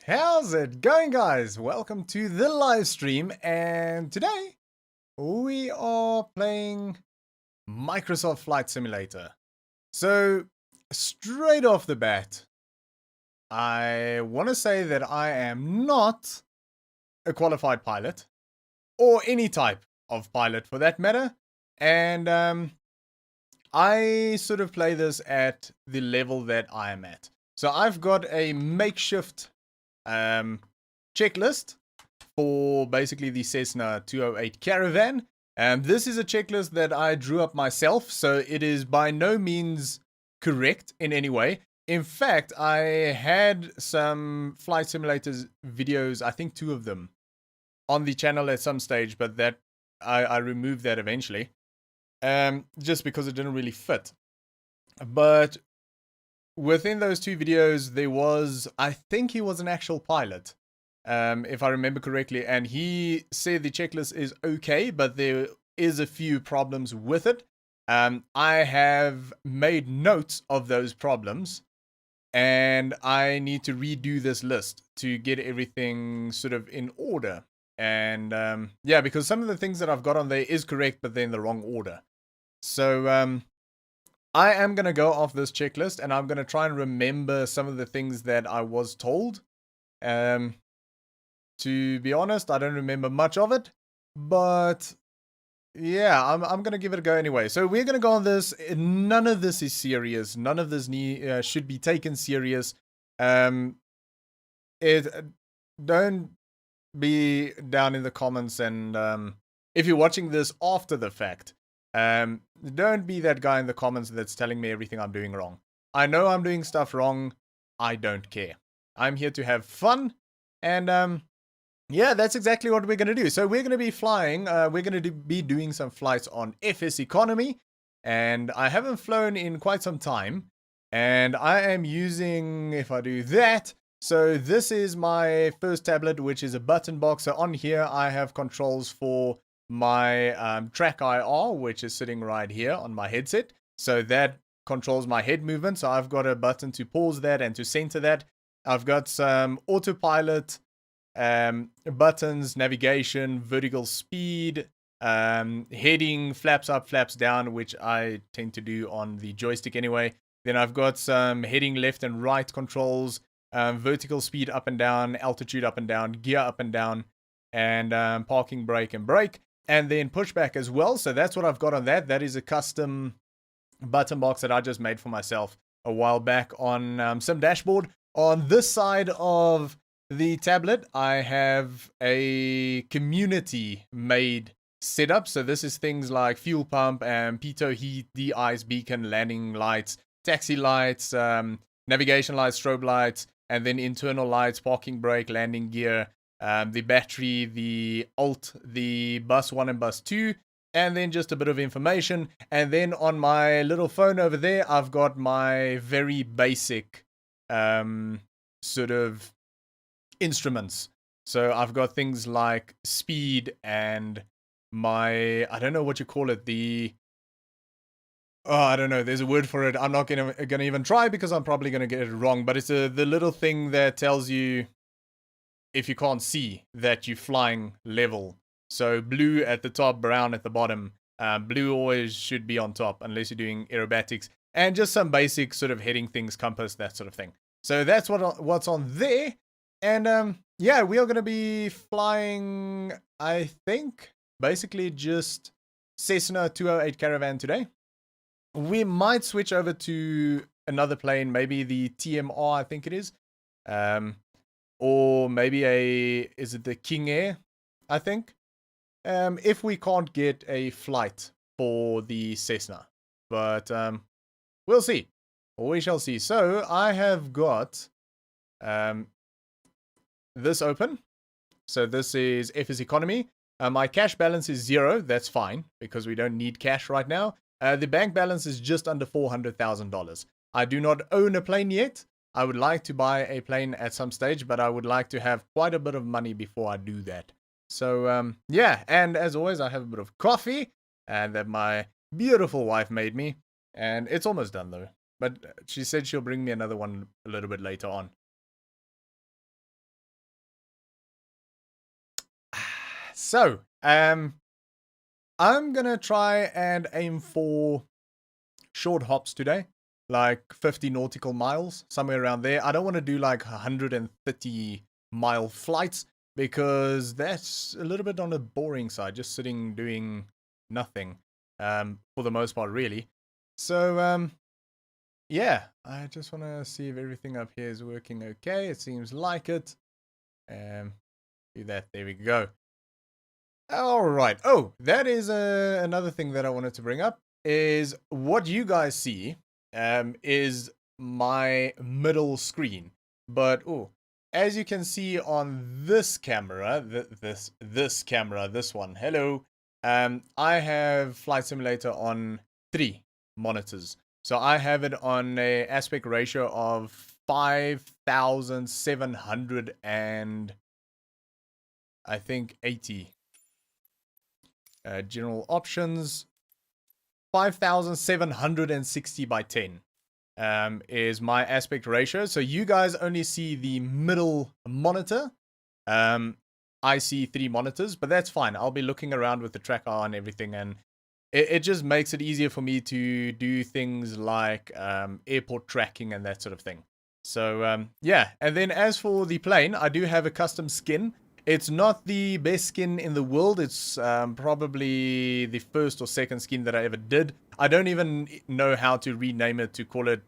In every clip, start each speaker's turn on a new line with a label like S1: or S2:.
S1: How's it going, guys? Welcome to the live stream, and today we are playing Microsoft Flight Simulator. So, straight off the bat, I want to say that I am not a qualified pilot, or any type of pilot for that matter, and I sort of play this at the level that I am at. So I've got a makeshift checklist for basically the Cessna 208 Caravan. This is a checklist that I drew up myself, so it is by no means correct in any way. In fact, I had some flight simulators videos, I think 2 of them, on the channel at some stage, but that I removed that eventually, just because it didn't really fit. But within those 2 videos, there was, I think he was an actual pilot, if I remember correctly, and he said the checklist is okay, but there is a few problems with it. I have made notes of those problems, and I need to redo this list to get everything sort of in order. And yeah, because some of the things that I've got on there is correct, but they're in the wrong order. So I am going to go off this checklist, and I'm going to try and remember some of the things that I was told. To be honest, I don't remember much of it, but yeah, I'm going to give it a go anyway. So we're going to go on this. None of this is serious. None of this should be taken serious. It Don't be down in the comments, and if you're watching this after the fact, don't be that guy in the comments that's telling me everything I'm doing wrong. I know I'm doing stuff wrong. I don't care. I'm here to have fun, and yeah, that's exactly what we're going to do. So we're going to be flying. We're going to be doing some flights on FS Economy, and I haven't flown in quite some time, and I am using, if I do that, so this is my first tablet, which is a button box. So on here, I have controls for my track IR, which is sitting right here on my headset. So that controls my head movement. So I've got a button to pause that and to center that. I've got some autopilot buttons, navigation, vertical speed, heading, flaps up, flaps down, which I tend to do on the joystick anyway. Then I've got some heading left and right controls, vertical speed up and down, altitude up and down, gear up and down, and parking, brake, and brake. And then pushback as well. So that's what I've got on that. That is a custom button box that I just made for myself a while back on some dashboard. On this side of the tablet, I have a community made setup. So this is things like fuel pump and pitot heat, de-ice beacon, landing lights, taxi lights, navigation lights, strobe lights, and then internal lights, parking brake, landing gear, the battery, the alt, the bus 1 and bus 2, and then just a bit of information. And then on my little phone over there, I've got my very basic sort of instruments. So I've got things like speed and my, I don't know what you call it, I don't know, there's a word for it. I'm not gonna even try because I'm probably gonna get it wrong, but it's the little thing that tells you if you can't see that you're flying level. So blue at the top, brown at the bottom. Blue always should be on top unless you're doing aerobatics, and just some basic sort of heading things, compass, that sort of thing. So that's what's on there. And yeah, we are going to be flying, I think, basically just Cessna 208 Caravan today. We might switch over to another plane, maybe the TMR, I think it is. Or maybe is it the King Air, I think? If we can't get a flight for the Cessna. But we'll see. Or we shall see. So I have got this open. So this is FS Economy. My cash balance is 0. That's fine because we don't need cash right now. The bank balance is just under $400,000. I do not own a plane yet. I would like to buy a plane at some stage, but I would like to have quite a bit of money before I do that. So yeah, and as always, I have a bit of coffee that my beautiful wife made me, and it's almost done though. But she said she'll bring me another one a little bit later on. So, I'm gonna try and aim for short hops today, like 50 nautical miles, somewhere around there. I don't want to do like 130-mile flights because that's a little bit on the boring side, just sitting doing nothing, for the most part, really. So, yeah, I just want to see if everything up here is working okay. It seems like it. Do that. There we go. All right. Oh, that is another thing that I wanted to bring up is what you guys see is my middle screen. But oh, as you can see on this camera, this camera, this one. Hello. I have Flight Simulator on 3 monitors. So I have it on a aspect ratio of 5,700 and I think 80. General options 5,760 by 10 is my aspect ratio. So you guys only see the middle monitor. I see 3 monitors, but that's fine. I'll be looking around with the tracker on everything, and it just makes it easier for me to do things like airport tracking and that sort of thing. So yeah, and then as for the plane, I do have a custom skin. It's not the best skin in the world. It's probably the first or second skin that I ever did. I don't even know how to rename it to call it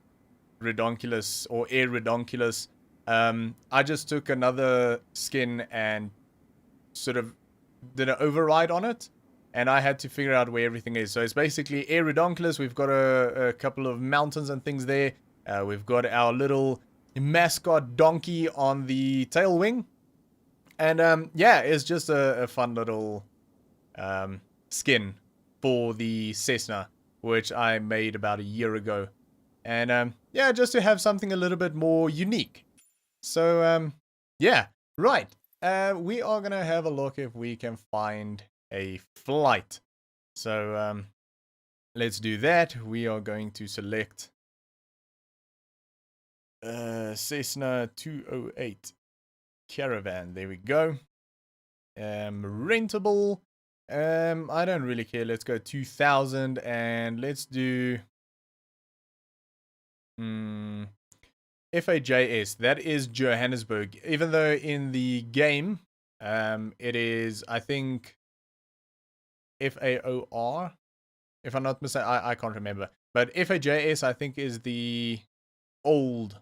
S1: Redonkulous or Air Redonkulous. I just took another skin and sort of did an override on it, and I had to figure out where everything is. So it's basically Air Redonkulous. We've got a couple of mountains and things there. We've got our little mascot donkey on the tail wing. And yeah, it's just a fun little skin for the Cessna, which I made about a year ago. And yeah, just to have something a little bit more unique. So yeah, right. We are going to have a look if we can find a flight. So let's do that. We are going to select Cessna 208. Caravan, there we go. Rentable. I don't really care. Let's go 2000 and let's do FAJS. That is Johannesburg. Even though in the game, it is, I think, FAOR. If I'm not mistaken, I can't remember. But FAJS, I think, is the old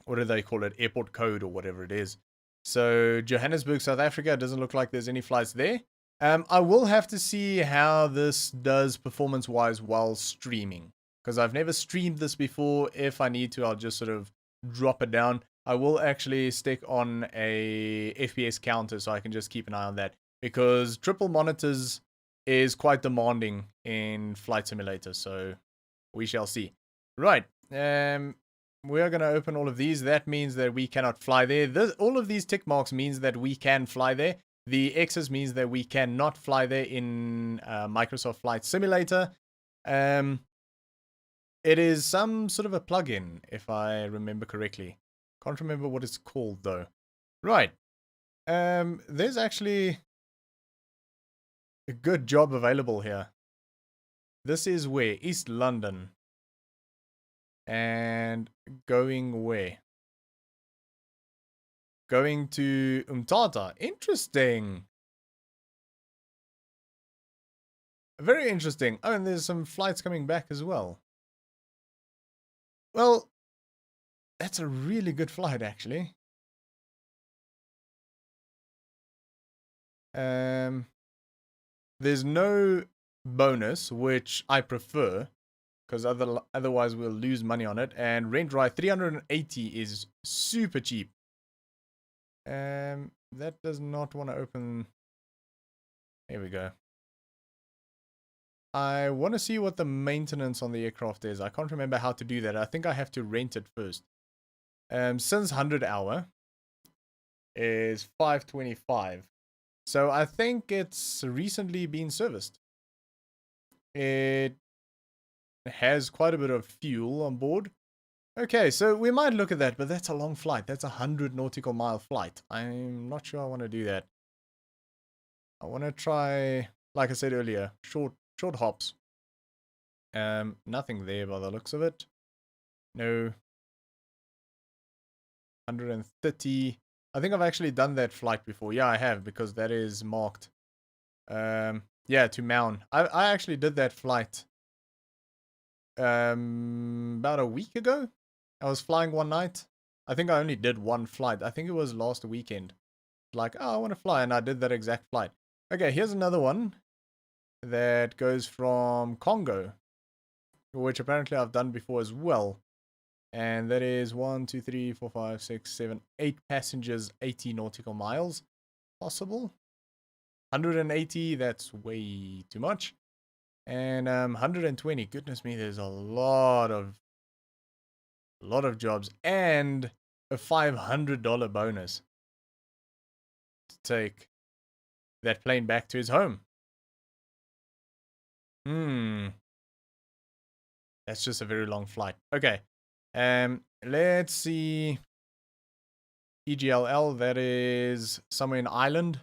S1: what do they call it? Airport code or whatever it is. So Johannesburg, South Africa, doesn't look like there's any flights there. I will have to see how this does performance-wise while streaming, because I've never streamed this before. If I need to, I'll just sort of drop it down. I will actually stick on a FPS counter so I can just keep an eye on that, because triple monitors is quite demanding in Flight Simulator, so we shall see. Right. We are going to open all of these. That means that we cannot fly there. All of these tick marks means that we can fly there. The X's means that we cannot fly there in Microsoft Flight Simulator. It is some sort of a plugin, if I remember correctly. Can't remember what it's called, though. Right. There's actually a good job available here. This is where? East London. And going where? Going to Umtata. Interesting. Very interesting. Oh, and there's some flights coming back as well. Well, that's a really good flight, actually. There's no bonus, which I prefer, because otherwise we'll lose money on it. And rent ride 380 is super cheap. That does not want to open. Here we go. I want to see what the maintenance on the aircraft is. I can't remember how to do that. I think I have to rent it first. Since 100 hour is 525. So I think it's recently been serviced. It has quite a bit of fuel on board. Okay, so we might look at that, but that's a long flight. That's a 100 nautical mile flight. I'm not sure I want to do that. I want to try, like I said earlier, short hops. Nothing there by the looks of it. No. 130. I think I've actually done that flight before. Yeah, I have, because that is marked. Yeah, to Maun. I actually did that flight about a week ago. I was flying one night. I think I only did one flight. I think it was last weekend. Like, oh, I want to fly, and I did that exact flight. Okay, here's another one that goes from Congo, which apparently I've done before as well. And that is 1, 2, 3, 4, 5, 6, 7, 8 passengers, 80 nautical miles. Possible. 180, that's way too much. And 120, goodness me, there's a lot of jobs, and a $500 bonus to take that plane back to his home. That's just a very long flight. Okay. Let's see. EGLL, that is somewhere in Ireland.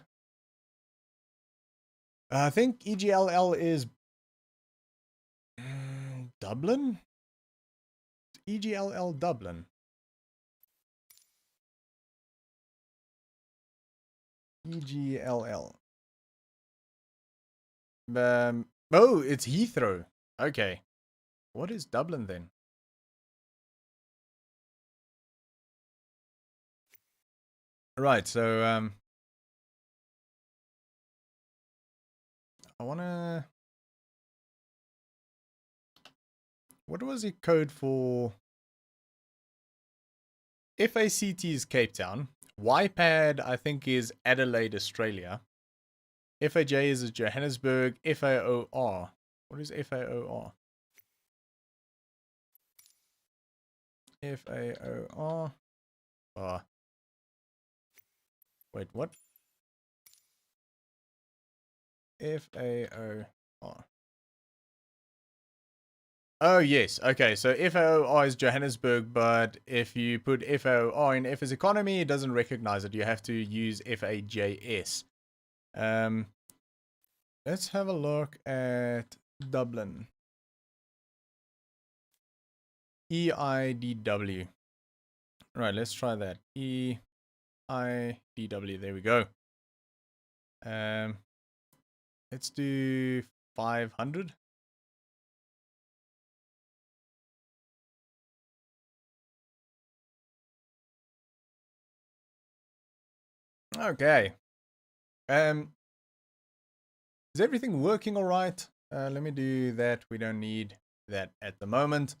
S1: I think EGLL is Dublin? EGLL Dublin. EGLL. Oh, it's Heathrow. Okay. What is Dublin then? Right, so I wanna. What was the code for? FACT is Cape Town. YPAD I think is Adelaide, Australia. FAJ is Johannesburg. FAOR. What is FAOR? FAOR. Wait, what? FAOR. Oh, yes. Okay, so FAOR is Johannesburg, but if you put FAOR in F as economy, it doesn't recognize it. You have to use FAJS. Let's have a look at Dublin. EIDW. Right, let's try that. EIDW. There we go. Let's do 500. Okay. Is everything working all right? Let me do that. We don't need that at the moment.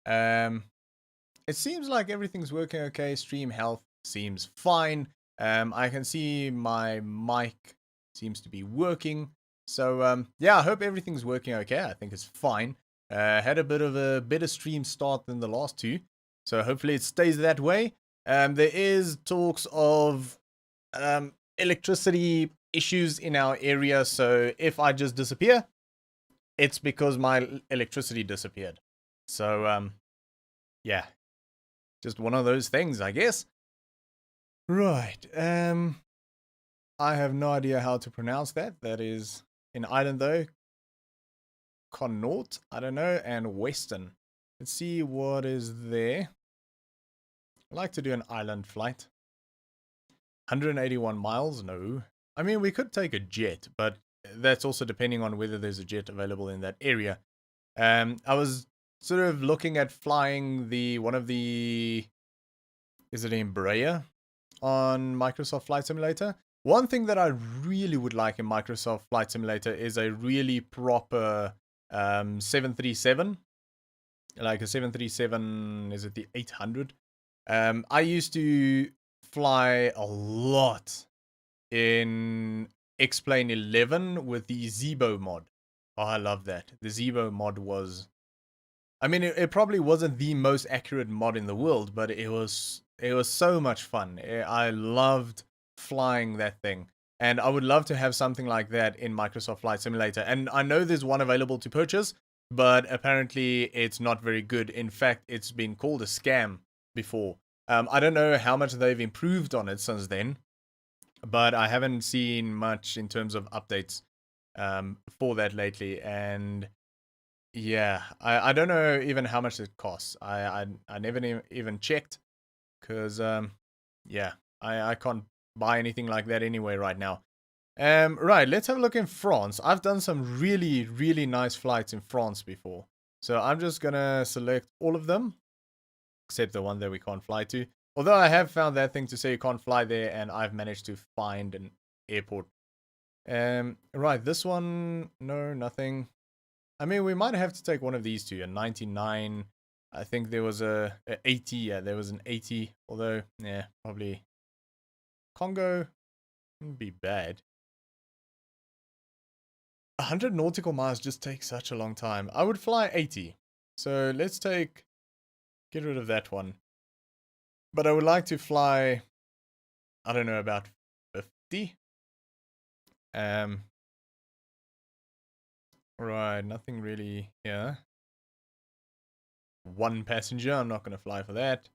S1: It seems like everything's working okay. Stream health seems fine. I can see my mic seems to be working. So, yeah, I hope everything's working okay. I think it's fine. Had a bit of a better stream start than the last two. So hopefully it stays that way. There is talks of electricity issues in our area. So if I just disappear, it's because my electricity disappeared. So, yeah, just one of those things, I guess. Right. I have no idea how to pronounce that. That is in Ireland, though. Connaught, I don't know, and Western. Let's see what is there. I'd like to do an island flight. 181 miles? No. I mean, we could take a jet, but that's also depending on whether there's a jet available in that area. I was sort of looking at flying one of the, is it Embraer on Microsoft Flight Simulator? One thing that I really would like in Microsoft Flight Simulator is a really proper 737. Like a 737, is it the 800? I used to fly a lot in X-Plane 11 with the Zebo mod. Oh, I love that. The Zebo mod was... I mean, it probably wasn't the most accurate mod in the world, but it was so much fun. I loved flying that thing. And I would love to have something like that in Microsoft Flight Simulator. And I know there's one available to purchase, but apparently it's not very good. In fact, it's been called a scam before. I don't know how much they've improved on it since then, but I haven't seen much in terms of updates for that lately. And yeah, I don't know even how much it costs. I never even checked because yeah, I can't buy anything like that anyway right now. Right, let's have a look in France. I've done some really, really nice flights in France before. So I'm just gonna select all of them, except the one that we can't fly to. Although I have found that thing to say you can't fly there, and I've managed to find an airport. Right, this one, no, nothing. I mean, we might have to take one of these two, a 99. I think there was a 80, yeah, there was an 80. Although, yeah, probably Congo wouldn't be bad. 100 nautical miles just takes such a long time. I would fly 80. So let's get rid of that one. But I would like to fly, I don't know, about 50. Right, nothing really here. One passenger, I'm not going to fly for that.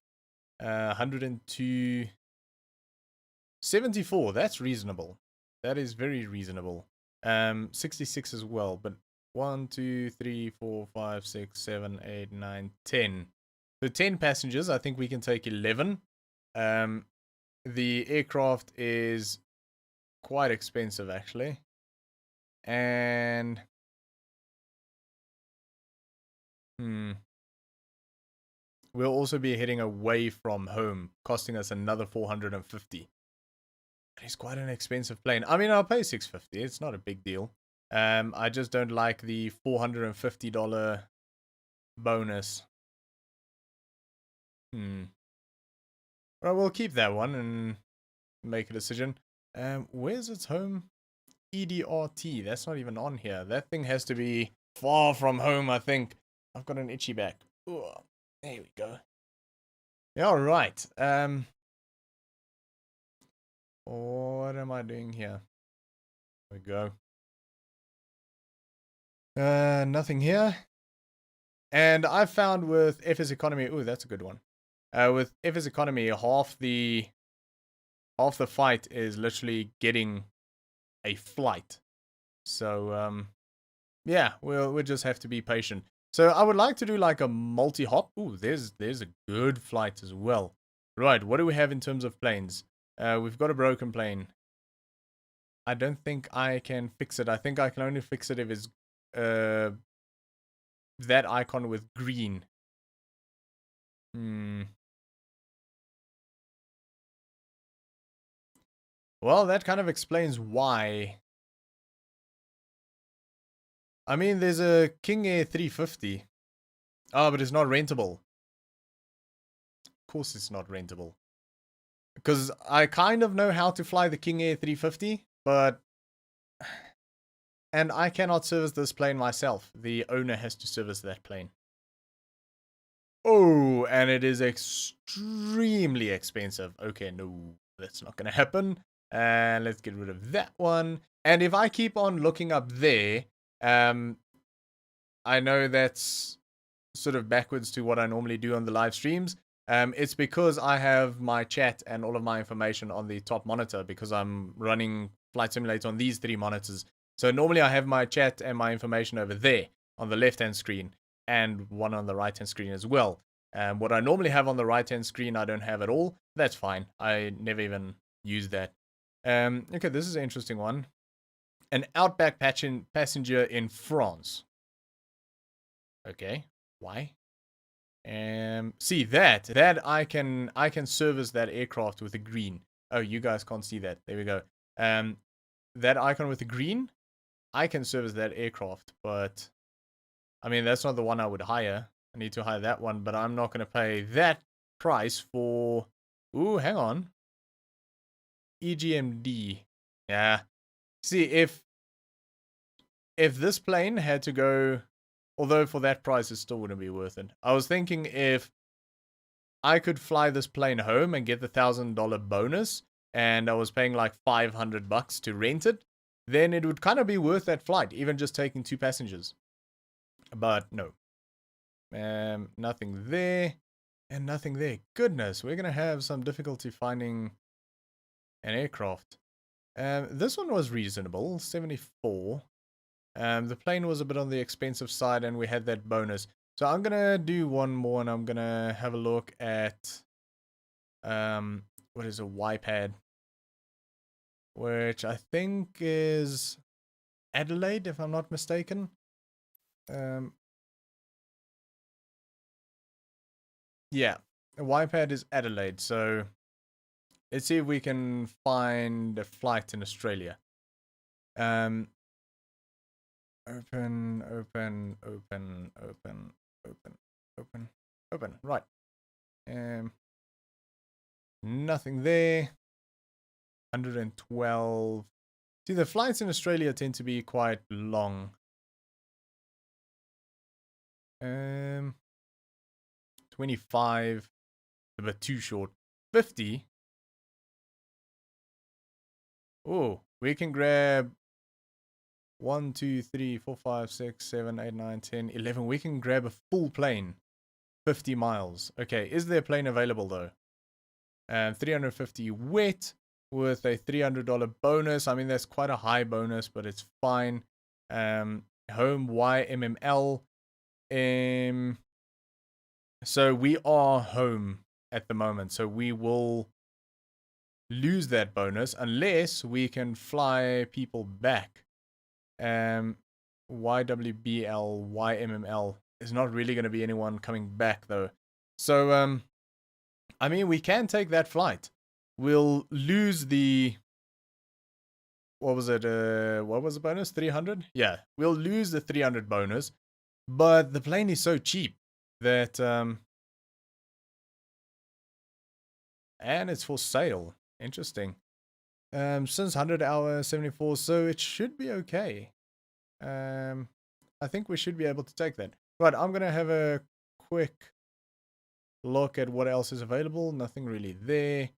S1: 102. 74, that's reasonable. That is very reasonable. 66 as well, but 1, 2, 3, 4, 5, 6, 7, 8, 9, 10. So 10 passengers, I think we can take 11. The aircraft is quite expensive, actually. And... we'll also be heading away from home, costing us another 450. It's quite an expensive plane. I mean, I'll pay $650. It's not a big deal. I just don't like the $450 bonus. But I will keep that one and make a decision. Where's its home? EDRT. That's not even on here. That thing has to be far from home, I think. I've got an itchy back. Ooh, there we go. Yeah, all right. What am I doing here? There we go. Nothing here. And I found with FS Economy, ooh, that's a good one. With FS Economy, half the fight is literally getting a flight. So yeah, we'll just have to be patient. So I would like to do like a multi-hop. Ooh, there's a good flight as well. Right, what do we have in terms of planes? We've got a broken plane. I don't think I can fix it. I think I can only fix it if it's that icon with green. Well, that kind of explains why. I mean, there's a King Air 350. Oh, but it's not rentable. Of course it's not rentable. Because I kind of know how to fly the King Air 350, but... and I cannot service this plane myself. The owner has to service that plane. Oh, and it is extremely expensive. Okay, no, that's not going to happen. And let's get rid of that one. And if I keep on looking up there, I know that's sort of backwards to what I normally do on the live streams. It's because I have my chat and all of my information on the top monitor because I'm running Flight Simulator on these 3 monitors. So normally I have my chat and my information over there on the left-hand screen and one on the right-hand screen as well. What I normally have on the right-hand screen, I don't have at all. That's fine. I never even use that. Okay, this is an interesting one. An Outback passenger in France. Okay, why? See that I can service that aircraft with a green. Oh, you guys can't see that. There we go. That icon with the green, I can service that aircraft, but I mean that's not the one I would hire. I need to hire that one, but I'm not going to pay that price for. Ooh, hang on. EGMD. Yeah. See, if this plane had to go, although for that price it still wouldn't be worth it. I was thinking if I could fly this plane home and get the $1,000 bonus, and I was paying like $500 to rent it, then it would kind of be worth that flight, even just taking 2 passengers. But no. Nothing there. And nothing there. Goodness, we're going to have some difficulty finding an aircraft. This one was reasonable, 74. The plane was a bit on the expensive side, and we had that bonus. So I'm gonna do one more, and I'm gonna have a look at what is a YPad, which I think is Adelaide, if I'm not mistaken. Um, yeah, a YPad is Adelaide. So let's see if we can find a flight in Australia. Um, open, open, open, open, open, open, open. Right. Nothing there. 112. See, the flights in Australia tend to be quite long. 25, a bit too short. 50. Oh, we can grab 1, 2, 3, 4, 5, 6, 7, 8, 9, 10, 11. We can grab a full plane. 50 miles. Okay, is there a plane available though? 350 wet with a $300 bonus. I mean, that's quite a high bonus, but it's fine. Home YMML. So we are home at the moment. So we will lose that bonus unless we can fly people back. YWBL, YMML is not really going to be anyone coming back though. So I mean, we can take that flight. We'll lose the what was it? What was the bonus? 300? Yeah, we'll lose the 300 bonus, but the plane is so cheap that and it's for sale. Interesting. Since 100 hour 74, so it should be okay. I think we should be able to take that. Right, I'm gonna have a quick look at what else is available. Nothing really there,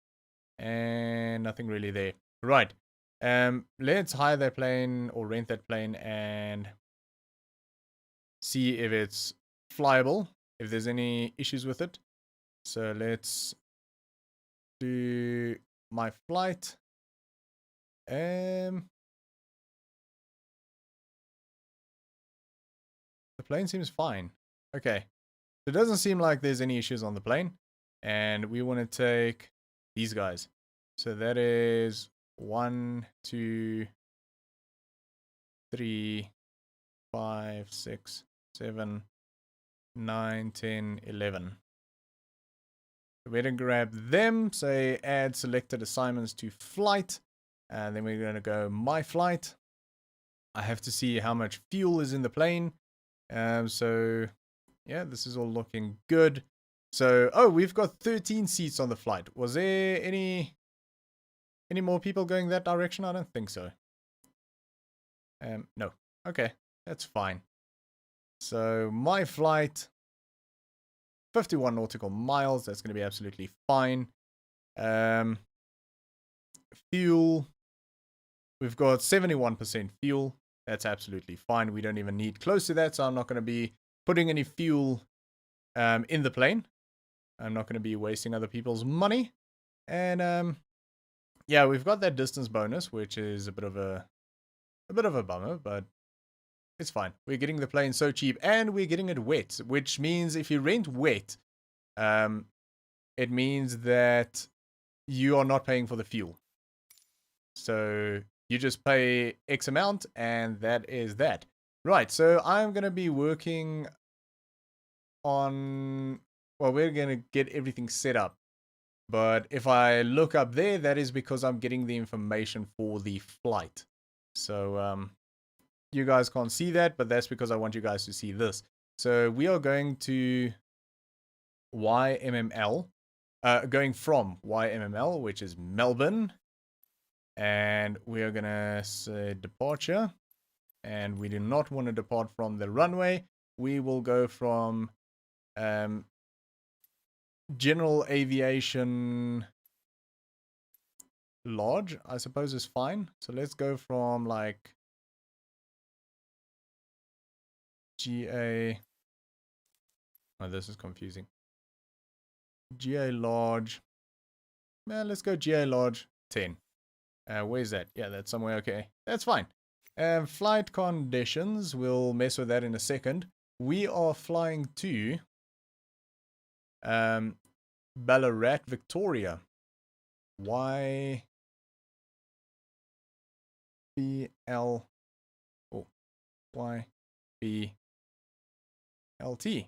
S1: and nothing really there. Right. Let's hire that plane or rent that plane and see if it's flyable, if there's any issues with it. So let's do my flight. The plane seems fine. Okay. It doesn't seem like there's any issues on the plane. And we want to take these guys. So that is 1, 2, 3, 5, 6, 7, 9, 10, 11. We're going to grab them, say add selected assignments to flight, and then we're going to go my flight. I have to see how much fuel is in the plane. So yeah, this is all looking good. So, oh, we've got 13 seats on the flight. Was there any more people going that direction? I don't think so. No. Okay, that's fine. So my flight, 51 nautical miles. That's going to be absolutely fine. Fuel, we've got 71% fuel. That's absolutely fine. We don't even need close to that, so I'm not going to be putting any fuel in the plane. I'm not going to be wasting other people's money. And yeah, we've got that distance bonus, which is a bit of a bummer, but it's fine. We're getting the plane so cheap, and we're getting it wet, which means if you rent wet, it means that you are not paying for the fuel. So you just pay X amount, and that is that. Right, so I'm going to be working on... Well, we're going to get everything set up. But if I look up there, that is because I'm getting the information for the flight. So you guys can't see that, but that's because I want you guys to see this. So we are going to YMML, going from YMML, which is Melbourne. And we are going to say departure. And we do not want to depart from the runway. We will go from general aviation large, I suppose, is fine. So let's go from like GA. Oh, this is confusing. GA large. Let's go GA large 10. Where's that? Yeah, that's somewhere. Okay, that's fine. Flight conditions. We'll mess with that in a second. We are flying to Ballarat, Victoria. Y B L oh, Y B L T.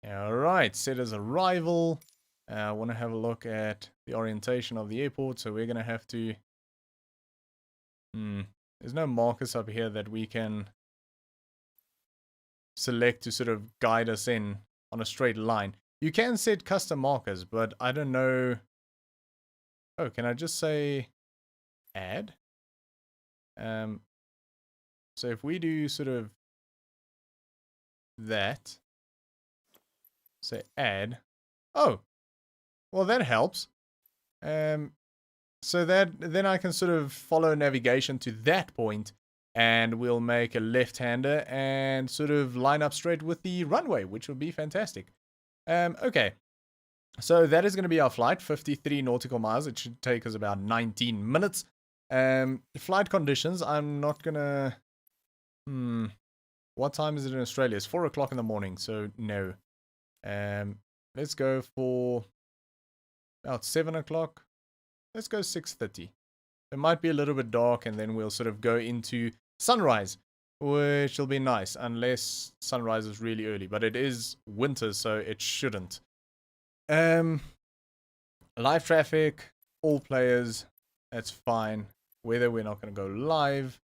S1: All right, set as arrival. I want to have a look at the orientation of the airport, so we're going to have to... There's no markers up here that we can select to sort of guide us in on a straight line. You can set custom markers, but I don't know... Oh, can I just say add? So if we do sort of that, say add. Oh, well that helps. So that then I can sort of follow navigation to that point, and we'll make a left-hander and sort of line up straight with the runway, which would be fantastic. Okay, so that is going to be our flight, 53 nautical miles. It should take us about 19 minutes. Flight conditions, I'm not going to... What time is it in Australia? It's 4 o'clock in the morning, so no. Let's go for about 7 o'clock. Let's go 6:30. It might be a little bit dark, and then we'll sort of go into sunrise, which will be nice, unless sunrise is really early. But it is winter, so it shouldn't. Live traffic, all players, that's fine. Weather, we're not going to go live.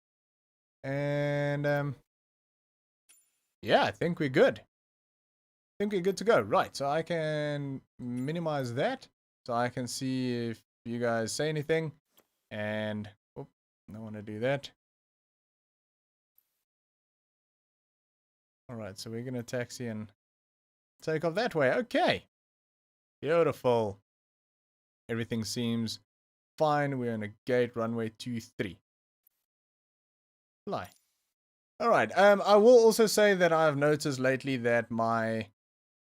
S1: And yeah, I think we're good. I think we're good to go. Right, so I can minimize that, so I can see if you guys say anything. And oh, I want to do that. All right, so we're gonna taxi and take off that way. Okay, beautiful. Everything seems fine. We're on a gate, runway 23. Fly. All right. I will also say that I've noticed lately that my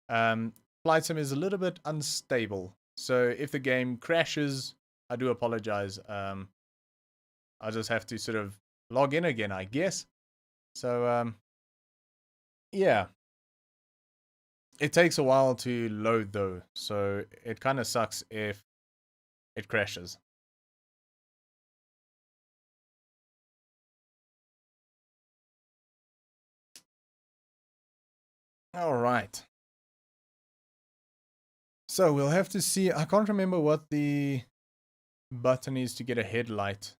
S1: flight sim is a little bit unstable. So if the game crashes, I do apologize. I just have to sort of log in again, I guess. So yeah. It takes a while to load though, so it kind of sucks if it crashes. All right. So we'll have to see. I can't remember what the button is to get a headlight,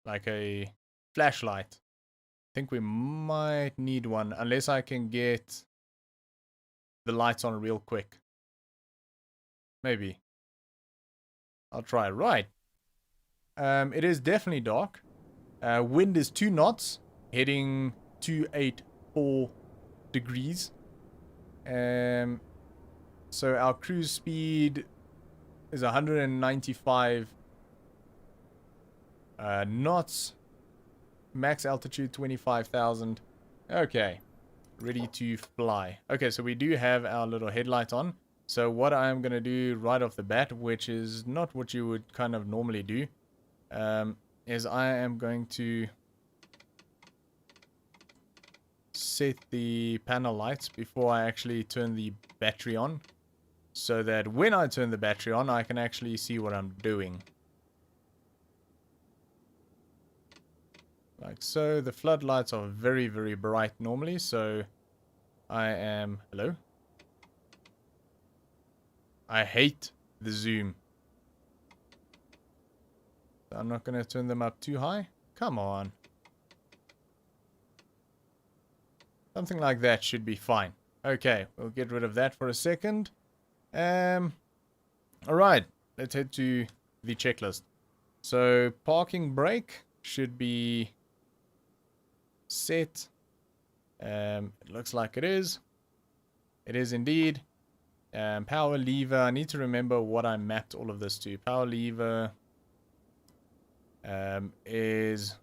S1: like a flashlight. I think we might need one, unless I can get the lights on real quick. Maybe. I'll try. Right. It is definitely dark. Wind is 2 knots, heading 284 degrees. So our cruise speed is 195 knots. Max altitude 25,000. Okay. Ready to fly. Okay, so we do have our little headlight on. So what I'm going to do right off the bat, which is not what you would kind of normally do, is I am going to set the panel lights before I actually turn the battery on, so that when I turn the battery on, I can actually see what I'm doing. Like so. The floodlights are very, very bright normally, so I am... Hello? I hate the zoom. I'm not going to turn them up too high. Come on. Something like that should be fine. Okay, we'll get rid of that for a second. Alright, let's head to the checklist. So, parking brake should be set. It looks like it is. It is indeed. Power lever, I need to remember what I mapped all of this to. Power lever is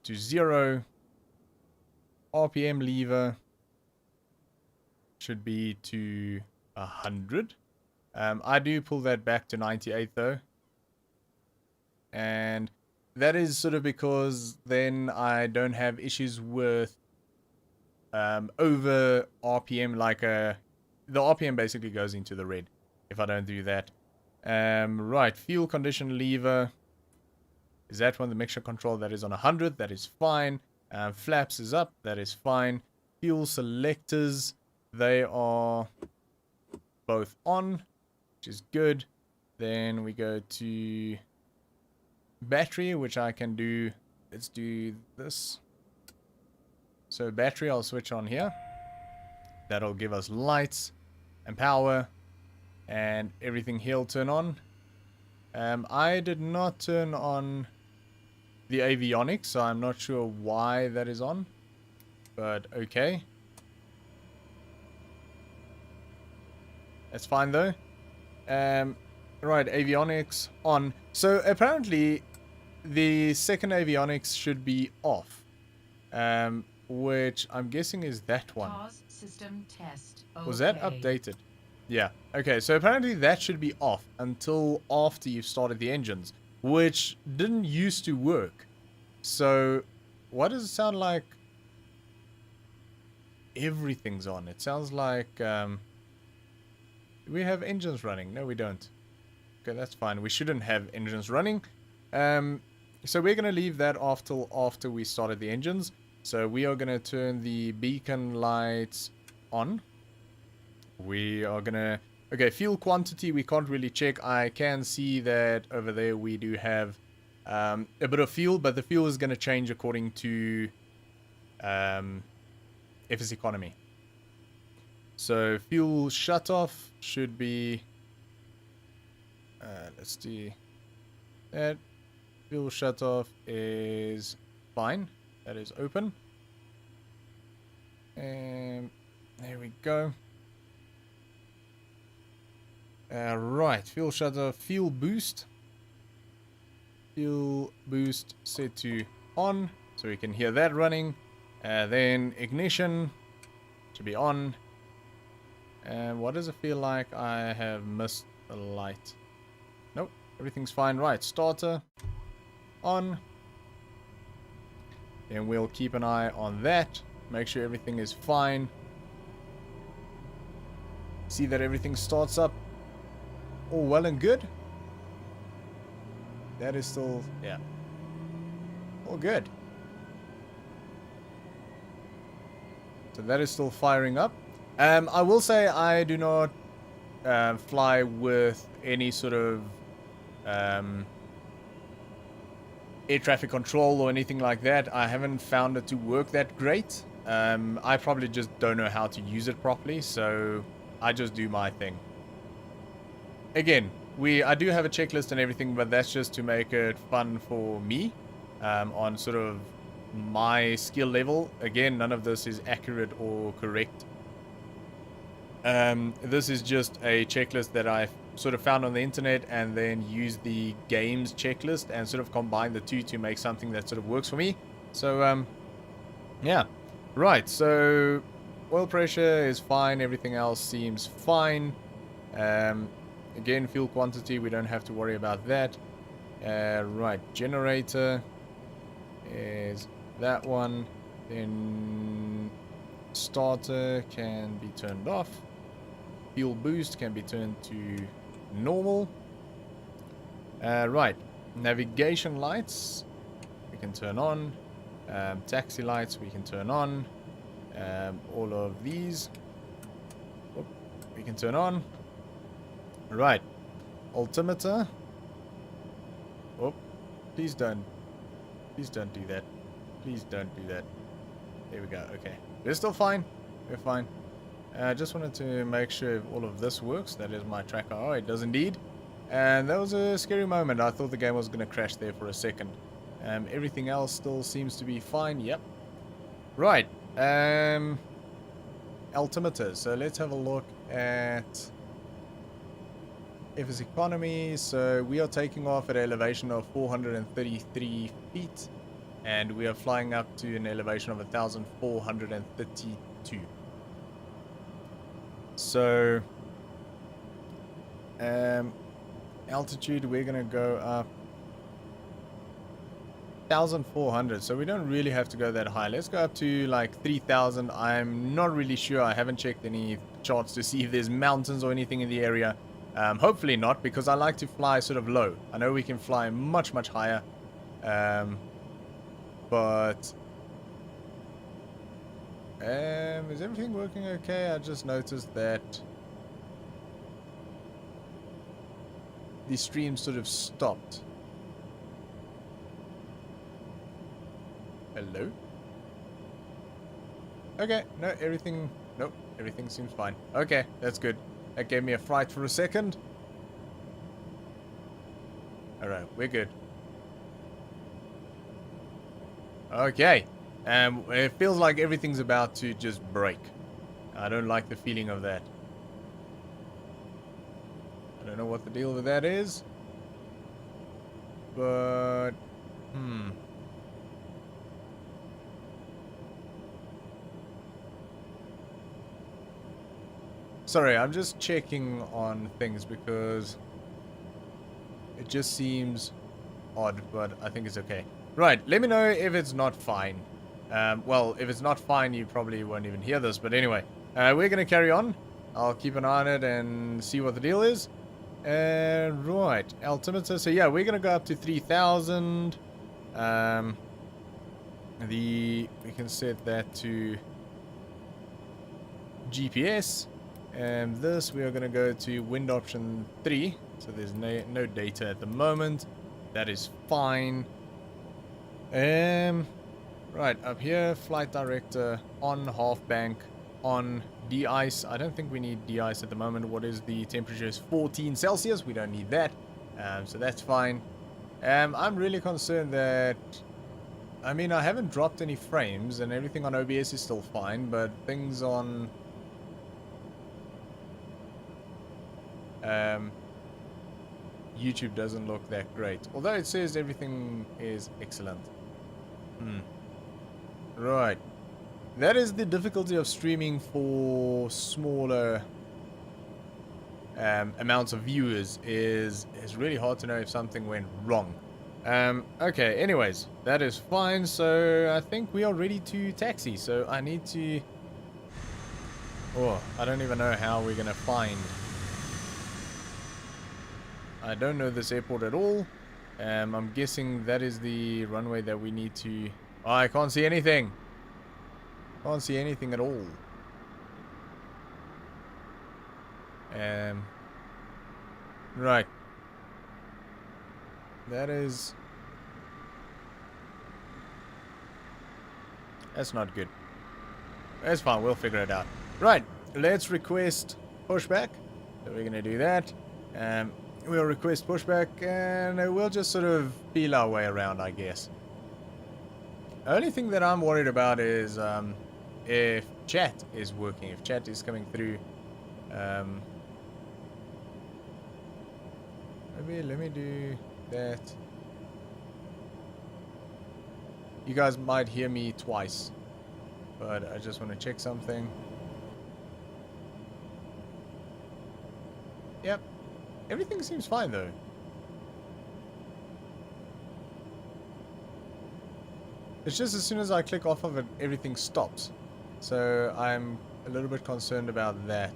S1: to 0. RPM lever should be to 100. I do pull that back to 98 though. And that is sort of because then I don't have issues with over RPM, like the RPM basically goes into the red if I don't do that. Right, fuel condition lever. Is that one the mixture control? That is on 100. That is fine. Flaps is up. That is fine. Fuel selectors, they are both on, which is good. Then we go to battery, which I can do. Let's do this. So battery, I'll switch on here. That'll give us lights and power, and everything here will turn on. I did not turn on the avionics, so I'm not sure why that is on, but okay. That's fine though. Right, avionics on. So apparently the second avionics should be off, which I'm guessing is that one.
S2: Pause system test. Okay.
S1: Was that updated? Yeah. Okay, so apparently that should be off until after you've started the engines, which didn't used to work. So what does it sound like? Everything's on. It sounds like we have engines running. No, we don't. Okay, that's fine. We shouldn't have engines running. So we're going to leave that off till after we started the engines. So we are going to turn the beacon lights on. We are going to... Okay, fuel quantity we can't really check. I can see that over there we do have a bit of fuel, but the fuel is going to change according to FS economy. So fuel shutoff should be... let's see. That fuel shutoff is fine. That is open. And there we go. Right, fuel shutoff, fuel boost. Fuel boost set to on, so we can hear that running. Then ignition should be on. And what does it feel like? I have missed the light. Nope, everything's fine. Right, starter on. Then we'll keep an eye on that. Make sure everything is fine. See that everything starts up all well and good. That is still, yeah, all good. So that is still firing up. I will say I do not fly with any sort of air traffic control or anything like that. I haven't found it to work that great. I probably just don't know how to use it properly, so I just do my thing. Again, I do have a checklist and everything, but that's just to make it fun for me on sort of my skill level. Again, none of this is accurate or correct. This is just a checklist that I sort of found on the internet and then use the game's checklist and sort of combine the two to make something that sort of works for me. So, yeah. Right, so oil pressure is fine. Everything else seems fine. Again, fuel quantity, we don't have to worry about that. Right, generator is that one. Then starter can be turned off. Fuel boost can be turned to normal. Right, navigation lights we can turn on. Taxi lights we can turn on. All of these we can turn on. Right, altimeter. Oh, please don't do that. Please don't do that. There we go. Okay, we're still fine. We're fine. I just wanted to make sure if all of this works. That is my tracker. Oh, it does indeed. And that was a scary moment. I thought the game was going to crash there for a second. Everything else still seems to be fine. Yep. Right. Altimeter. So let's have a look at FS economy. So we are taking off at an elevation of 433 feet. And we are flying up to an elevation of 1,432. So, altitude, we're going to go up 1,400. So we don't really have to go that high. Let's go up to like 3,000. I'm not really sure. I haven't checked any charts to see if there's mountains or anything in the area. Hopefully not, because I like to fly sort of low. I know we can fly much, much higher. But is everything working okay? I just noticed that the stream sort of stopped. Hello? Okay, no, everything... Nope, everything seems fine. Okay, that's good. That gave me a fright for a second. Alright, we're good. Okay. It feels like everything's about to just break. I don't like the feeling of that. I don't know what the deal with that is. But... Sorry, I'm just checking on things because it just seems odd, but I think it's okay. Right, let me know if it's not fine. Well, if it's not fine, you probably won't even hear this, but anyway. We're going to carry on. I'll keep an eye on it and see what the deal is. Right, altimeter. So yeah, we're going to go up to 3,000. We can set that to GPS. And this, we are going to go to wind option 3. So there's no data at the moment. That is fine. Right, up here, flight director on, half bank on, de-ice. I don't think we need de-ice at the moment. What is the temperature? Is 14 Celsius. We don't need that. So that's fine. I'm really concerned that... I mean, I haven't dropped any frames and everything on OBS is still fine, but things on... YouTube doesn't look that great. Although it says everything is excellent. Right. That is the difficulty of streaming for smaller amounts of viewers. It's really hard to know if something went wrong. Okay, anyways. That is fine. So I think we are ready to taxi. So I need to... Oh, I don't even know how we're going to find... I don't know this airport at all. I'm guessing that is the runway that we need to... Oh, I can't see anything. Can't see anything at all. Right. That is... That's not good. That's fine, we'll figure it out. Right, let's request pushback. So we're going to do that. We'll request pushback and we'll just sort of feel our way around, I guess. The only thing that I'm worried about is if chat is working, if chat is coming through. Maybe let me do that. You guys might hear me twice, but I just want to check something. Yep. Everything seems fine though. It's just as soon as I click off of it, everything stops. So I'm a little bit concerned about that.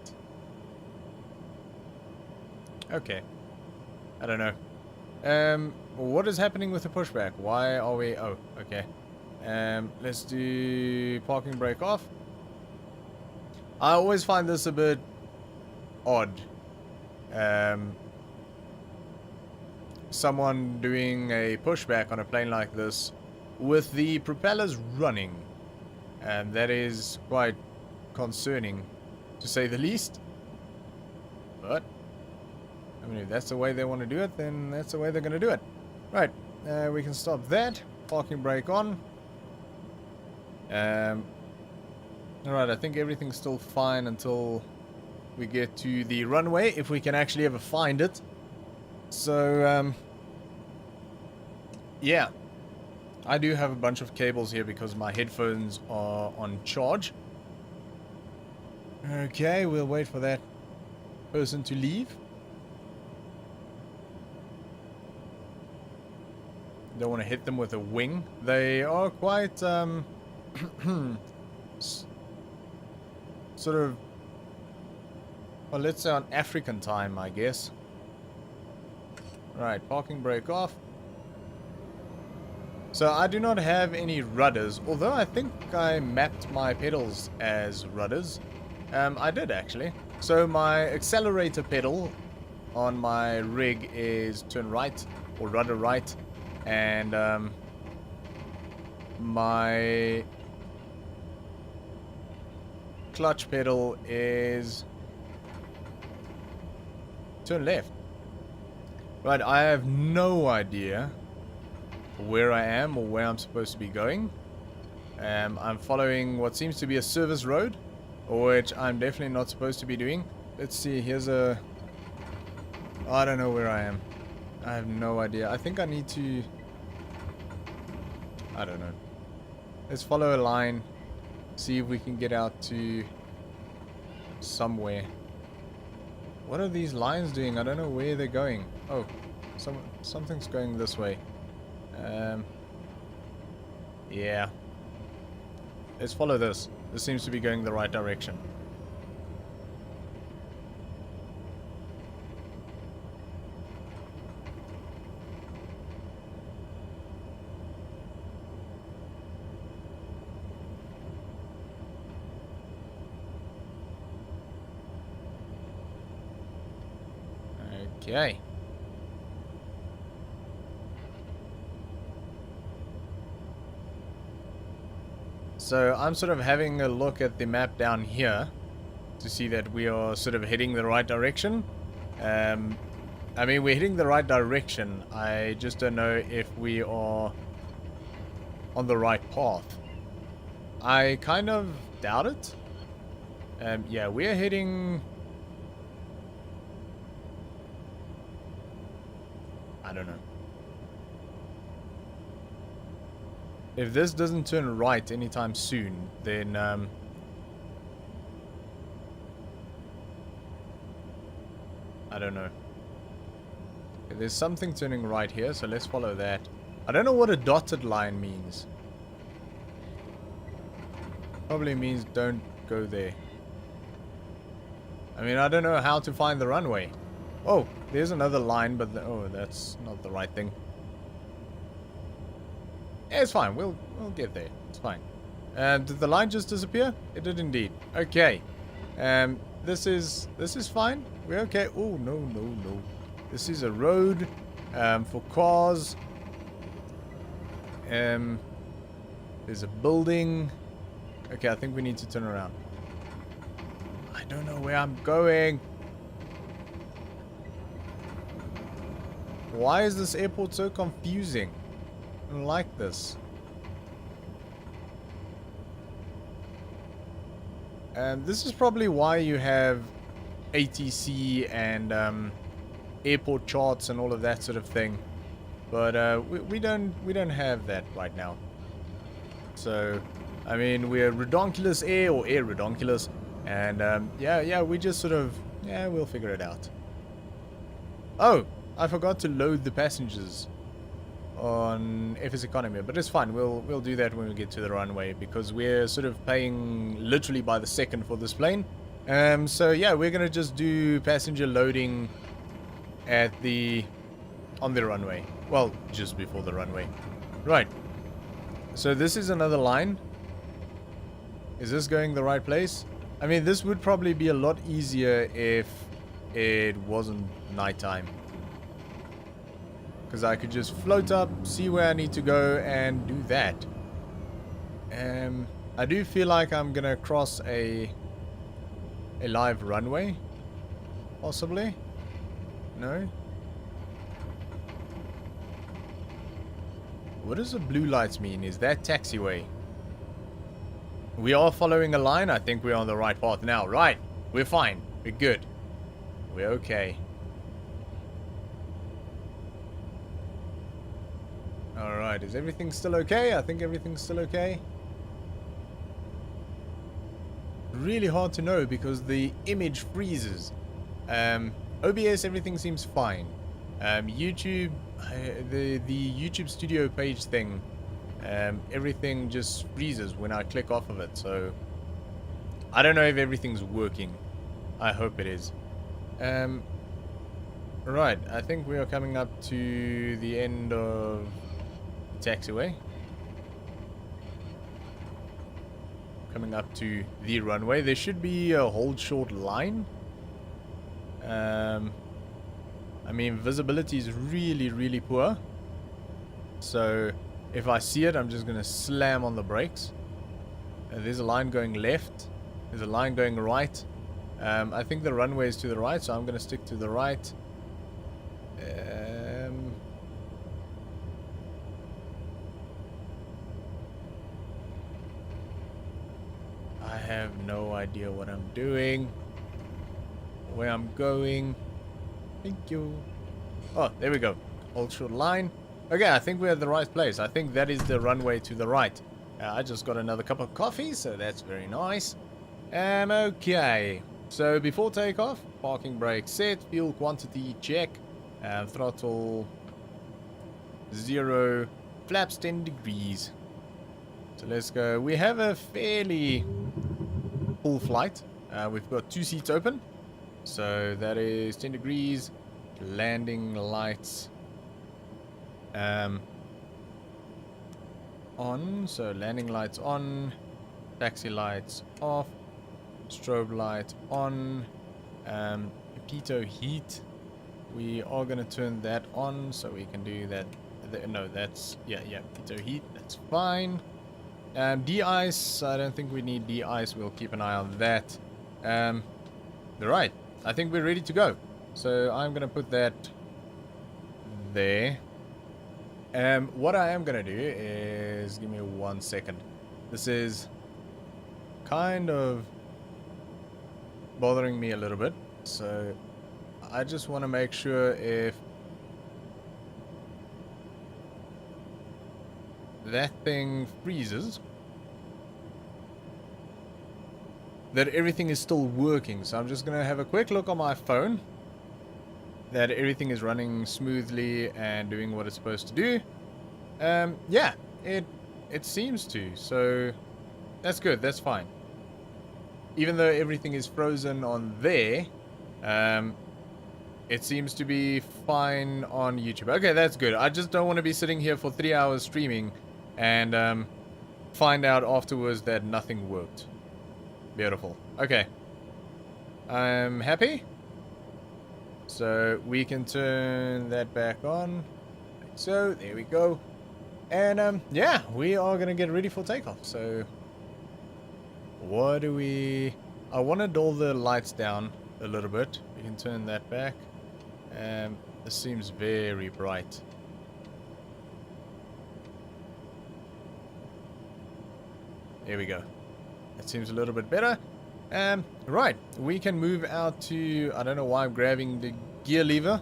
S1: Okay. I don't know. What is happening with the pushback? Why are we... Oh, okay. Let's do parking brake off. I always find this a bit odd. Someone doing a pushback on a plane like this with the propellers running, and that is quite concerning to say the least. But I mean, if that's the way they want to do it, then that's the way they're going to do it. Right, we can stop that. Parking brake on. Alright, I think everything's still fine until we get to the runway, if we can actually ever find it. So, yeah. I do have a bunch of cables here because my headphones are on charge. Okay, we'll wait for that person to leave. Don't want to hit them with a wing. They are quite, sort of, well, let's say on African time, I guess. Right, parking brake off. So I do not have any rudders, although I think I mapped my pedals as rudders. I did actually. So my accelerator pedal on my rig is turn right or rudder right, and my clutch pedal is turn left. Right, I have no idea where I am or where I'm supposed to be going. I'm following what seems to be a service road, which I'm definitely not supposed to be doing. Let's see, here's a... I don't know where I am. I have no idea. I think I need to... I don't know. Let's follow a line. See if we can get out to somewhere. What are these lines doing? I don't know where they're going. Oh, something's going this way. Yeah. Let's follow this. This seems to be going the right direction. Okay. So I'm sort of having a look at the map down here to see that we are sort of heading the right direction. I mean, we're heading the right direction. I just don't know if we are on the right path. I kind of doubt it. Yeah, we're heading... I don't know. If this doesn't turn right anytime soon, then I don't know. Okay, there's something turning right here, so let's follow that. I don't know what a dotted line means. Probably means don't go there. I mean, I don't know how to find the runway. Oh, there's another line, but oh, that's not the right thing. Yeah, it's fine. We'll get there. It's fine. Did the line just disappear? It did indeed. Okay. This is fine. We're okay. Oh no. This is a road for cars. There's a building. Okay, I think we need to turn around. I don't know where I'm going. Why is this airport so confusing? I don't like this. And this is probably why you have ATC and airport charts and all of that sort of thing. But we don't have that right now. So, I mean, we're redonkulous air or air redonkulous, and yeah, we just sort of we'll figure it out. Oh, I forgot to load the passengers on FS Economy, but it's fine. We'll do that when we get to the runway because we're sort of paying literally by the second for this plane. So yeah, we're gonna just do passenger loading on the runway. Well, just before the runway. Right. So this is another line. Is this going the right place? I mean, this would probably be a lot easier if it wasn't nighttime. Because I could just float up, see where I need to go, and do that. I do feel like I'm gonna cross a live runway. Possibly? No? What does the blue lights mean? Is that taxiway? We are following a line. I think we're on the right path now. Right. We're fine. We're good. We're okay. Alright. Right, is everything still okay? I think everything's still okay. Really hard to know because the image freezes. OBS, everything seems fine. YouTube, the YouTube Studio page thing, everything just freezes when I click off of it. So I don't know if everything's working. I hope it is. Right, I think we are coming up to the end of the taxiway. Coming up to the runway. There should be a hold short line. I mean, visibility is really, really poor. So if I see it, I'm just going to slam on the brakes. There's a line going left. There's a line going right. I think the runway is to the right, so I'm going to stick to the right. I have no idea what I'm doing, where I'm going. Thank you. Oh, there we go. Hold short line. Okay, I think we're at the right place. I think that is the runway to the right. I just got another cup of coffee, so that's very nice. Okay. So before takeoff, parking brake set, fuel quantity check, throttle 0, flaps 10 degrees. So let's go. We have a fairly full flight. We've got 2 seats open. So that is 10 degrees. Landing lights on. So landing lights on. Taxi lights off. Strobe light on. Pitot heat. We are going to turn that on so we can do that. No, that's... Yeah, Pitot heat. That's fine. De-ice, I don't think we need de-ice. We'll keep an eye on that. Right, I think we're ready to go. So I'm going to put that there. What I am going to do is... Give me 1 second. This is kind of bothering me a little bit. So I just want to make sure if that thing freezes, that everything is still working. So I'm just going to have a quick look on my phone that everything is running smoothly and doing what it's supposed to do. Yeah, it seems to. So that's good. That's fine. Even though everything is frozen on there, it seems to be fine on YouTube. Okay, that's good. I just don't want to be sitting here for 3 hours streaming and find out afterwards that nothing worked. Beautiful. Okay. I'm happy. So we can turn that back on. Like so, there we go. And yeah, we are going to get ready for takeoff. So what do we... I wanted all the lights down a little bit. We can turn that back. This seems very bright. There we go. That seems a little bit better. Right, we can move out to... I don't know why I'm grabbing the gear lever.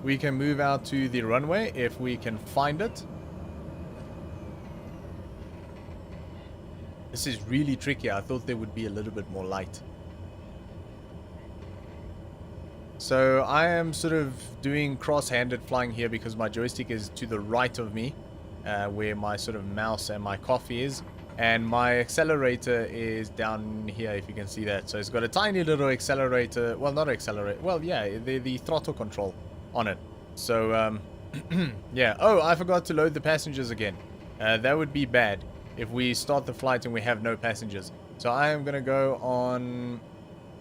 S1: We can move out to the runway if we can find it. This is really tricky. I thought there would be a little bit more light. So I am sort of doing cross-handed flying here because my joystick is to the right of me, where my sort of mouse and my coffee is. And my accelerator is down here, if you can see that. So it's got a tiny little accelerator. Well, not accelerator. Well, yeah, the throttle control on it. So, yeah. Oh, I forgot to load the passengers again. That would be bad if we start the flight and we have no passengers. So I am going to go on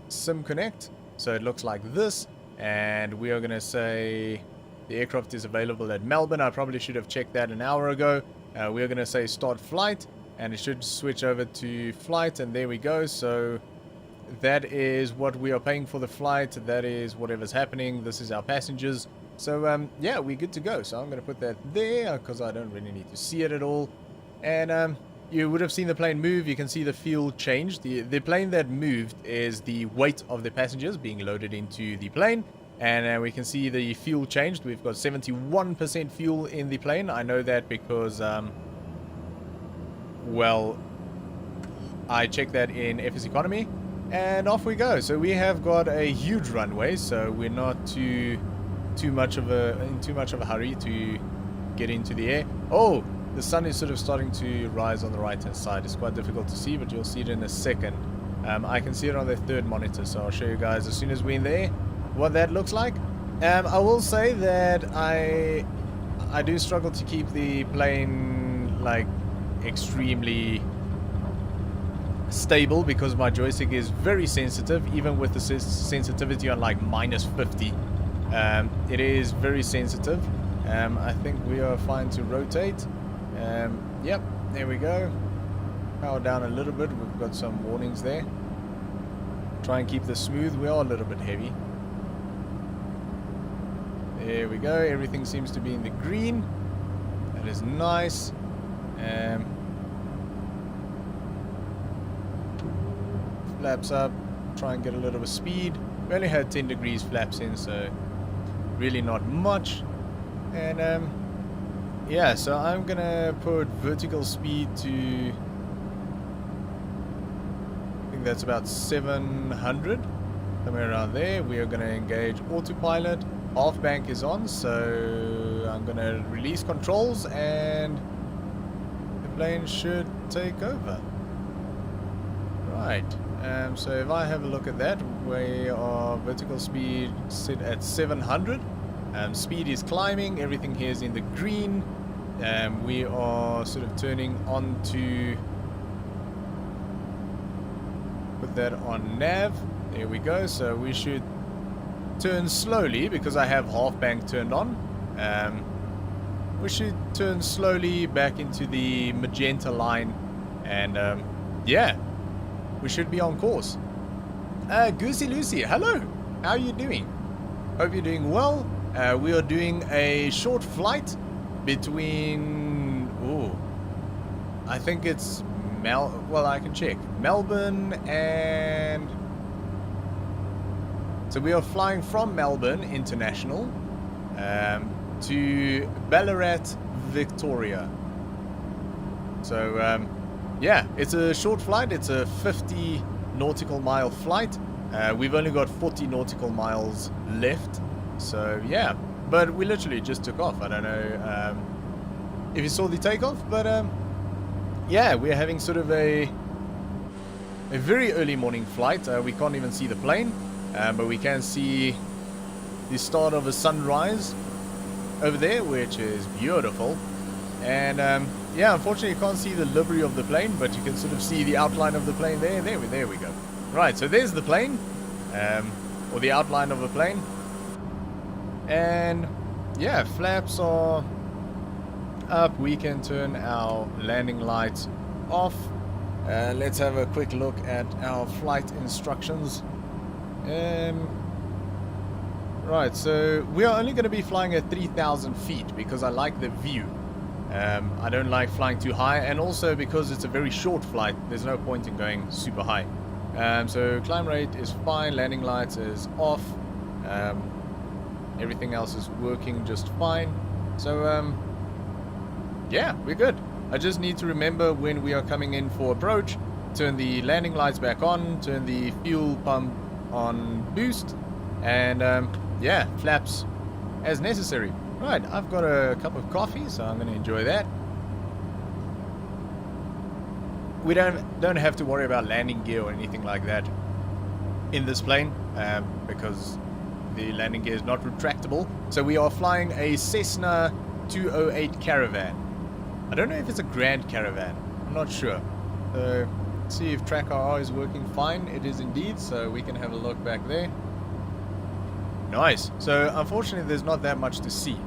S1: Sim Connect. So it looks like this. And we are going to say the aircraft is available at Melbourne. I probably should have checked that an hour ago. We are going to say start flight. And it should switch over to flight. And there we go. So that is what we are paying for the flight. That is whatever's happening. This is our passengers. So, yeah, we're good to go. So I'm going to put that there because I don't really need to see it at all. And you would have seen the plane move. You can see the fuel change. The plane that moved is the weight of the passengers being loaded into the plane. And we can see the fuel changed. We've got 71% fuel in the plane. I know that because, well, I checked that in FS Economy. And off we go. So we have got a huge runway, so we're not in too much of a hurry to get into the air. Oh, the sun is sort of starting to rise on the right hand side. It's quite difficult to see, but you'll see it in a second. I can see it on the third monitor, so I'll show you guys as soon as we're in the air what that looks like. I will say that I do struggle to keep the plane like extremely stable because my joystick is very sensitive, even with the sensitivity on like -50. It is very sensitive. I think we are fine to rotate. Yep, there we go. Power down a little bit. We've got some warnings there. Try and keep this smooth. We are a little bit heavy. There we go. Everything seems to be in the green. That is nice. Flaps up. Try and get a little bit of speed. We only had 10 degrees flaps in, so really not much. And yeah, so I'm gonna put vertical speed to, I think that's about 700, somewhere around there. We are gonna engage autopilot. Half bank is on, so I'm gonna release controls and the plane should take over. Right, so if I have a look at that, we are vertical speed set at 700. Speed is climbing, everything here is in the green. We are sort of turning on to put that on nav. There we go. So we should turn slowly because I have half bank turned on. We should turn slowly back into the magenta line, and yeah, we should be on course. Goosey Lucy, hello. How are you doing? Hope you're doing well. We are doing a short flight between, I think it's well, I can check. Melbourne and, so we are flying from Melbourne International to Ballarat, Victoria. So yeah, it's a short flight. It's a 50 nautical mile flight. We've only got 40 nautical miles left. So yeah, but we literally just took off. I don't know if you saw the takeoff, but yeah, we're having sort of a very early morning flight. We can't even see the plane, but we can see the start of a sunrise over there, which is beautiful. And yeah, unfortunately you can't see the livery of the plane, but you can sort of see the outline of the plane there. There we go. Right, so there's the plane, or the outline of the plane. And yeah, flaps are up. We can turn our landing lights off. Let's have a quick look at our flight instructions. Right, so we are only going to be flying at 3,000 feet because I like the view. I don't like flying too high, and also because it's a very short flight, there's no point in going super high. So climb rate is fine, landing lights is off. Everything else is working just fine. So yeah, we're good. I just need to remember when we are coming in for approach, turn the landing lights back on, turn the fuel pump on boost, and yeah, flaps as necessary. Right, I've got a cup of coffee, so I'm going to enjoy that. We don't have to worry about landing gear or anything like that in this plane, because the landing gear is not retractable. So we are flying a Cessna 208 Caravan. I don't know if it's a Grand Caravan. I'm not sure. So let's see if track RR is working fine. It is indeed, so we can have a look back there. Nice. So unfortunately there's not that much to see.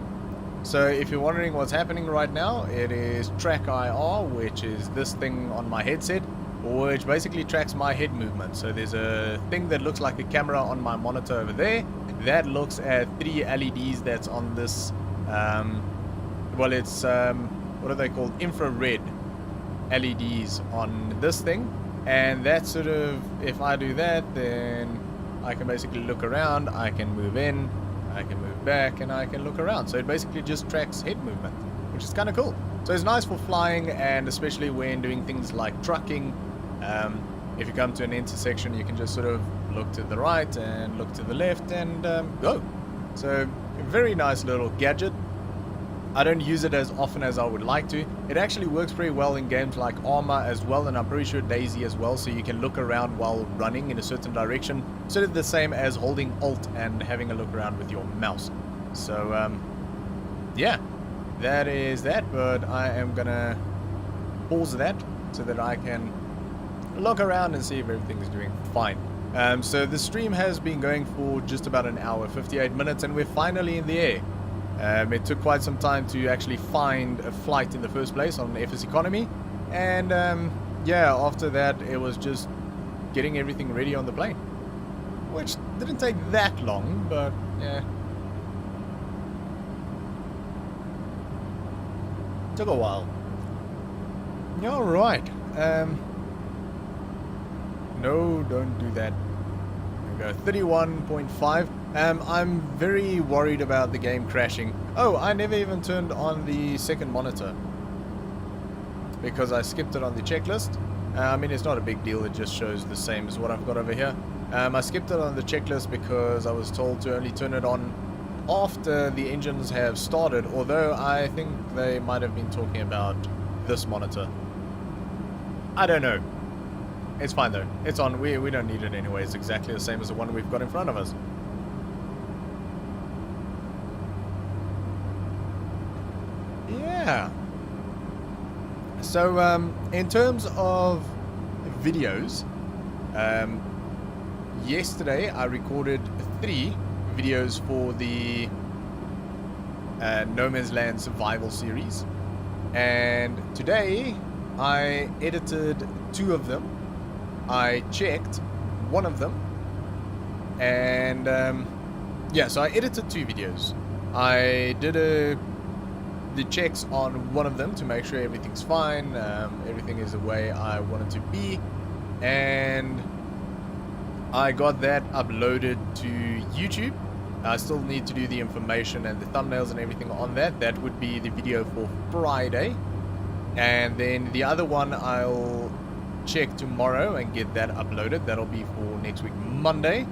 S1: So if you're wondering what's happening right now, it is track IR, which is this thing on my headset, which basically tracks my head movement. So there's a thing that looks like a camera on my monitor over there that looks at 3 LEDs that's on this, well, it's, what are they called? Infrared LEDs on this thing. And that sort of, if I do that, then I can basically look around, I can move in, I can move back, and I can look around. So it basically just tracks head movement, which is kind of cool. So it's nice for flying, and especially when doing things like trucking. If you come to an intersection, you can just sort of look to the right and look to the left and go. So a very nice little gadget. I don't use it as often as I would like to. It actually works pretty well in games like Arma as well, and I'm pretty sure Daisy as well, so you can look around while running in a certain direction. Sort of the same as holding Alt and having a look around with your mouse. So, yeah, that is that, but I am gonna pause that so that I can look around and see if everything is doing fine. So the stream has been going for just about an hour, 58 minutes, and we're finally in the air. It took quite some time to actually find a flight in the first place on FS Economy, and yeah, after that it was just getting everything ready on the plane, which didn't take that long, but yeah, took a while. Alright, no, don't do that. There we go, 31.5. I'm very worried about the game crashing. Oh, I never even turned on the second monitor because I skipped it on the checklist. I mean, it's not a big deal, it just shows the same as what I've got over here. I skipped it on the checklist because I was told to only turn it on after the engines have started, although I think they might have been talking about this monitor. I don't know. It's fine though. It's on. We don't need it anyway. It's exactly the same as the one we've got in front of us. Yeah. So, in terms of videos, yesterday I recorded 3 videos for the No Man's Land Survival series, and today I edited 2 of them. I checked one of them, and yeah, so I edited 2 videos. I did the checks on one of them to make sure everything's fine, everything is the way I want it to be, and I got that uploaded to YouTube. I still need to do the information and the thumbnails and everything on that. That would be the video for Friday, and then the other one I'll check tomorrow and get that uploaded. That'll be for next week Monday.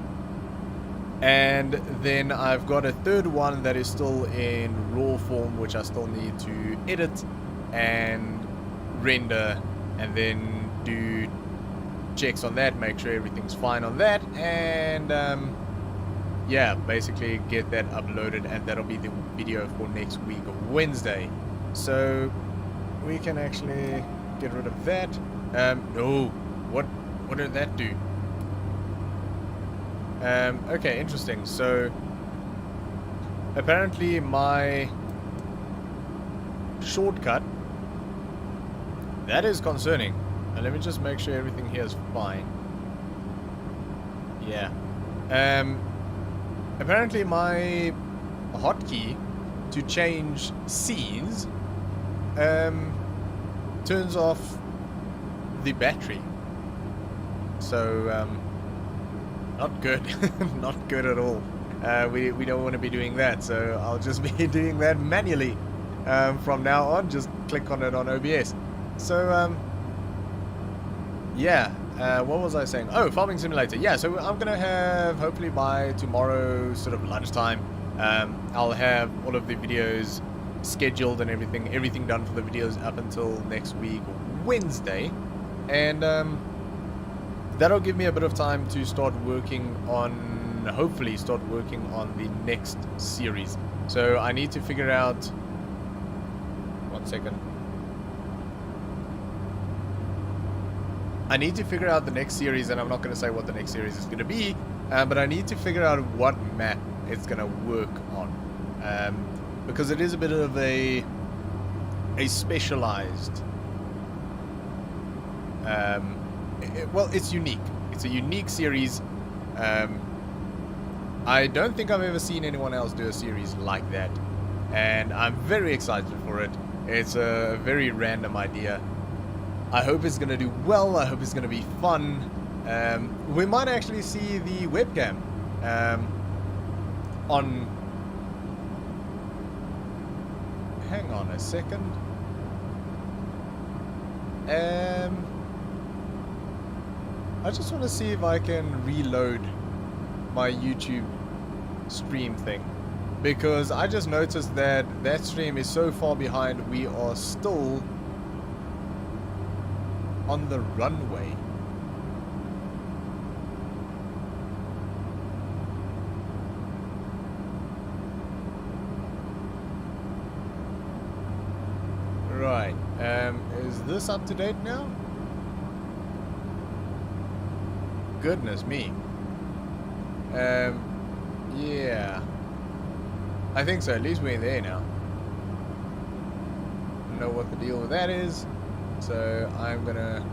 S1: And then I've got a third one that is still in raw form, which I still need to edit and render, and then do checks on that, make sure everything's fine on that, and yeah, basically get that uploaded, and that'll be the video for next week Wednesday. So we can actually get rid of that. No, what did that do? Okay, interesting. So apparently my shortcut, that is concerning. And let me just make sure everything here is fine. Yeah. Apparently my hotkey to change scenes turns off the battery. So not good. Not good at all. We don't want to be doing that, so I'll just be doing that manually from now on. Just click on it on OBS. So yeah, what was I saying? Oh, Farming Simulator. Yeah, so I'm gonna have, hopefully by tomorrow sort of lunchtime, I'll have all of the videos scheduled and everything done for the videos up until next week Wednesday, and that'll give me a bit of time to start working on, hopefully start working on the next series. So I need to figure out, 1 second. I need to figure out the next series, and I'm not going to say what the next series is going to be, but I need to figure out what map it's going to work on, because it is a bit of a specialized, well, it's unique. It's a unique series. I don't think I've ever seen anyone else do a series like that, and I'm very excited for it. It's a very random idea. I hope it's going to do well. I hope it's going to be fun. We might actually see the webcam on hang on a second. I just want to see if I can reload my YouTube stream thing, because I just noticed that that stream is so far behind. We are still on the runway. Right, is this up to date now? Goodness me. Yeah. I think so, at least we're in there now. Don't know what the deal with that is, so I'm gonna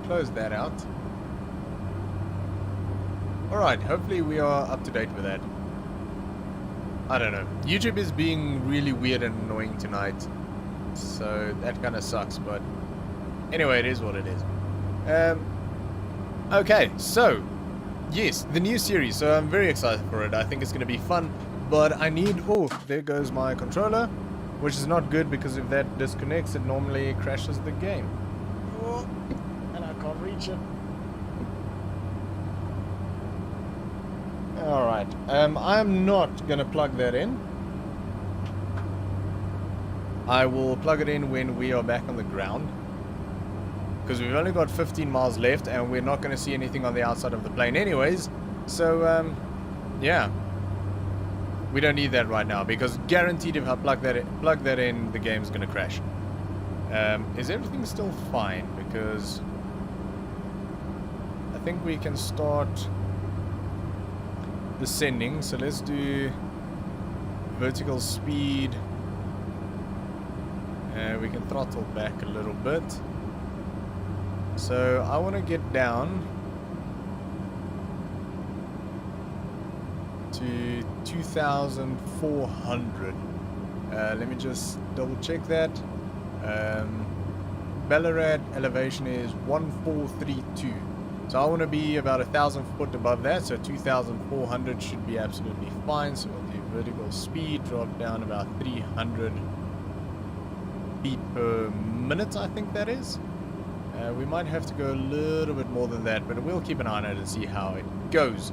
S1: close that out. Alright, hopefully we are up to date with that. I don't know. YouTube is being really weird and annoying tonight, so that kind of sucks, but anyway, it is what it is. Okay, so yes, the new series, so I'm very excited for it. I think it's going to be fun, but I need... Oh, there goes my controller, which is not good, because if that disconnects, it normally crashes the game. Oh, and I can't reach it. Alright, I'm not going to plug that in. I will plug it in when we are back on the ground, because we've only got 15 miles left and we're not going to see anything on the outside of the plane anyways. So, yeah. We don't need that right now, because guaranteed if I plug that in, the game's going to crash. Is everything still fine? Because I think we can start descending. So let's do vertical speed. We can throttle back a little bit. So I want to get down to 2,400. Let me just double check that. Ballarat elevation is 1432. So I want to be about 1,000 foot above that. So 2,400 should be absolutely fine. So we'll do vertical speed, drop down about 300 feet per minute, I think that is. We might have to go a little bit more than that, but we'll keep an eye on it and see how it goes.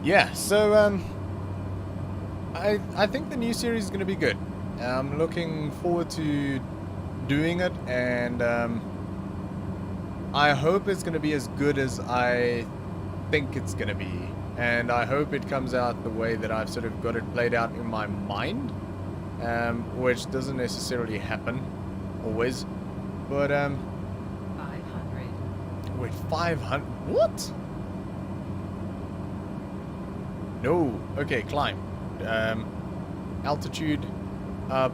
S1: Yeah, so I think the new series is going to be good. I'm looking forward to doing it, and I hope it's going to be as good as I think it's going to be. And I hope it comes out the way that I've sort of got it played out in my mind, which doesn't necessarily happen always. But
S2: 500.
S1: wait, 500? What? No. Okay, climb. Altitude up,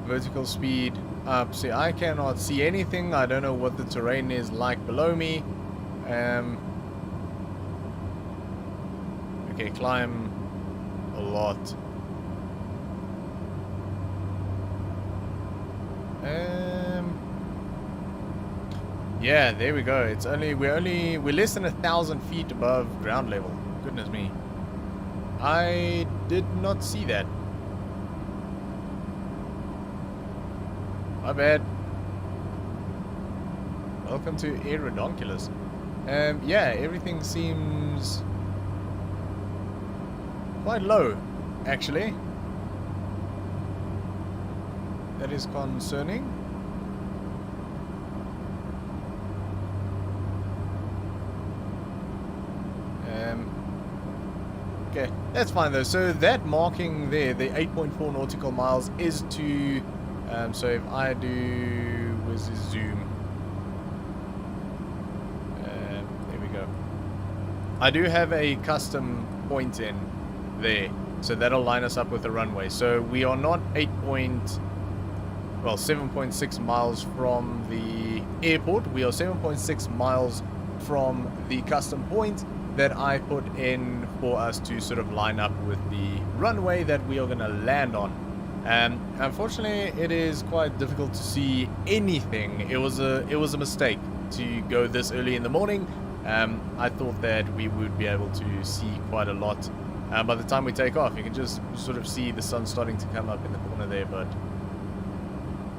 S1: vertical speed up. See, I cannot see anything. I don't know what the terrain is like below me. Okay, climb a lot. Yeah, there we go. It's we're less than 1,000 feet above ground level. Goodness me. I did not see that. My bad. Welcome to Aerodonculus. Yeah, everything seems quite low, actually. That is concerning. Okay, that's fine though. So that marking there, the 8.4 nautical miles, is to... so if I do... Where's the zoom? There we go. I do have a custom point in there, so that'll line us up with the runway. So we are not 7.6 miles from the airport. We are 7.6 miles from the custom point that I put in for us to sort of line up with the runway that we are going to land on. Unfortunately, it is quite difficult to see anything. It was a mistake to go this early in the morning. I thought that we would be able to see quite a lot by the time we take off. You can just sort of see the sun starting to come up in the corner there, but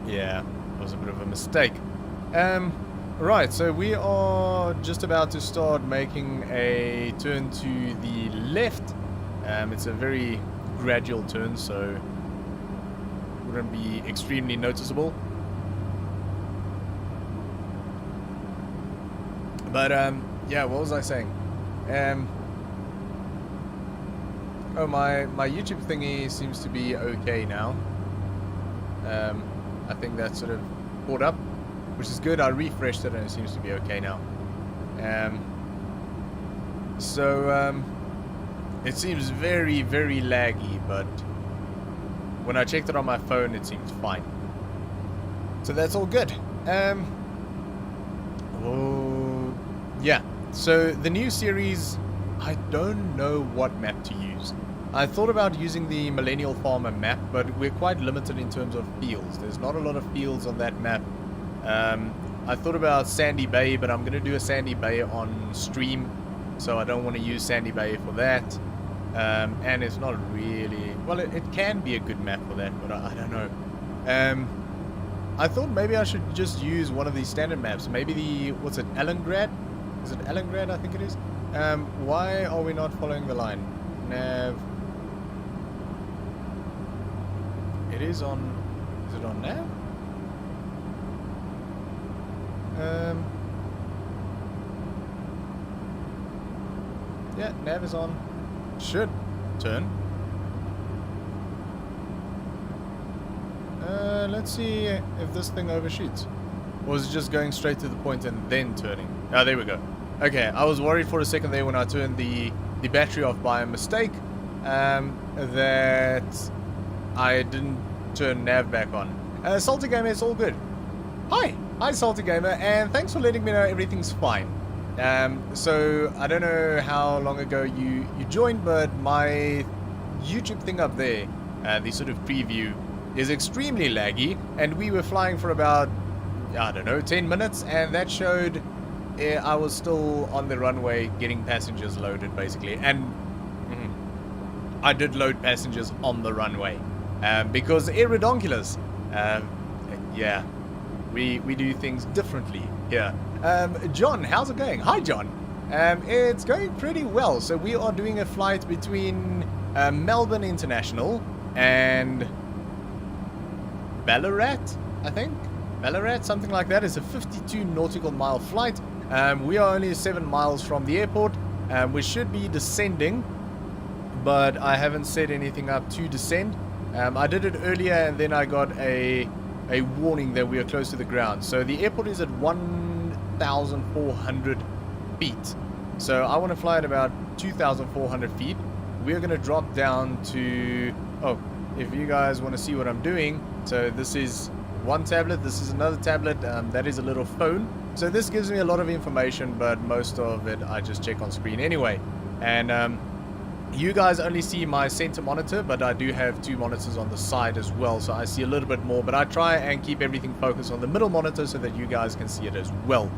S1: yeah, it was a bit of a mistake. Right, so we are just about to start making a turn to the left. It's a very gradual turn, so wouldn't be extremely noticeable. But yeah, what was I saying? Oh, my YouTube thingy seems to be okay now. I think that's sort of caught up, which is good. I refreshed it and it seems to be okay now. So it seems very, very laggy, but when I checked it on my phone, it seems fine. So that's all good. Oh, yeah. So the new series, I don't know what map to use. I thought about using the Millennial Farmer map, but we're quite limited in terms of fields. There's not a lot of fields on that map. I thought about Sandy Bay, but I'm going to do a Sandy Bay on stream, so I don't want to use Sandy Bay for that. And it's not really... Well, it can be a good map for that, but I don't know. I thought maybe I should just use one of these standard maps. Maybe the... What's it? Allengrad? Is it Allengrad? I think it is. Why are we not following the line? Nav... It is on... Is it on nav? Yeah, nav is on. Should turn. Let's see if this thing overshoots. Or is it just going straight to the point and then turning? Ah, there we go. Okay, I was worried for a second there when I turned the battery off by a mistake. That I didn't turn nav back on. Salty Gamer, it's all good. Hi Salty Gamer, and thanks for letting me know everything's fine. So I don't know how long ago you joined, but my YouTube thing up there, the sort of preview, is extremely laggy, and we were flying for about, I don't know, 10 minutes, and that showed I was still on the runway getting passengers loaded, basically. And I did load passengers on the runway, because Aerodonculus, yeah, we do things differently here. John, how's it going? Hi, John. It's going pretty well. So we are doing a flight between Melbourne International and Ballarat, I think. Ballarat, something like that. It's a 52 nautical mile flight. We are only 7 miles from the airport. We should be descending, but I haven't set anything up to descend. I did it earlier, and then I got a warning that we are close to the ground. So the airport is at 1,400 feet. So I want to fly at about 2,400 feet. We're going to drop down to... Oh, if you guys want to see what I'm doing. So this is one tablet. This is another tablet. That is a little phone. So this gives me a lot of information, but most of it I just check on screen anyway. And you guys only see my center monitor, but I do have 2 monitors on the side as well, so I see a little bit more, but I try and keep everything focused on the middle monitor so that you guys can see it as well.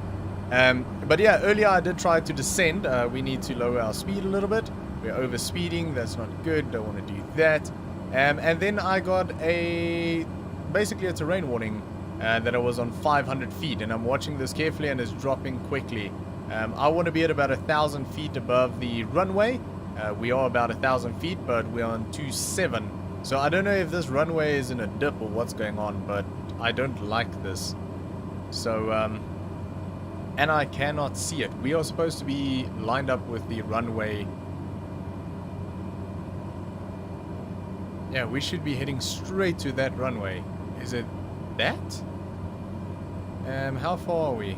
S1: But yeah, earlier I did try to descend. We need to lower our speed a little bit. We're over speeding. That's not good. Don't want to do that. And then I got basically a terrain warning that I was on 500 feet, and I'm watching this carefully, and it's dropping quickly. I want to be at about 1,000 feet above the runway. We are about 1,000 feet, but we're on 2.7. So I don't know if this runway is in a dip or what's going on, but I don't like this. So, and I cannot see it. We are supposed to be lined up with the runway. Yeah, we should be heading straight to that runway. Is it that? How far are we?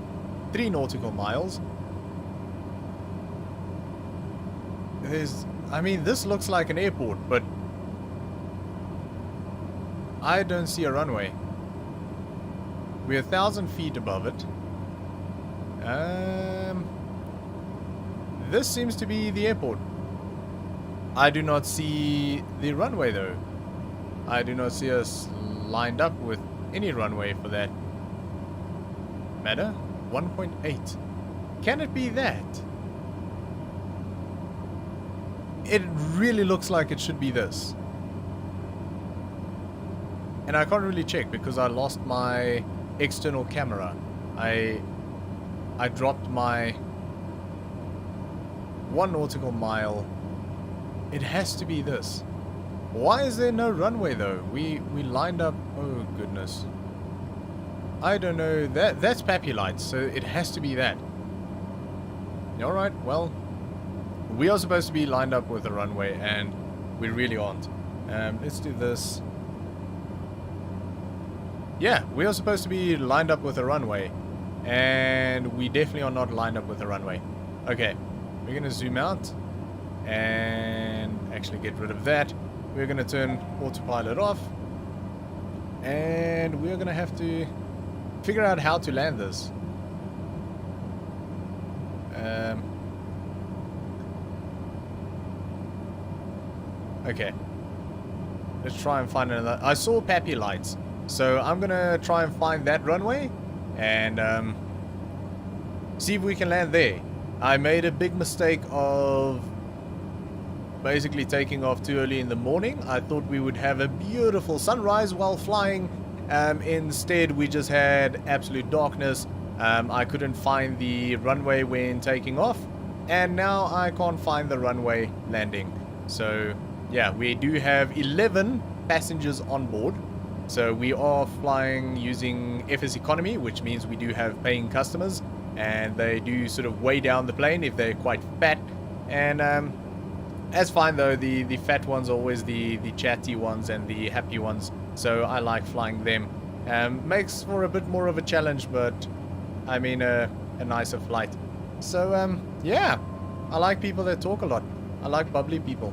S1: 3 nautical miles. I mean, this looks like an airport, but I don't see a runway. We're 1,000 feet above it. This seems to be the airport. I do not see the runway though. I do not see us lined up with any runway for that matter. 1.8. Can it be that? it really looks like it should be this. And I can't really check because I lost my external camera. I dropped my 1 nautical mile. It has to be this. Why is there no runway though? We lined up. Oh goodness. I don't know. That's Pappy Lights, so it has to be that. Alright, well, we are supposed to be lined up with a runway and we really aren't. Let's do this. Yeah, we are supposed to be lined up with a runway and we definitely are not lined up with a runway. Okay, we're going to zoom out and actually get rid of that. We're going to turn autopilot off and we're going to have to figure out how to land this. Okay. Let's try and find another. I saw Pappy Lights, so I'm going to try and find that runway and see if we can land there. I made a big mistake of basically taking off too early in the morning. I thought we would have a beautiful sunrise while flying. Instead, we just had absolute darkness. I couldn't find the runway when taking off, and now I can't find the runway landing. So, yeah, we do have 11 passengers on board. So we are flying using FS Economy, which means we do have paying customers, and they do sort of weigh down the plane if they're quite fat. And that's fine though. The fat ones are always the chatty ones and the happy ones. So I like flying them. Makes for a bit more of a challenge, but I mean a nicer flight. So yeah, I like people that talk a lot. I like bubbly people.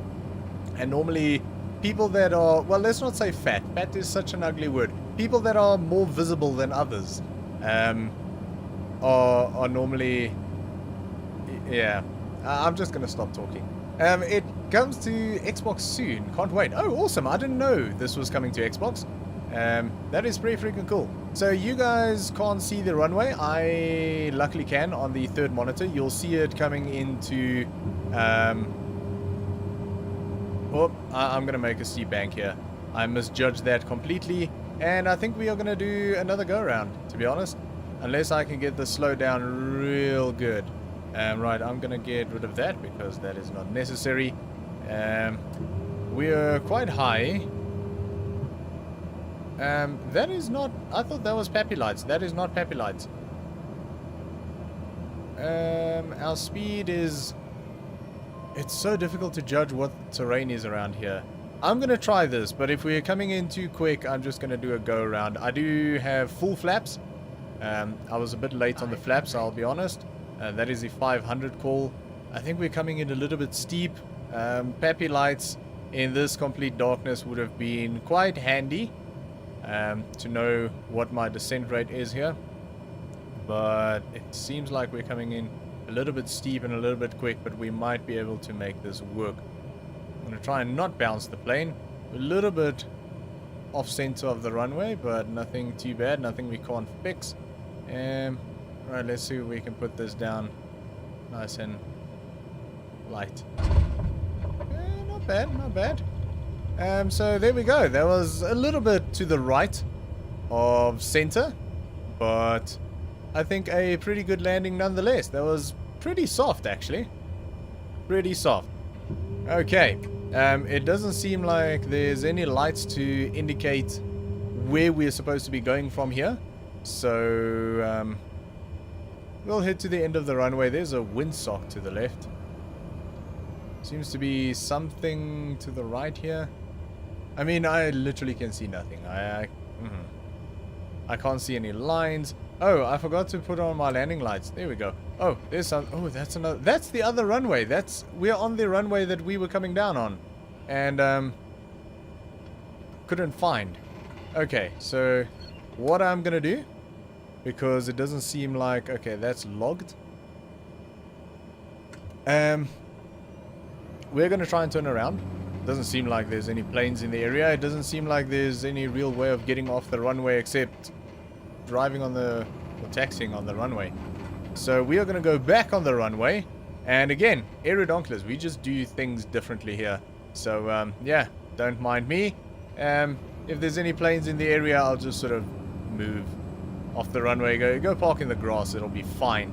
S1: And normally people that are, well, let's not say fat. Fat is such an ugly word. People that are more visible than others are normally, yeah. I'm just going to stop talking. It comes to Xbox soon. Can't wait. Oh, awesome. I didn't know this was coming to Xbox. That is pretty freaking cool. So you guys can't see the runway. I luckily can on the third monitor. You'll see it coming into... oh, I'm going to make a steep bank here. I misjudged that completely. And I think we are going to do another go-around, to be honest. Unless I can get the slow down real good. Right, I'm going to get rid of that because that is not necessary. We are quite high. That is not... I thought that was Pappy Lights. That is not Pappy Lights. Our speed is... It's so difficult to judge what terrain is around here. I'm going to try this, but if we're coming in too quick, I'm just going to do a go-around. I do have full flaps. I was a bit late on the flaps, I'll be honest. That is the 500 call. I think we're coming in a little bit steep. Pappy Lights in this complete darkness would have been quite handy to know what my descent rate is here. But it seems like we're coming in a little bit steep and a little bit quick, but we might be able to make this work. I'm going to try and not bounce the plane. A little bit off center of the runway, but nothing too bad, nothing we can't fix. Right, let's see if we can put this down nice and light. Not bad, not bad. So there we go. That was a little bit to the right of center, but I think a pretty good landing nonetheless. That was pretty soft, actually. Pretty soft. Okay. It doesn't seem like there's any lights to indicate where we're supposed to be going from here. So, we'll head to the end of the runway. There's a windsock to the left. Seems to be something to the right here. I mean, I literally can see nothing. I can't see any lines. Oh, I forgot to put on my landing lights. There we go. Oh, there's some... Oh, that's another... That's the other runway. We're on the runway that we were coming down on. And, couldn't find. Okay, so what I'm gonna do, because it doesn't seem like... Okay, that's logged. We're gonna try and turn around. Doesn't seem like there's any planes in the area. It doesn't seem like there's any real way of getting off the runway except driving on the... or taxiing on the runway. So we are gonna go back on the runway And again, aerodonculars, we just do things differently here. So, yeah, don't mind me. If there's any planes in the area, I'll just sort of move off the runway. Go park in the grass, it'll be fine.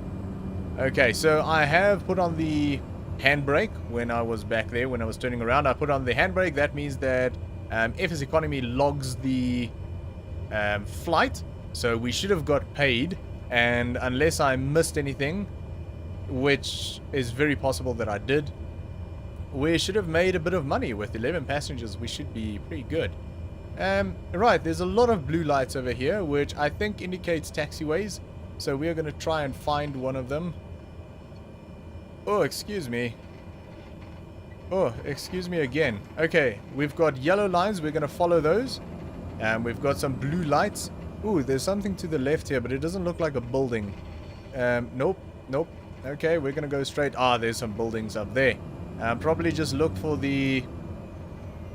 S1: Okay, so I have put on the handbrake when I was back there, when I was turning around. I put on the handbrake. That means that FS Economy logs the flight. So we should have got paid. And unless I missed anything, which is very possible that I did, we should have made a bit of money. With 11 passengers, we should be pretty good. Right, there's a lot of blue lights over here, which I think indicates taxiways. So we are going to try and find one of them. Oh, excuse me. Oh, excuse me again. Okay, we've got yellow lines. We're going to follow those. And we've got some blue lights. Ooh, there's something to the left here, but it doesn't look like a building. Nope, nope. Okay, we're going to go straight. Ah, there's some buildings up there. Probably just look for the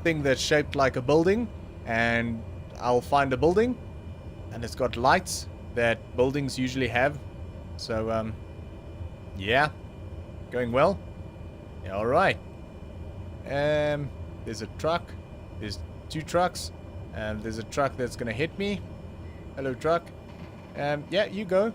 S1: thing that's shaped like a building. And I'll find a building. And it's got lights that buildings usually have. So, yeah. Going well. Yeah, alright. There's a truck. There's 2 trucks. There's a truck that's going to hit me. Hello, truck. Yeah, you go.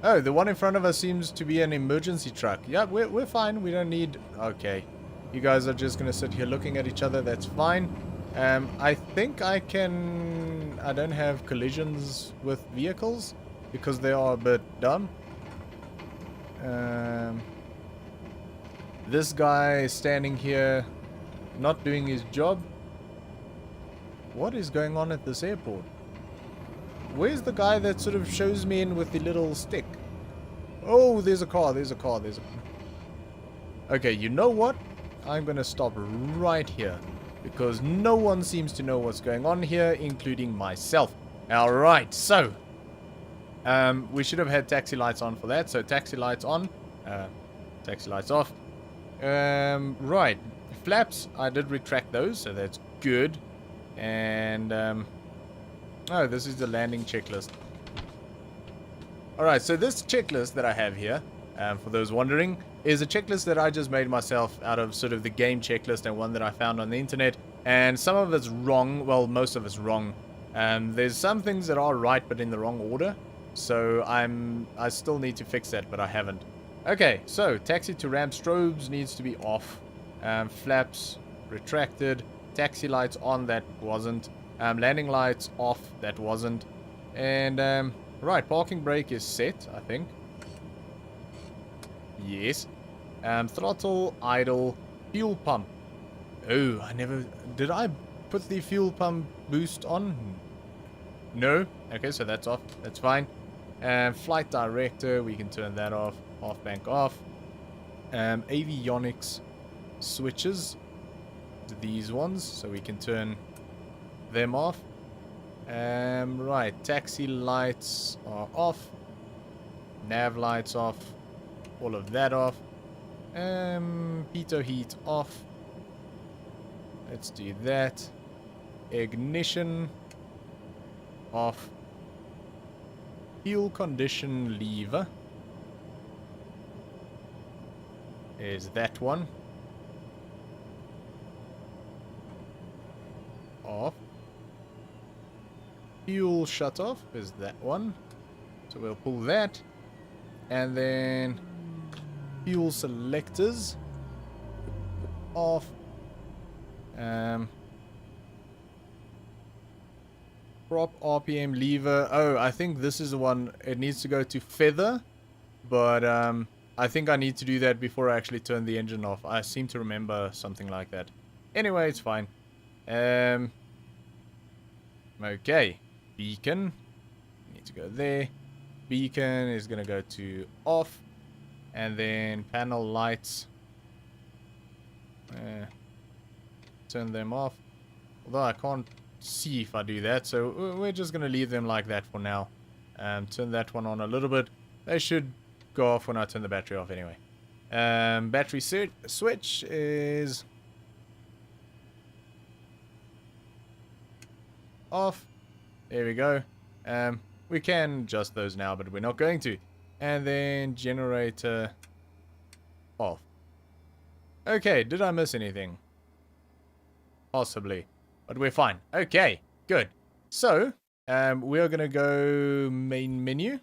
S1: Oh, the one in front of us seems to be an emergency truck. Yeah, we're fine. We don't need... Okay. You guys are just going to sit here looking at each other. That's fine. I think I can... I don't have collisions with vehicles because they are a bit dumb. This guy is standing here not doing his job. What is going on at this airport? Where's the guy that sort of shows me in with the little stick? Oh, there's a car, there's a car, there's a... Okay, you know what? I'm gonna stop right here. Because no one seems to know what's going on here, including myself. Alright, so... we should have had taxi lights on for that. So taxi lights on. Taxi lights off. Right. Flaps, I did retract those, so that's good. And... oh, this is the landing checklist. Alright, so this checklist that I have here, for those wondering, is a checklist that I just made myself out of sort of the game checklist and one that I found on the internet. And some of it's wrong. Well, most of it's wrong. There's some things that are right, but in the wrong order. So I still need to fix that, but I haven't. Okay, so taxi to ramp strobes needs to be off. Flaps retracted. Taxi lights on, that wasn't. Landing lights off, that wasn't. And right, parking brake is set, I think. Yes. Throttle, idle, fuel pump. Oh, I never... Did I put the fuel pump boost on? No. Okay, so that's off. That's fine. Flight director, we can turn that off. Half bank off. Avionics switches. These ones, so we can turn them off. Right, taxi lights are off. Nav lights off. All of that off. Pitot heat off. Let's do that. Ignition off. Fuel condition lever is that one. Off. Fuel shut off is that one. So we'll pull that. And then fuel selectors off. Prop RPM lever. Oh, I think this is the one. It needs to go to feather. But I think I need to do that before I actually turn the engine off. I seem to remember something like that. Anyway, it's fine. Okay. Beacon. Need to go there. Beacon is going to go to off. And then panel lights. Turn them off. Although I can't see if I do that. So we're just going to leave them like that for now. Turn that one on a little bit. They should go off when I turn the battery off anyway. Battery switch is off. There we go. We can adjust those now, but we're not going to. And then generator off. Okay, did I miss anything? Possibly. But we're fine. Okay, good. So, we are going to go main menu.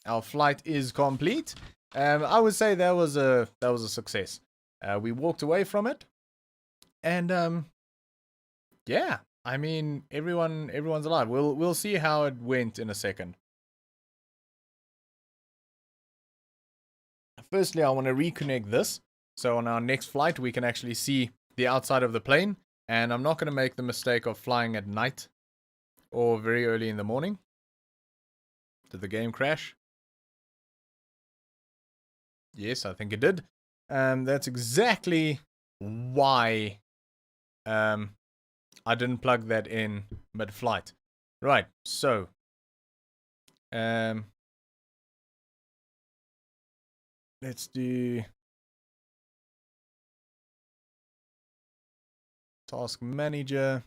S1: Our flight is complete. I would say that was a success. We walked away from it. And yeah, I mean everyone's alive. We'll see how it went in a second. Firstly, I want to reconnect this. So on our next flight, we can actually see the outside of the plane. And I'm not going to make the mistake of flying at night or very early in the morning. Did the game crash? Yes, I think it did. That's exactly why I didn't plug that in mid-flight. Right, so let's do task manager.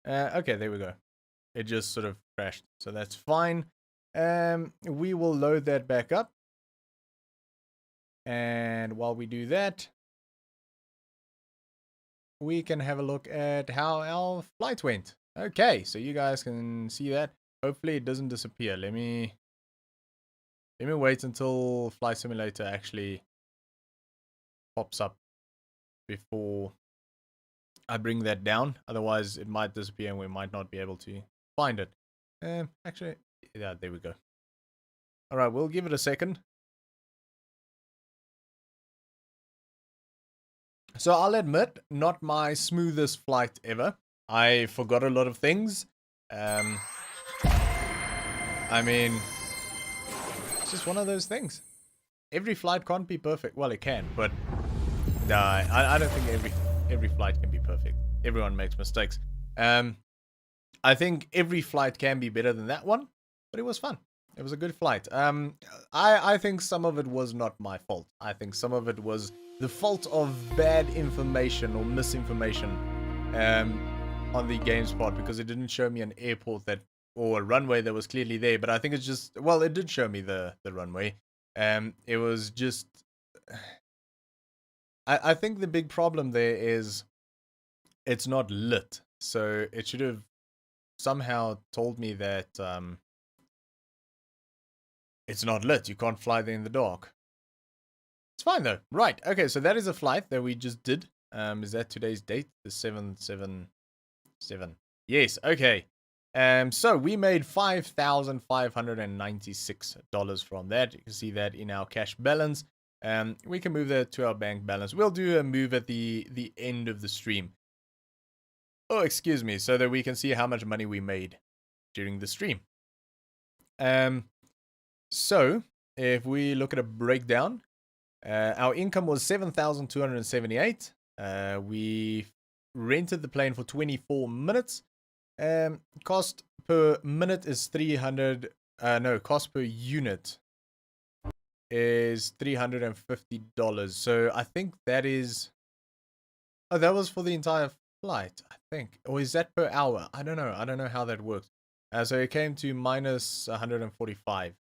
S1: Okay, there we go. It just sort of crashed, so that's fine. We will load that back up. And while we do that, we can have a look at how our flight went. Okay, so you guys can see that. Hopefully it doesn't disappear. Let me wait until Flight Simulator actually pops up before I bring that down. Otherwise it might disappear and we might not be able to find it. Actually, yeah, there we go. Alright, we'll give it a second. So I'll admit, not my smoothest flight ever. I forgot a lot of things. I mean, it's just one of those things. Every flight can't be perfect. Well, it can, but no, I don't think every flight can be perfect. Everyone makes mistakes. I think every flight can be better than that one, but it was fun. It was a good flight. I think some of it was not my fault. I think some of it was the fault of bad information or misinformation on the game's part, because it didn't show me an airport that or a runway that was clearly there. But I think it's just, well, it did show me the runway. It was just, I think the big problem there is it's not lit. So it should have somehow told me that it's not lit. You can't fly there in the dark. It's fine though. Right. Okay, so that is a flight that we just did. Is that today's date? The 777. Yes, okay. So we made $5,596 from that. You can see that in our cash balance. We can move that to our bank balance. We'll do a move at the end of the stream. Oh, excuse me, so that we can see how much money we made during the stream. So if we look at a breakdown, our income was 7,278. We rented the plane for 24 minutes. Cost per minute is 300. Cost per unit is $350. So I think that is. Oh, that was for the entire flight, I think. Or is that per hour? I don't know. I don't know how that works. So it came to minus 145.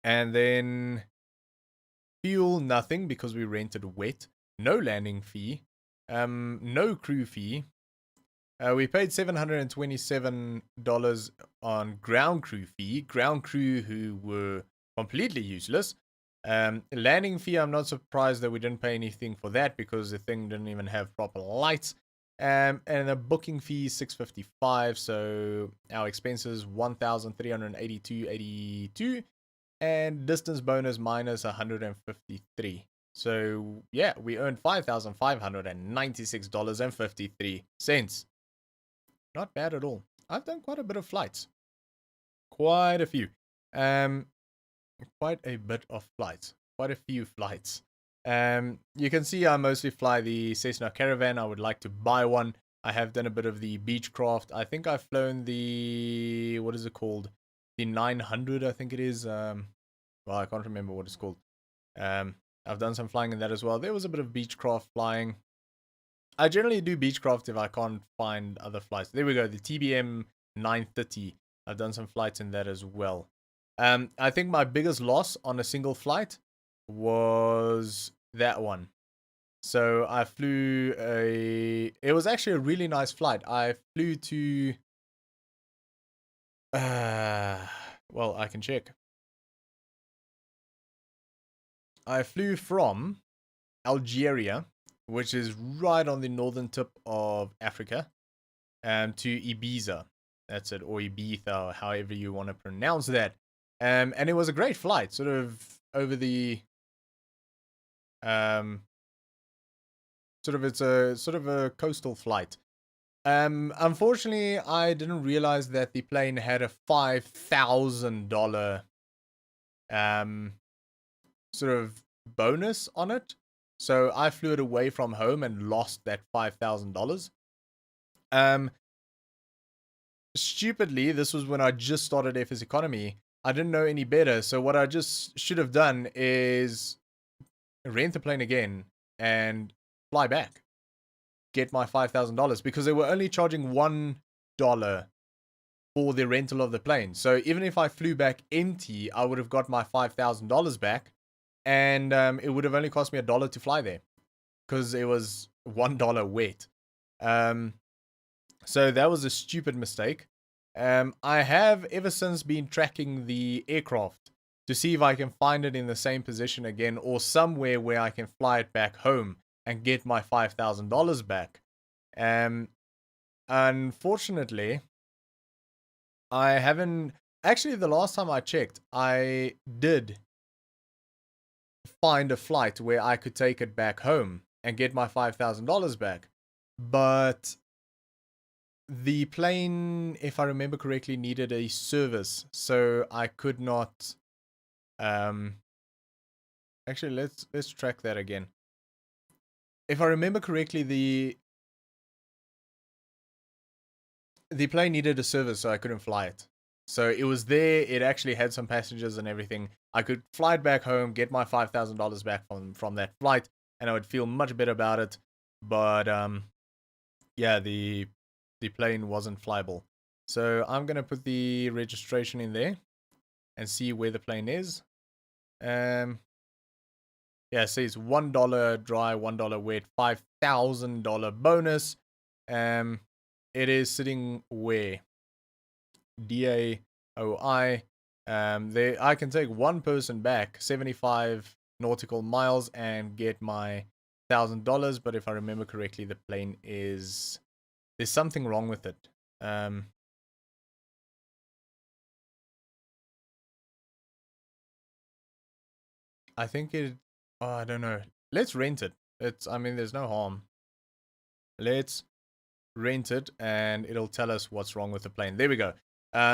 S1: And then fuel, nothing, because we rented wet. No landing fee. No crew fee. We paid $727 on ground crew fee. Ground crew who were completely useless. Landing fee, I'm not surprised that we didn't pay anything for that, because the thing didn't even have proper lights. And a booking fee, $655. So our expenses, $1,382.82. And distance bonus minus 153. So yeah, we earned $5,596.53. Not bad at all. I've done quite a bit of flights. Quite a few. Quite a bit of flights. Quite a few flights. You can see I mostly fly the Cessna Caravan. I would like to buy one. I have done a bit of the Beechcraft. I think I've flown the, what is it called? The 900, I think it is. Well, I can't remember what it's called. I've done some flying in that as well. There was a bit of Beechcraft flying. I generally do Beechcraft if I can't find other flights. There we go, the TBM 930. I've done some flights in that as well. I think my biggest loss on a single flight was that one. So I flew it was actually a really nice flight. I flew to, well, I can check. I flew from Algeria, which is right on the northern tip of Africa, to Ibiza. That's it, or Ibiza, or however you want to pronounce that. And it was a great flight, sort of over the, um, it's a sort of a coastal flight. Unfortunately, I didn't realize that the plane had a $5,000 um sort of bonus on it. So I flew it away from home and lost that $5,000. Um, Stupidly, this was when I just started FS Economy. I didn't know any better. So what I just should have done is rent the plane again and fly back, get my $5,000 because they were only charging $1 for the rental of the plane. So even if I flew back empty, I would have got my $5,000 back, and it would have only cost me $1 to fly there because it was $1 wet. So that was a stupid mistake. I have ever since been tracking the aircraft to see if I can find it in the same position again or somewhere where I can fly it back home and get my $5,000 back. Unfortunately, I haven't. Actually, the last time I checked, I did find a flight where I could take it back home and get my $5,000 back. But the plane, if I remember correctly, needed a service, so I could not. Um, Actually, let's track that again. If I remember correctly, the plane needed a service, so I couldn't fly it. So it was there. It actually had some passengers and everything. I could fly it back home, get my $5,000 back from that flight, and I would feel much better about it. But yeah, the plane wasn't flyable. So I'm gonna put the registration in there and see where the plane is. Yeah, see, it's $1 dry, $1 wet, $5,000 bonus. It is sitting where? DAOI. There, I can take one person back 75 nautical miles and get my $1,000. But if I remember correctly, the plane is, there's something wrong with it. I think it. Oh, I don't know. Let's rent it. I mean, there's no harm. Let's rent it, and it'll tell us what's wrong with the plane. There we go.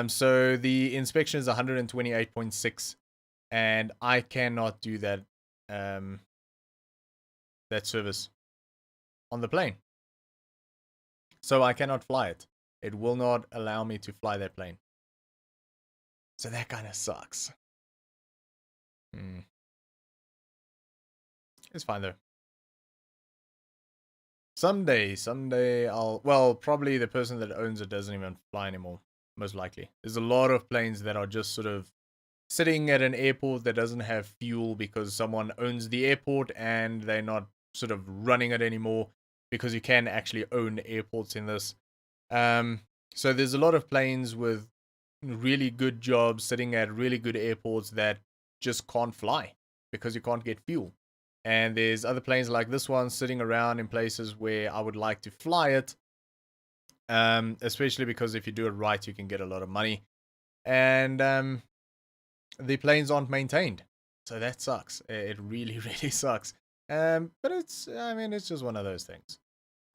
S1: So the inspection is 128.6, and I cannot do that. That service on the plane, so I cannot fly it. It will not allow me to fly that plane. So that kind of sucks. It's fine though. Someday I'll. Well, probably the person that owns it doesn't even fly anymore. Most likely, there's a lot of planes that are just sort of sitting at an airport that doesn't have fuel because someone owns the airport and they're not sort of running it anymore, because you can actually own airports in this. So there's a lot of planes with really good jobs sitting at really good airports that just can't fly because you can't get fuel. And there's other planes like this one sitting around in places where I would like to fly it. Especially because if you do it right, you can get a lot of money. And the planes aren't maintained, so that sucks. It really, really sucks. But I mean, it's just one of those things.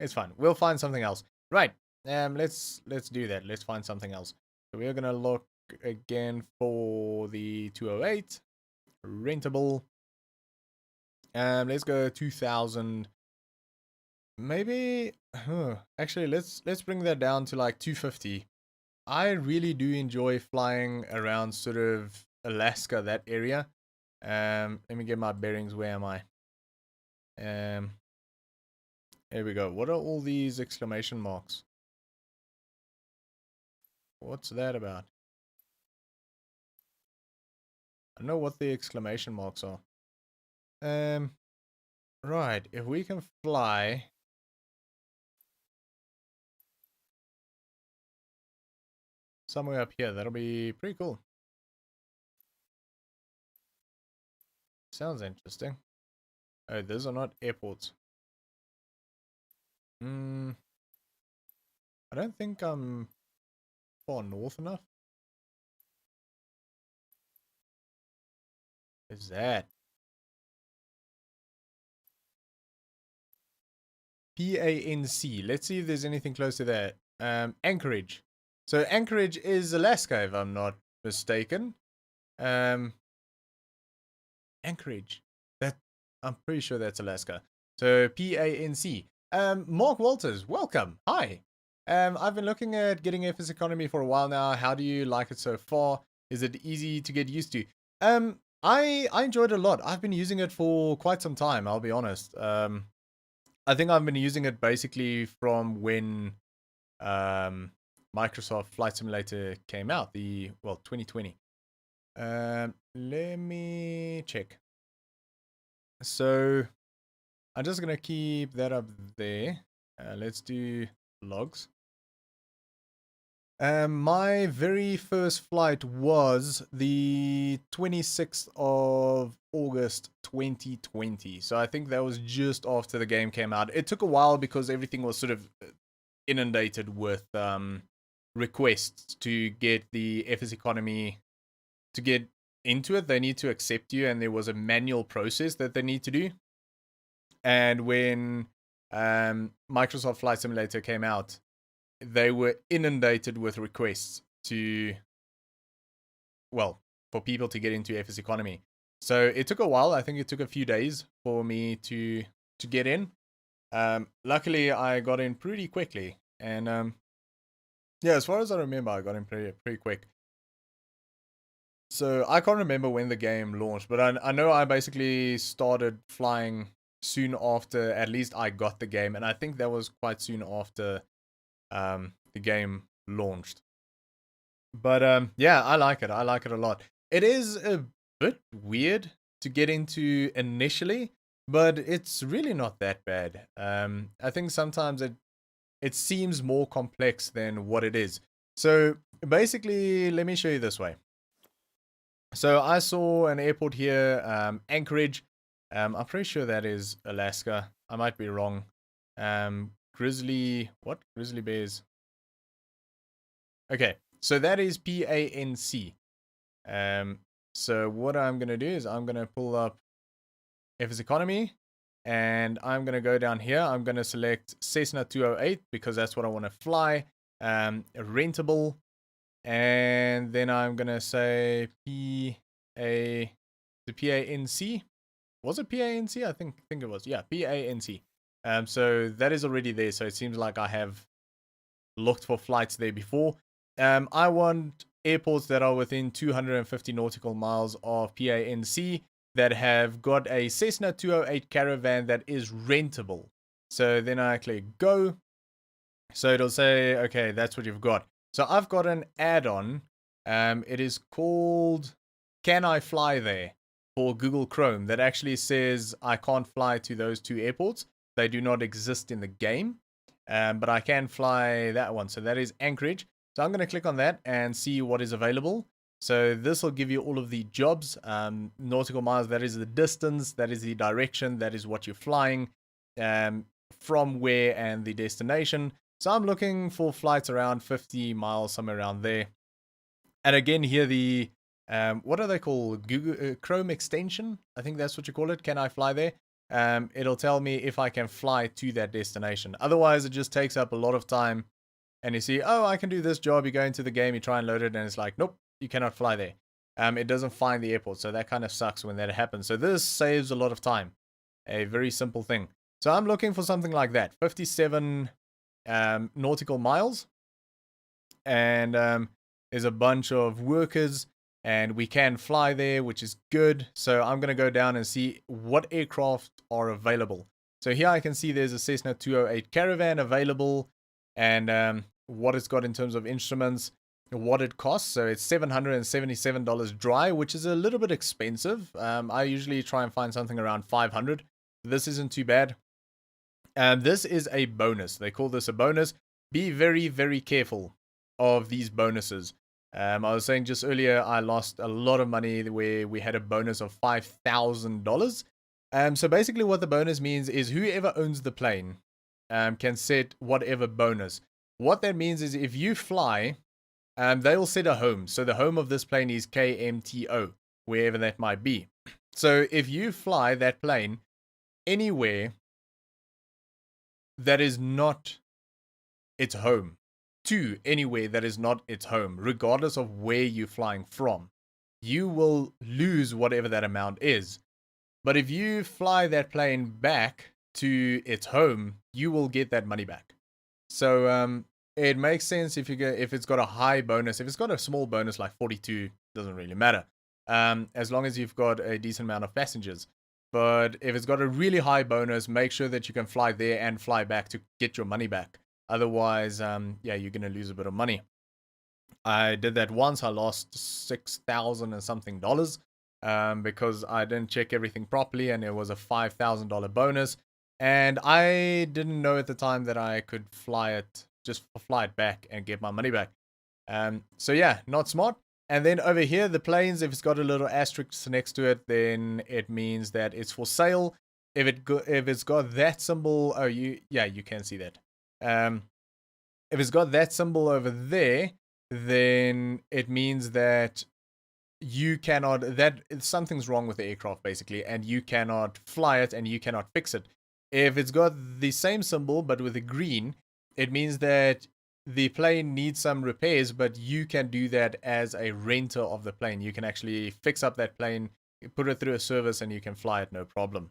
S1: It's fine. We'll find something else. Right. Let's do that. Let's find something else. So we're gonna look again for the 208 rentable. Let's go 2000. Maybe. Actually, let's bring that down to like 250. I really do enjoy flying around sort of Alaska, that area. Let me get my bearings. Where am I? Here we go. What are all these exclamation marks? What's that about? I don't know what the exclamation marks are. Right, if we can fly somewhere up here, that'll be pretty cool. Sounds interesting. Oh, those are not airports. I don't think I'm far north enough. Is that PANC? Let's see if there's anything close to that. Anchorage. So Anchorage is Alaska, if I'm not mistaken. Um, Anchorage. That I'm pretty sure that's Alaska. So PANC. Mark Walters, welcome. Hi. I've been looking at getting FS Economy for a while now. How do you like it so far? Is it easy to get used to? I enjoyed it a lot. I've been using it for quite some time, I'll be honest. I think I've been using it basically from when Microsoft Flight Simulator came out, 2020. Let me check. So I'm just gonna keep that up there. Let's do logs. My very first flight was the 26th of August 2020. So I think that was just after the game came out. It took a while because everything was sort of inundated with requests to get the FS Economy to get into it. They need to accept you, and there was a manual process that they need to do. And when Microsoft Flight Simulator came out, they were inundated with requests for people to get into FS Economy. So it took a while. I think it took a few days for me to get in. Luckily, I got in pretty quickly, and yeah, as far as I remember, I got in pretty quick. So I can't remember when the game launched, but I know I basically started flying soon after. At least I got the game, and I think that was quite soon after the game launched. But yeah, I like it. I like it a lot. It is a bit weird to get into initially, but it's really not that bad. I think sometimes it seems more complex than what it is. So basically, let me show you this way. So I saw an airport here, Anchorage. I'm pretty sure that is Alaska. I might be wrong. Grizzly Bears? Okay, so that is PANC. So what I'm gonna do is I'm gonna pull up FS Economy, and I'm gonna go down here. I'm gonna select Cessna 208 because that's what I want to fly. Rentable, and then I'm gonna say the PANC. Was it PANC? I think it was. Yeah, PANC. So that is already there. So it seems like I have looked for flights there before. I want airports that are within 250 nautical miles of PANC that have got a Cessna 208 Caravan that is rentable. So then I click go. So it'll say, okay, that's what you've got. So I've got an add-on. It is called Can I Fly There for Google Chrome that actually says I can't fly to those two airports. They do not exist in the game. But I can fly that one. So that is Anchorage. So I'm going to click on that and see what is available. So this will give you all of the jobs, nautical miles. That is the distance, that is the direction, that is what you're flying, from where and the destination. So I'm looking for flights around 50 miles, somewhere around there. And again, here the what are they called? Google Chrome extension. I think that's what you call it. Can I fly there? It'll tell me if I can fly to that destination. Otherwise, it just takes up a lot of time. And you see, oh, I can do this job. You go into the game, you try and load it, and it's like, nope, you cannot fly there. It doesn't find the airport. So that kind of sucks when that happens. So this saves a lot of time. A very simple thing. So I'm looking for something like that. 57 nautical miles. And there's a bunch of workers. And we can fly there, which is good. So I'm going to go down and see what aircraft are available. So here I can see there's a Cessna 208 Caravan available, and what it's got in terms of instruments. what it costs. So it's $777 dry, which is a little bit expensive. I usually try and find something around 500. This isn't too bad. This is a bonus. They call this a bonus. Be very, very careful of these bonuses. I was saying just earlier, I lost a lot of money where we had a bonus of $5,000. So basically, what the bonus means is whoever owns the plane can set whatever bonus. What that means is if you fly, they will set a home. So the home of this plane is KMTO, wherever that might be. So if you fly that plane anywhere that is not its home, to anywhere that is not its home, regardless of where you're flying from, you will lose whatever that amount is. But if you fly that plane back to its home, you will get that money back. So it makes sense if it's got a high bonus. If it's got a small bonus like 42, doesn't really matter. As long as you've got a decent amount of passengers. But if it's got a really high bonus, make sure that you can fly there and fly back to get your money back. Otherwise, yeah, you're gonna lose a bit of money. I did that once. I lost $6,000 and something dollars because I didn't check everything properly, and it was a $5,000 bonus. And I didn't know at the time that I could fly it back and get my money back. So yeah, not smart. And then over here, the planes, if it's got a little asterisk next to it, then it means that it's for sale. If it's got that symbol, you can see that. If it's got that symbol over there, then it means that something's wrong with the aircraft basically, and you cannot fly it and you cannot fix it. If it's got the same symbol but with a green, it means that the plane needs some repairs, but you can do that as a renter of the plane. You can actually fix up that plane, put it through a service, and you can fly it no problem.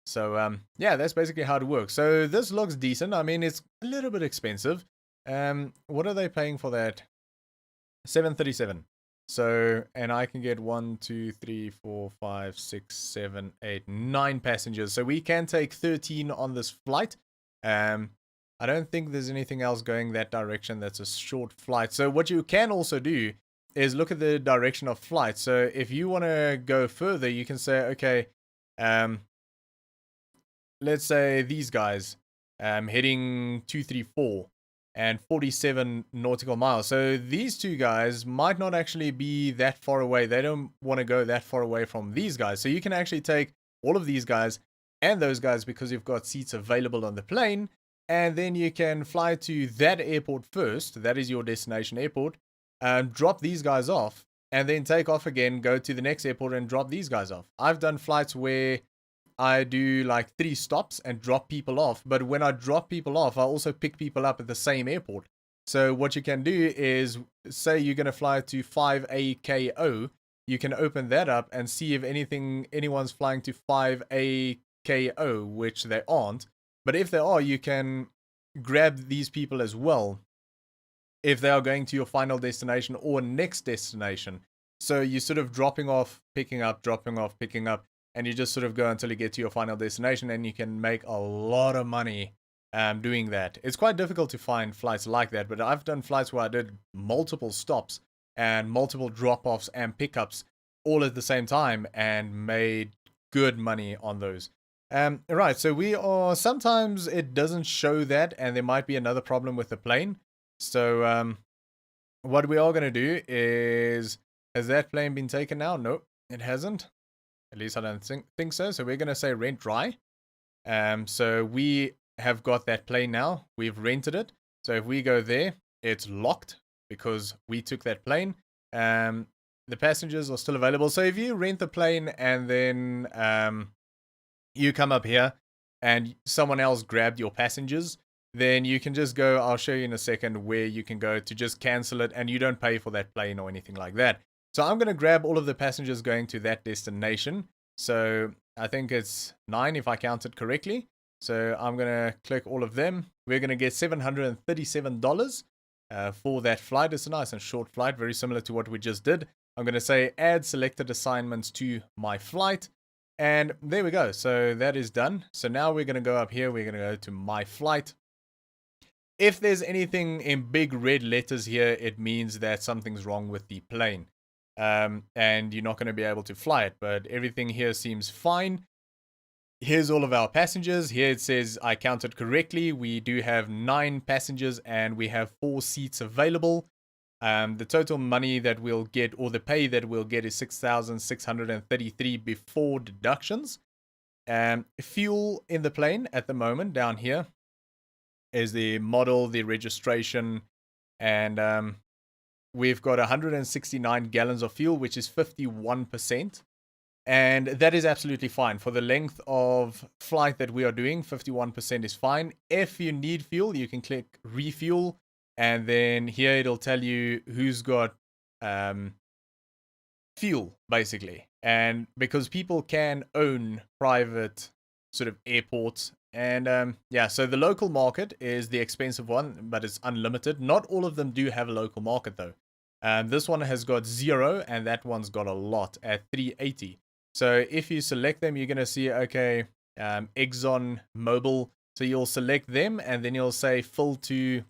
S1: So yeah, that's basically how it works. So this looks decent. I mean, it's a little bit expensive. What are they paying for that? $737. So, and I can get 1, 2, 3, 4, 5, 6, 7, 8, 9 passengers. So we can take 13 on this flight. I don't think there's anything else going that direction that's a short flight. So what you can also do is look at the direction of flight. So if you want to go further, you can say, okay, let's say these guys heading 234 and 47 nautical miles. So these two guys might not actually be that far away. They don't want to go that far away from these guys. So you can actually take all of these guys and those guys because you've got seats available on the plane. And then you can fly to that airport first. That is your destination airport. Drop these guys off and then take off again, go to the next airport and drop these guys off. I've done flights where I do like 3 stops and drop people off. But when I drop people off, I also pick people up at the same airport. So what you can do is, say you're going to fly to 5AKO, you can open that up and see if anyone's flying to 5AKO, which they aren't. But if they are, you can grab these people as well if they are going to your final destination or next destination. So you're sort of dropping off, picking up, dropping off, picking up, and you just sort of go until you get to your final destination, and you can make a lot of money doing that. It's quite difficult to find flights like that, but I've done flights where I did multiple stops and multiple drop-offs and pickups all at the same time and made good money on those. Right, so sometimes it doesn't show that, and there might be another problem with the plane. So what we are going to do is, has that plane been taken now? Nope, it hasn't. At least I don't think so. So we're going to say rent dry. So we have got that plane now. We've rented it. So if we go there, it's locked because we took that plane. The passengers are still available. So if you rent the plane and then you come up here and someone else grabbed your passengers, then you can just go, I'll show you in a second where you can go to just cancel it, and you don't pay for that plane or anything like that. So I'm going to grab all of the passengers going to that destination. So I think it's 9 if I counted correctly. So I'm going to click all of them. We're going to get $737 for that flight. It's a nice and short flight, very similar to what we just did. I'm going to say add selected assignments to my flight. And there we go. So that is done. So now we're going to go up here. We're going to go to my flight. If there's anything in big red letters here, it means that something's wrong with the plane. And you're not going to be able to fly it, but everything here seems fine. Here's all of our passengers. Here it says I counted correctly. We do have 9 passengers and we have 4 seats available. The total money that we'll get, or the pay that we'll get, is 6,633 before deductions. Fuel in the plane at the moment down here is the model, the registration, and we've got 169 gallons of fuel, which is 51%. And that is absolutely fine. For the length of flight that we are doing, 51% is fine. If you need fuel, you can click refuel. And then here it'll tell you who's got fuel, basically. And because people can own private sort of airports. And yeah, so the local market is the expensive one, but it's unlimited. Not all of them do have a local market, though. This one has got 0, and that one's got a lot at 380. So if you select them, you're going to see, okay, Exxon Mobil. So you'll select them, and then you'll say fill to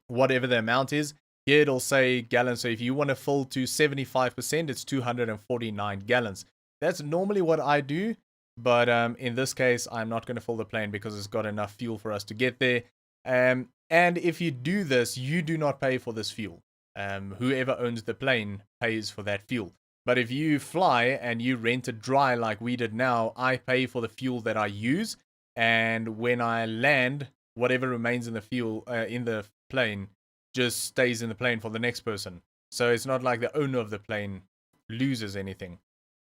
S1: whatever the amount is. Here it'll say gallons. So if you want to fill to 75%, it's 249 gallons. That's normally what I do. But in this case, I'm not going to fill the plane because it's got enough fuel for us to get there. And if you do this, you do not pay for this fuel. Whoever owns the plane pays for that fuel. But if you fly and you rent it dry like we did now, I pay for the fuel that I use. And when I land, whatever remains in the fuel in the plane just stays in the plane for the next person. So it's not like the owner of the plane loses anything.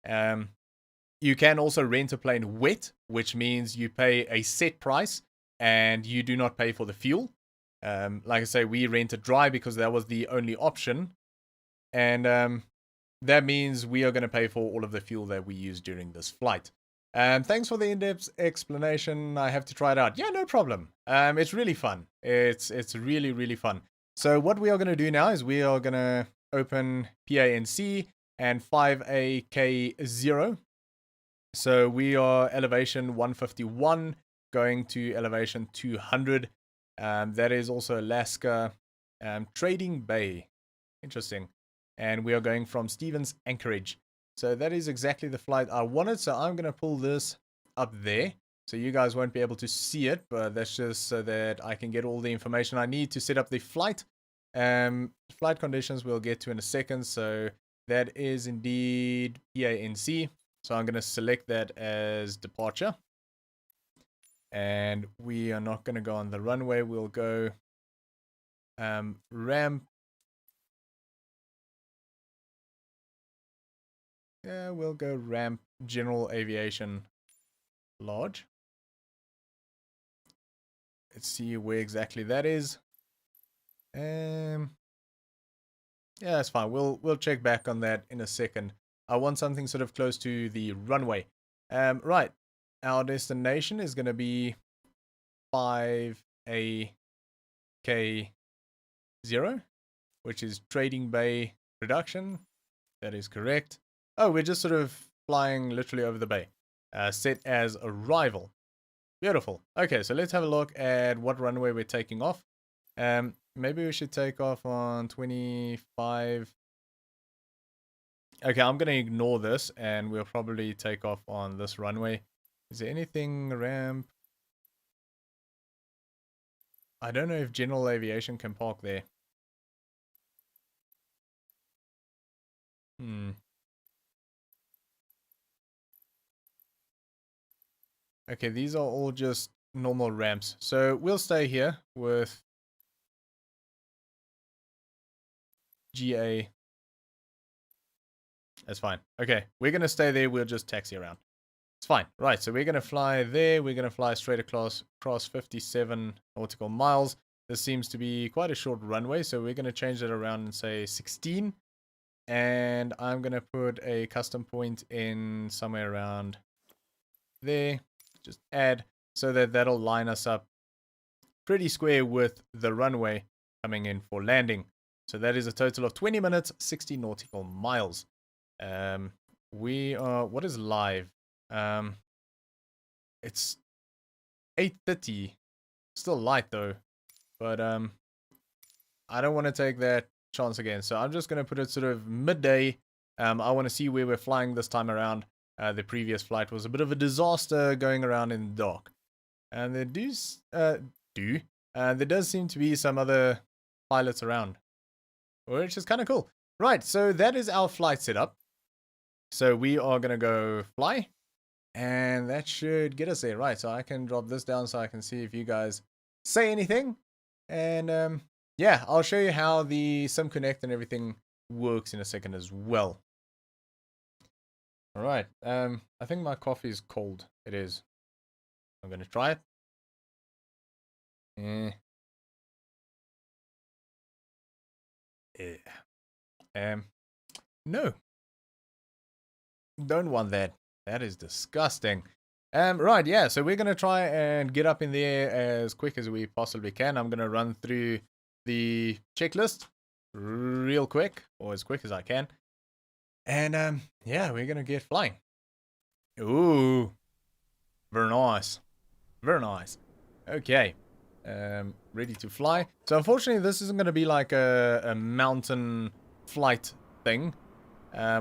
S1: You can also rent a plane wet, which means you pay a set price and you do not pay for the fuel. Like I say, we rented dry because that was the only option. And that means we are going to pay for all of the fuel that we use during this flight. Thanks for the in-depth explanation. I have to try it out. Yeah, no problem. It's really fun. It's really, really fun. So what we are going to do now is we are going to open PANC and 5AK0. So we are elevation 151 going to elevation 200. That is also Alaska. Trading Bay. Interesting. And we are going from Stevens Anchorage. So that is exactly the flight I wanted. So I'm going to pull this up there. So you guys won't be able to see it, but that's just so that I can get all the information I need to set up the flight. Flight conditions we'll get to in a second. So that is indeed PANC. So I'm going to select that as departure. And we are not going to go on the runway. We'll go ramp. Yeah, we'll go ramp general aviation large. Let's see where exactly that is. Yeah, that's fine. We'll check back on that in a second. I want something sort of close to the runway. Right. Our destination is going to be 5AK0, which is Trading Bay Production. That is correct. Oh, we're just sort of flying literally over the bay. Set as arrival. Beautiful. Okay, so let's have a look at what runway we're taking off. Maybe we should take off on 25. Okay, I'm going to ignore this and we'll probably take off on this runway. Is there anything ramp? I don't know if general aviation can park there. Okay, these are all just normal ramps. So we'll stay here with GA. That's fine. Okay, we're going to stay there. We'll just taxi around. It's fine. Right, so we're going to fly there. We're going to fly straight across 57 nautical miles. This seems to be quite a short runway, so we're going to change that around and say 16. And I'm going to put a custom point in somewhere around there. Just add so that that'll line us up pretty square with the runway coming in for landing. So that is a total of 20 minutes, 60 nautical miles. We are, what is live? It's 8:30. Still light though. but I don't want to take that chance again. So I'm just going to put it sort of midday. I want to see where we're flying this time around. The previous flight was a bit of a disaster going around in the dark. And there there does seem to be some other pilots around, which is kind of cool. Right, so that is our flight setup. So we are going to go fly, and that should get us there. Right, so I can drop this down so I can see if you guys say anything. And yeah, I'll show you how the Sim Connect and everything works in a second as well. All right, I think my coffee is cold. It is. I'm going to try it. No. Don't want that. That is disgusting. Right, yeah, so we're going to try and get up in the air as quick as we possibly can. I'm going to run through the checklist real quick, or as quick as I can. And yeah, we're going to get flying. Ooh. Very nice. Very nice. Okay. Ready to fly. So unfortunately, this isn't going to be like a mountain flight thing,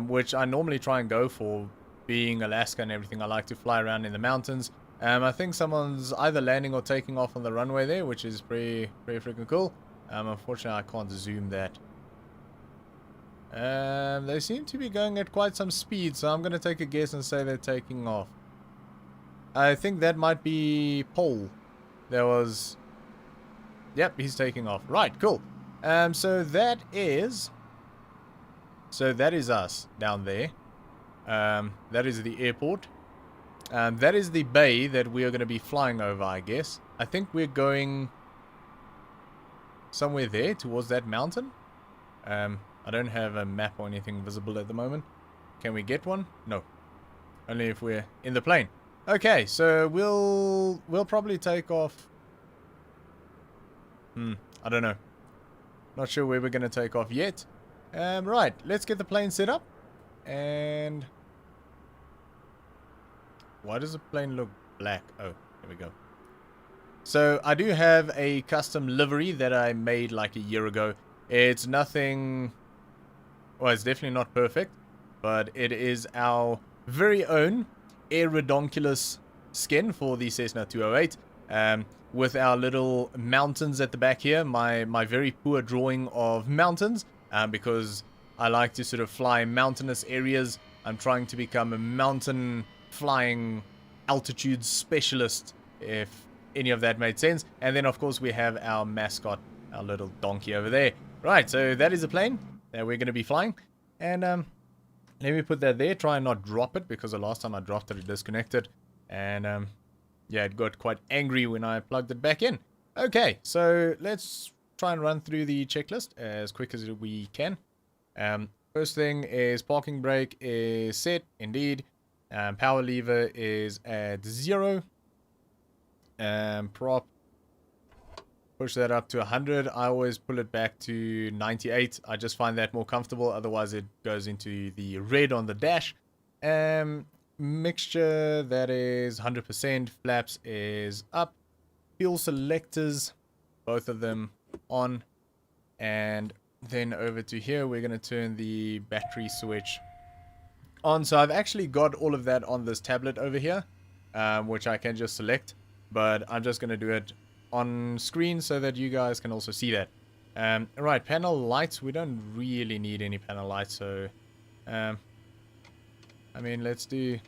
S1: which I normally try and go for. Being Alaska and everything, I like to fly around in the mountains. I think someone's either landing or taking off on the runway there, which is pretty freaking cool. Unfortunately, I can't zoom that. They seem to be going at quite some speed, so I'm going to take a guess and say they're taking off. I think that might be Paul. There was... Yep, he's taking off. Right, cool. So that is us down there. That is the airport. That is the bay that we are going to be flying over, I guess. I think we're going somewhere there towards that mountain. I don't have a map or anything visible at the moment. Can we get one? No. Only if we're in the plane. Okay, so we'll probably take off. I don't know. Not sure where we're going to take off yet. Right, let's get the plane set up. And why does the plane look black? Oh, here we go. So I do have a custom livery that I made like a year ago. It's nothing... Well, it's definitely not perfect, but it is our very own aerodonculus skin for the Cessna 208. With our little mountains at the back here. My very poor drawing of mountains, because I like to sort of fly mountainous areas. I'm trying to become a mountain flying altitude specialist, if any of that made sense. And then, of course, we have our mascot, our little donkey over there. Right, so that is a plane that we're going to be flying. And let me put that there. Try and not drop it, because the last time I dropped it, it disconnected. And yeah, it got quite angry when I plugged it back in. Okay, so let's try and run through the checklist as quick as we can. First thing is parking brake is set, indeed. Power lever is at 0. Prop, push that up to 100. I always pull it back to 98. I just find that more comfortable. Otherwise, it goes into the red on the dash. Mixture, that is 100%. Flaps is up. Fuel selectors, both of them on. And then over to here, we're going to turn the battery switch on. So I've actually got all of that on this tablet over here, which I can just select. But I'm just going to do it on screen so that you guys can also see that. Right, panel lights. We don't really need any panel lights, so... I mean, let's do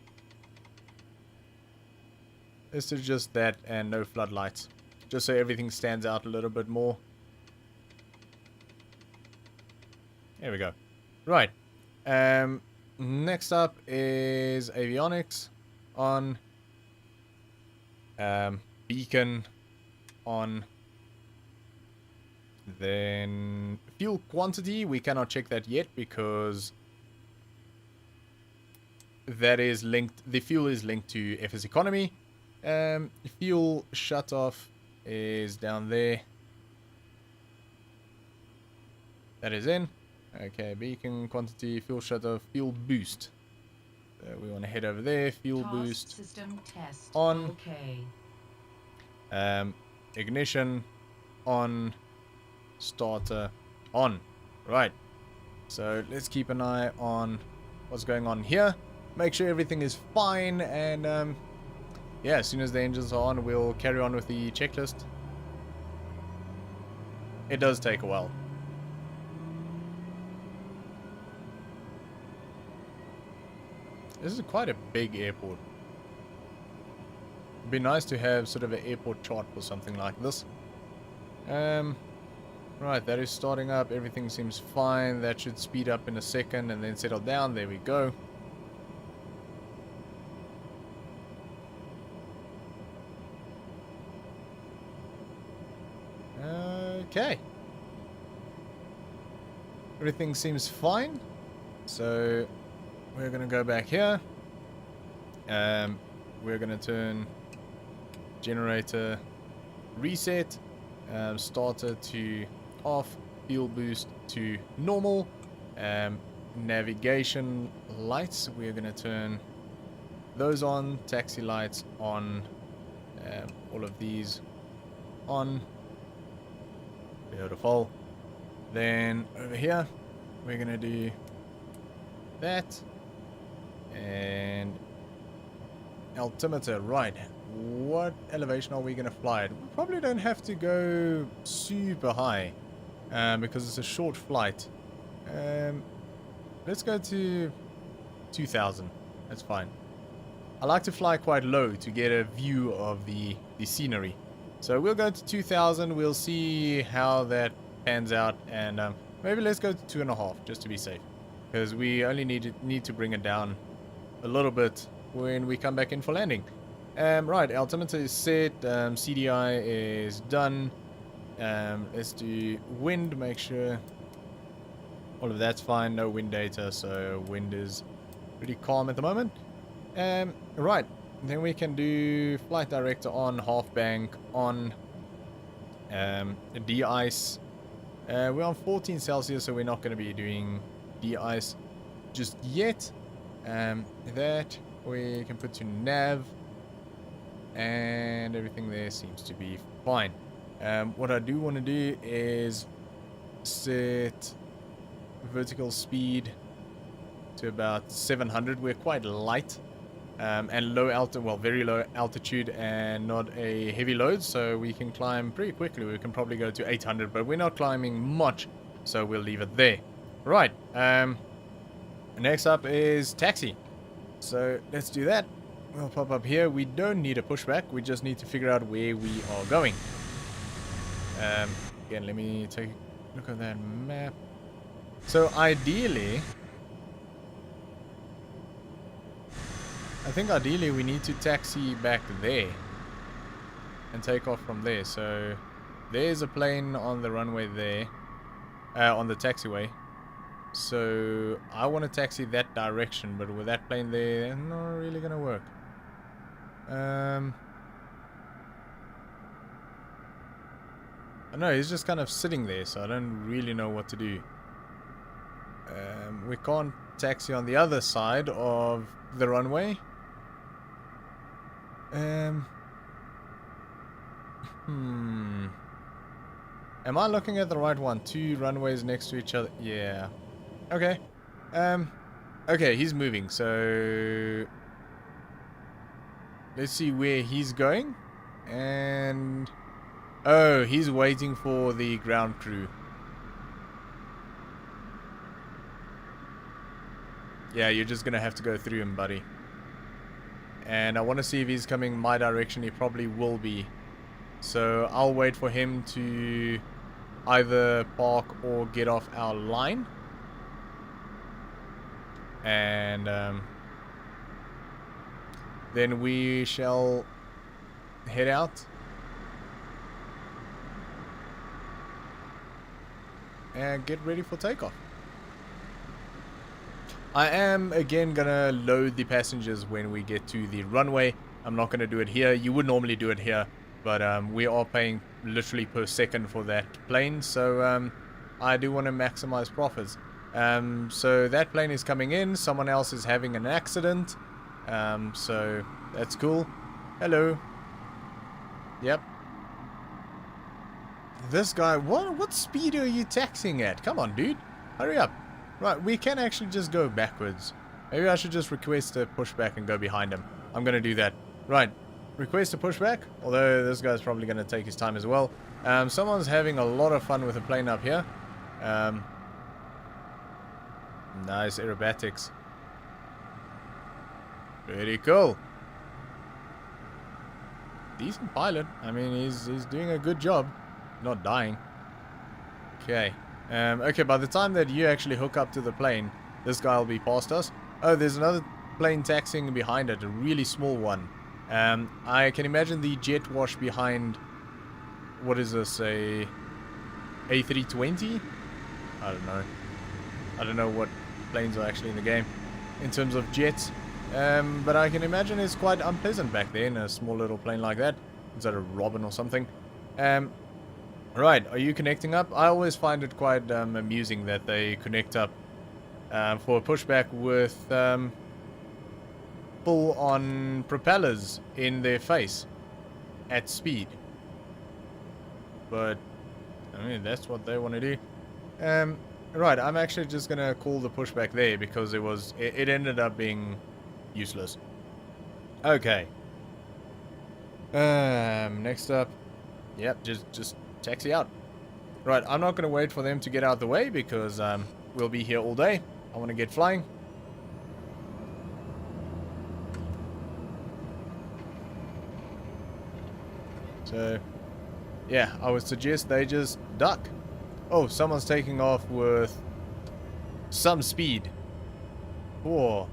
S1: just that and no floodlights. Just so everything stands out a little bit more. There we go. Right. Next up is avionics on. Beacon on. Then fuel quantity, we cannot check that yet because that is linked, the fuel is linked to FS economy. Fuel shut off is down there. That is in. Okay, beacon quantity, fuel shut off, fuel boost. So we want to head over there. Fuel boost
S2: system test
S1: on.
S2: okay.
S1: Ignition on, starter on. Right. So let's keep an eye on what's going on here. Make sure everything is fine, and yeah, as soon as the engines are on, we'll carry on with the checklist. It does take a while. This is quite a big airport. It'd be nice to have sort of an airport chart for something like this. Right, that is starting up. Everything seems fine. That should speed up in a second and then settle down. There we go. Okay. Everything seems fine. So we're going to go back here. We're going to turn generator reset. Starter to off. Fuel boost to normal. Navigation lights. We're going to turn those on. Taxi lights on. All of these on. Beautiful. Then over here, we're going to do that. And altimeter, right. What elevation are we going to fly at? We probably don't have to go super high because it's a short flight. Let's go to 2000. That's fine. I like to fly quite low to get a view of the scenery. So we'll go to 2000. We'll see how that pans out, and maybe let's go to 2.5 just to be safe, because we only need to bring it down a little bit when we come back in for landing. Right, altimeter is set. CDI is done. Let's do wind. Make sure all of that's fine. No wind data, so wind is pretty calm at the moment. Right. Then we can do flight director on, half bank on, de-ice. We're on 14 Celsius, so we're not going to be doing de-ice just yet. That we can put to nav, and everything there seems to be fine. What I do want to do is set vertical speed to about 700. We're quite light. And low altitude, well, very low altitude and not a heavy load, so we can climb pretty quickly. We can probably go to 800, but we're not climbing much, so we'll leave it there. Right, next up is taxi. So let's do that. We'll pop up here. We don't need a pushback, we just need to figure out where we are going. Again, let me take a look at that map. So ideally, I think ideally we need to taxi back there and take off from there. So there's a plane on the runway there, on the taxiway. So I want to taxi that direction, but with that plane there, not really gonna work. I don't know, he's just kind of sitting there, so I don't really know what to do. We can't taxi on the other side of the runway. Am I looking at the right one? 2 runways next to each other. Yeah. Okay. Okay, he's moving, so let's see where he's going. And oh, he's waiting for the ground crew. Yeah, you're just gonna have to go through him, buddy. And I want to see if he's coming my direction. He probably will be. So I'll wait for him to either park or get off our line. And then we shall head out. And get ready for takeoff. I am again gonna load the passengers when we get to the runway. I'm not gonna do it here. You would normally do it here, but we are paying literally per second for that plane, so I do want to maximize profits. So that plane is coming in. Someone else is having an accident, so that's cool. Hello. Yep. This guy, what speed are you taxiing at? Come on, dude. Hurry up. Right, we can actually just go backwards. Maybe I should just request a pushback and go behind him. I'm going to do that. Right, request a pushback. Although this guy's probably going to take his time as well. Someone's having a lot of fun with the plane up here. Nice aerobatics. Pretty cool. Decent pilot. I mean, he's doing a good job. Not dying. Okay. Okay, by the time that you actually hook up to the plane, this guy will be past us. Oh, there's another plane taxiing behind it, a really small one. I can imagine the jet wash behind, what is this, a A320? I don't know. I don't know what planes are actually in the game in terms of jets. But I can imagine it's quite unpleasant back there in a small little plane like that. Is that a Robin or something? Right, are you connecting up? I always find it quite amusing that they connect up for a pushback with full-on propellers in their face at speed. But, I mean, that's what they want to do. Right, I'm actually just going to call the pushback there because it ended up being useless. Okay. Next up. Yep, just taxi out. Right, I'm not going to wait for them to get out of the way because we'll be here all day. I want to get flying. So, yeah, I would suggest they just duck. Oh, someone's taking off with some speed. Oh,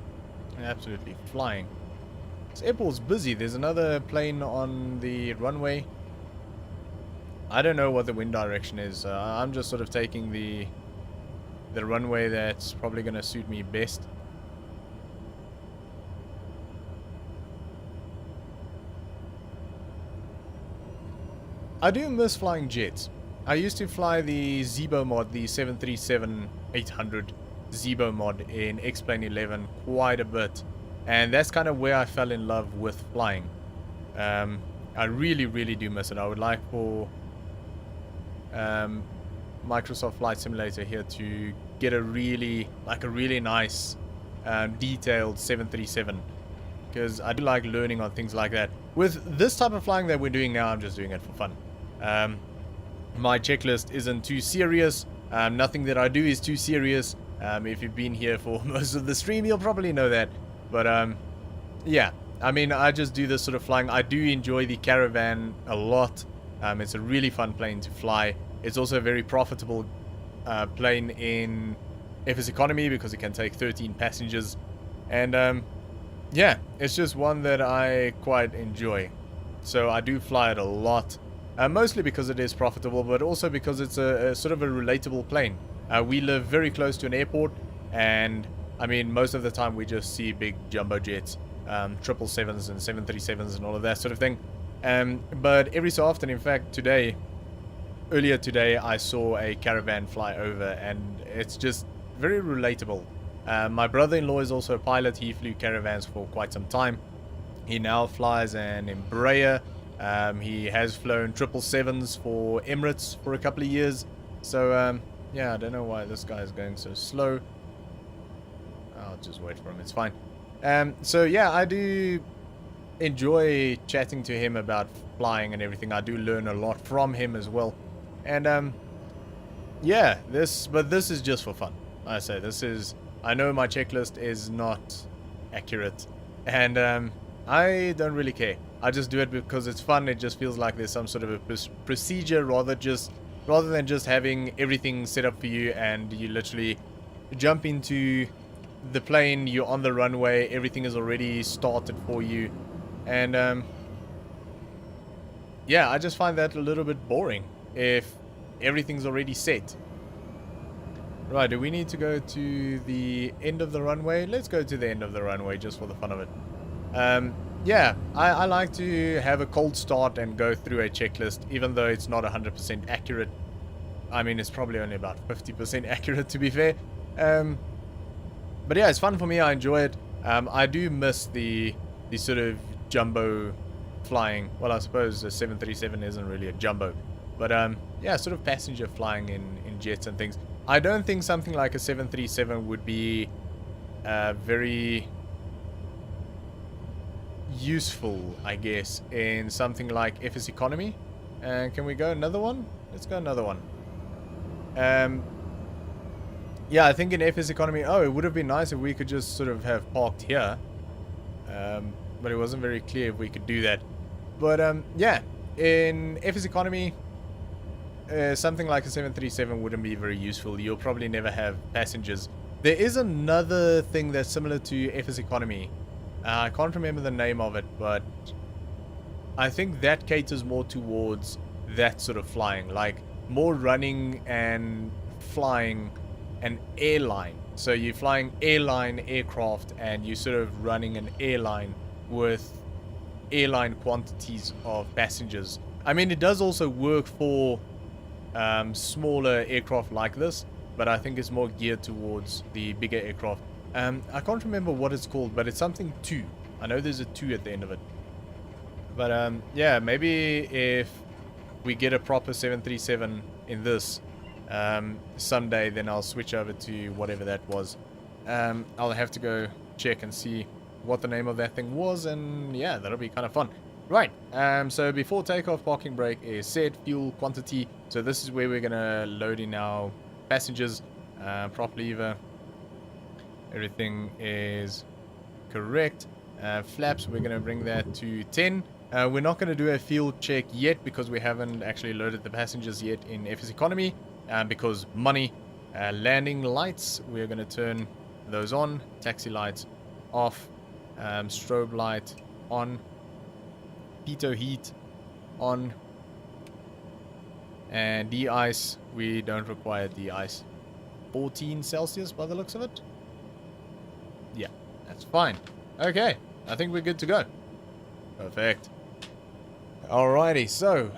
S1: absolutely flying. This airport's busy. There's another plane on the runway. I don't know what the wind direction is. I'm just sort of taking the runway that's probably going to suit me best. I do miss flying jets. I used to fly the Zebo mod, the 737-800 Zebo mod in X-Plane 11 quite a bit. And that's kind of where I fell in love with flying. I really, really do miss it. I would like for Microsoft Flight Simulator here to get a really nice detailed 737. Because I do like learning on things like that. With this type of flying that we're doing now, I'm just doing it for fun. My checklist isn't too serious. Nothing that I do is too serious. If you've been here for most of the stream, you'll probably know that. But yeah, I mean, I just do this sort of flying. I do enjoy the Caravan a lot. It's a really fun plane to fly. It's also a very profitable plane in FS economy because it can take 13 passengers. And yeah, it's just one that I quite enjoy. So I do fly it a lot. Mostly because it is profitable, but also because it's a sort of a relatable plane. We live very close to an airport, and I mean, most of the time we just see big jumbo jets, 777s and 737s and all of that sort of thing. But every so often, in fact, earlier today, I saw a Caravan fly over, and it's just very relatable. My brother-in-law is also a pilot. He flew Caravans for quite some time. He now flies an Embraer. He has flown 777s for Emirates for a couple of years. So, yeah, I don't know why this guy is going so slow. I'll just wait for him. It's fine. So, yeah, I do enjoy chatting to him about flying and everything. I do learn a lot from him as well. And, yeah, this is just for fun. I say I know my checklist is not accurate. And, I don't really care. I just do it because it's fun. It just feels like there's some sort of a procedure rather than just having everything set up for you and you literally jump into the plane, you're on the runway, everything is already started for you. And yeah, I just find that a little bit boring if everything's already set. Right, do we need to go to the end of the runway? Let's go to the end of the runway just for the fun of it. Yeah, I like to have a cold start and go through a checklist, even though it's not 100% accurate. I mean, it's probably only about 50% accurate, to be fair. But yeah, it's fun for me. I enjoy it. I do miss the sort of jumbo flying. Well, I suppose the 737 isn't really a jumbo. But yeah, sort of passenger flying in jets and things. I don't think something like a 737 would be very useful, I guess, in something like FS economy. And can we go another one? Let's go another one. Yeah, I think in FS economy, it would have been nice if we could just sort of have parked here. But it wasn't very clear if we could do that. But yeah, in FS economy, something like a 737 wouldn't be very useful. You'll probably never have passengers. There is another thing that's similar to FS economy. I can't remember the name of it, but I think that caters more towards that sort of flying, like more running and flying an airline. So you're flying airline aircraft and you're sort of running an airline with airline quantities of passengers. I mean, it does also work for smaller aircraft like this, but I think it's more geared towards the bigger aircraft. I can't remember what it's called, but it's something 2. I know there's a 2 at the end of it. But yeah, maybe if we get a proper 737 in this someday, then I'll switch over to whatever that was. I'll have to go check and see what the name of that thing was, and yeah, that'll be kind of fun. Right, so before takeoff, parking brake is set, fuel quantity. So this is where we're gonna load in our passengers. Prop lever, everything is correct. Flaps, we're gonna bring that to 10. We're not gonna do a field check yet because we haven't actually loaded the passengers yet in FS economy, because money. Landing lights, we're gonna turn those on. Taxi lights off. Strobe light on. Pitot heat on. And de-ice, we don't require de-ice. 14 Celsius by the looks of it. Yeah, that's fine. Okay, I think we're good to go. Perfect. Alrighty, so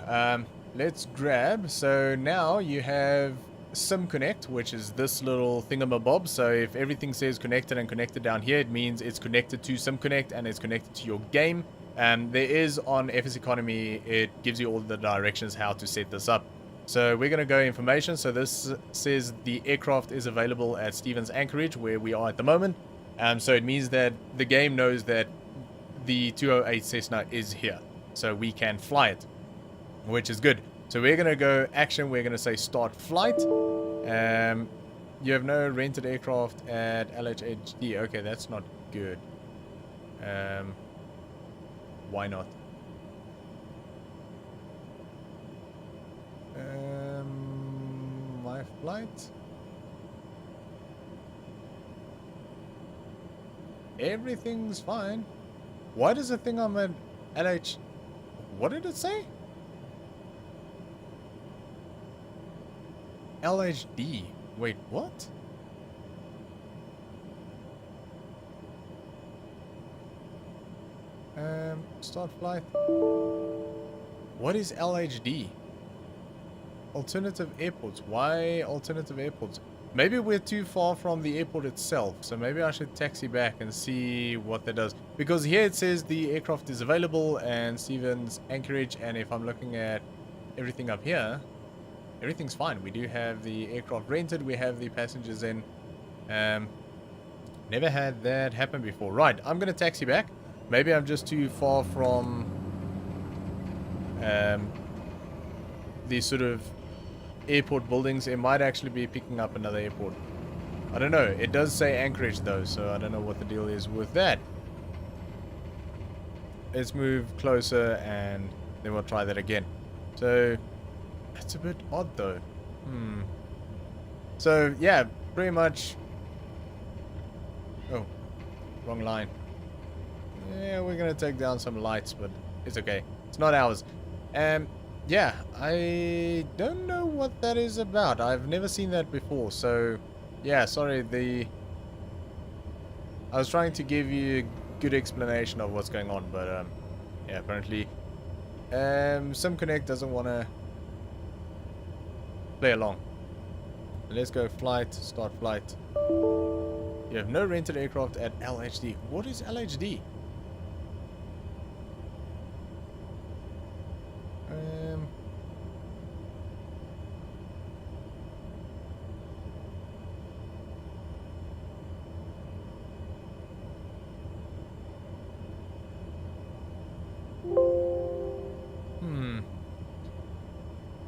S1: let's grab. So now you have SIM Connect, which is this little thingamabob. So if everything says connected and connected down here, it means it's connected to SIM Connect and it's connected to your game. There is on FS economy, it gives you all the directions how to set this up. So we're going to go information. So this says the aircraft is available at Stevens Anchorage, where we are at the moment. So it means that the game knows that the 208 Cessna is here. So we can fly it, which is good. So we're going to go action. We're going to say start flight. You have no rented aircraft at LHHD. Okay, that's not good. Why not? My flight. Everything's fine. Why does it think I'm at LH? What did it say? LHD. Wait, what? Start flight. What is LHD? Alternative airports. Why alternative airports? Maybe we're too far from the airport itself, so maybe I should taxi back and see what that does. Because here it says the aircraft is available and Stevens Anchorage, and if I'm looking at everything up here, everything's fine. We do have the aircraft rented, we have the passengers in. Never had that happen before. Right, I'm gonna taxi back. Maybe I'm just too far from the sort of airport buildings. It might actually be picking up another airport. I don't know. It does say Anchorage though, so I don't know what the deal is with that. Let's move closer and then we'll try that again. So that's a bit odd though. So yeah, pretty much. Oh, wrong line. Yeah, we're gonna take down some lights, but it's okay. It's not ours. Yeah, I don't know what that is about. I've never seen that before. So, yeah, sorry. I was trying to give you a good explanation of what's going on, but yeah, apparently, SimConnect doesn't want to play along. Let's go flight. Start flight. You have no rented aircraft at LHD. What is LHD?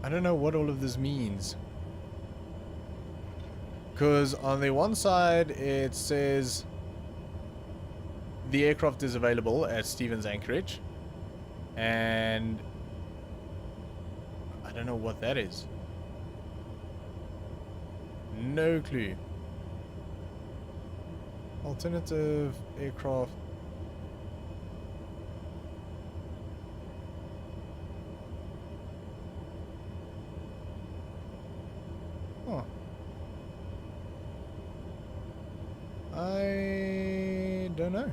S1: I don't know what all of this means. Because on the one side it says the aircraft is available at Stevens Anchorage. And I don't know what that is. No clue. Alternative aircraft. Oh. I don't know.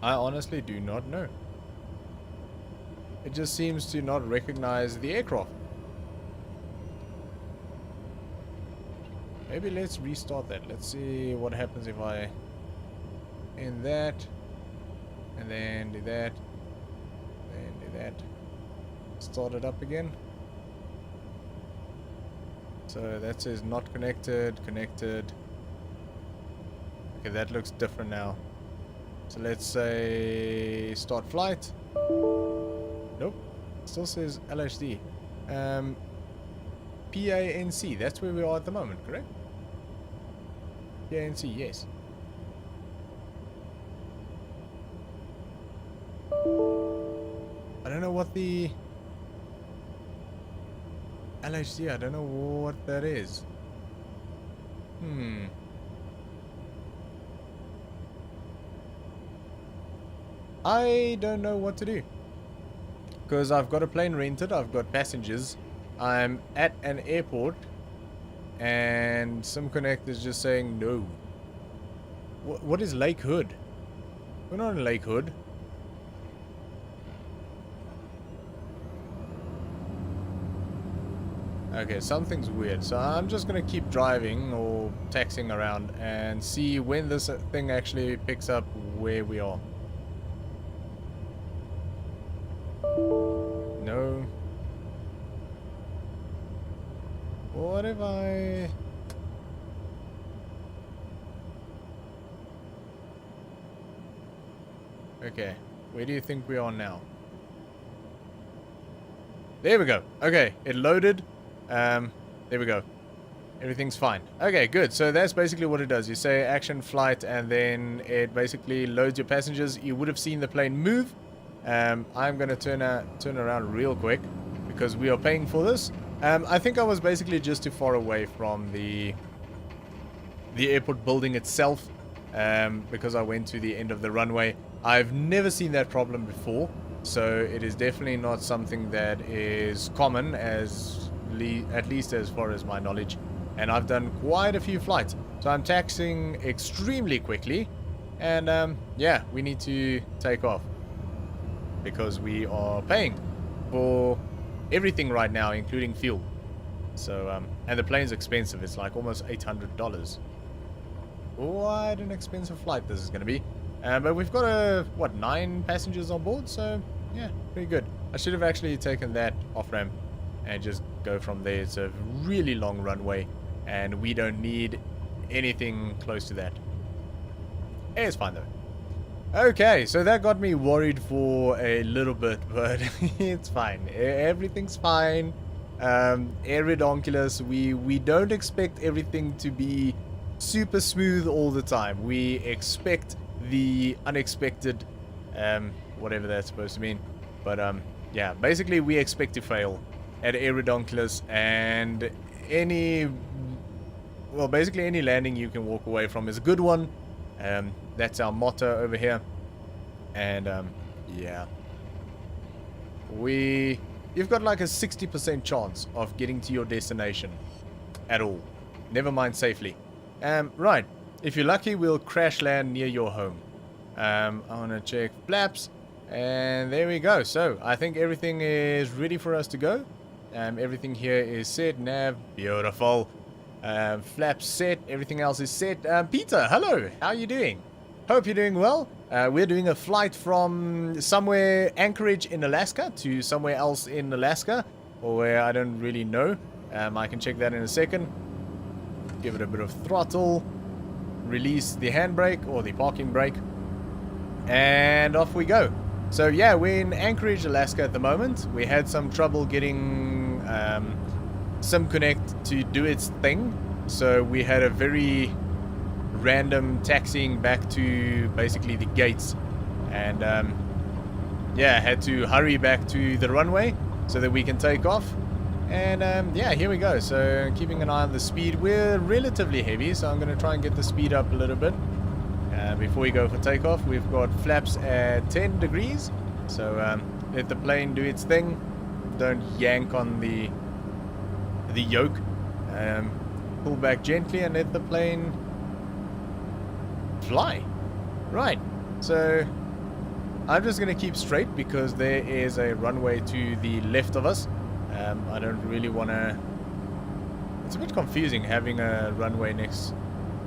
S1: I honestly do not know. It just seems to not recognize the aircraft. Maybe let's restart that. Let's see what happens if I end that and then do that, then do that. Start it up again. So that says not connected, connected. Okay, that looks different now. So let's say start flight. Nope. Still says LHD. PANC, that's where we are at the moment, correct? PANC, yes. I don't know what the LHD, I don't know what that is. I don't know what to do. Because I've got a plane rented, I've got passengers. I'm at an airport. And SimConnect is just saying no. What is Lake Hood? We're not in Lake Hood. Okay, something's weird. So I'm just going to keep driving or taxiing around and see when this thing actually picks up where we are. No. What if I... Okay, where do you think we are now? There we go. Okay, it loaded. There we go. Everything's fine. Okay, good. So that's basically what it does. You say action flight and then it basically loads your passengers. You would have seen the plane move. I'm going to turn around real quick because we are paying for this. I think I was basically just too far away from the airport building itself because I went to the end of the runway. I've never seen that problem before, so it is definitely not something that is common at least as far as my knowledge. And I've done quite a few flights, so I'm taxiing extremely quickly. And yeah, we need to take off because we are paying for everything right now, including fuel. So and the plane's expensive. It's like almost $800. Quite an expensive flight this is going to be. But we've got 9 passengers on board, so yeah, pretty good. I should have actually taken that off ramp and just go from there. It's a really long runway and we don't need anything close to that. It's fine though. Okay, so that got me worried for a little bit, but it's fine. Everything's fine. Aerodonculus, we don't expect everything to be super smooth all the time. We expect the unexpected, whatever that's supposed to mean. But yeah, basically we expect to fail at Aerodonculus, and basically any landing you can walk away from is a good one. That's our motto over here. And yeah, you've got like a 60% chance of getting to your destination at all, never mind safely. Right, if you're lucky, we'll crash land near your home. I want to check flaps, and there we go. So I think everything is ready for us to go. Everything here is set. Nav, beautiful. Flaps set, everything else is set. Peter, hello, how are you doing? Hope you're doing well. We're doing a flight from somewhere Anchorage in Alaska to somewhere else in Alaska, or where I don't really know. I can check that in a second. Give it a bit of throttle, release the handbrake or the parking brake, and off we go. So yeah, we're in Anchorage, Alaska at the moment. We had some trouble getting Sim Connect to do its thing. So we had a very random taxiing back to basically the gates, and yeah, had to hurry back to the runway so that we can take off. And yeah, here we go. So keeping an eye on the speed. We're relatively heavy, so I'm going to try and get the speed up a little bit. Before we go for takeoff, we've got flaps at 10 degrees. So let the plane do its thing. Don't yank on the yoke. Pull back gently and let the plane fly. Right. So I'm just going to keep straight because there is a runway to the left of us. I don't really want to... It's a bit confusing having a runway next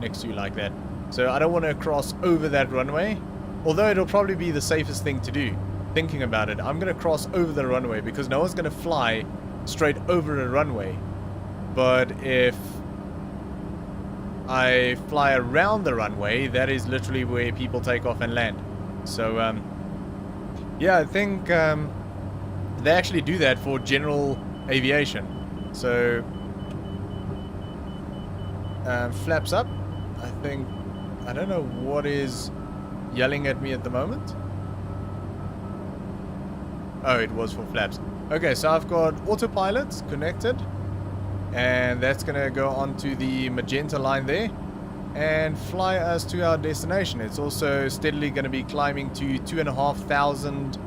S1: to you like that. So I don't want to cross over that runway. Although it'll probably be the safest thing to do. Thinking about it, I'm going to cross over the runway because no one's going to fly straight over a runway. But if I fly around the runway, that is literally where people take off and land. So yeah, I think they actually do that for general aviation. So flaps up. I don't know what is yelling at me at the moment. Oh, it was for flaps. Okay, so I've got autopilot connected, and that's gonna go onto the magenta line there and fly us to our destination. It's also steadily going to be climbing to 2,500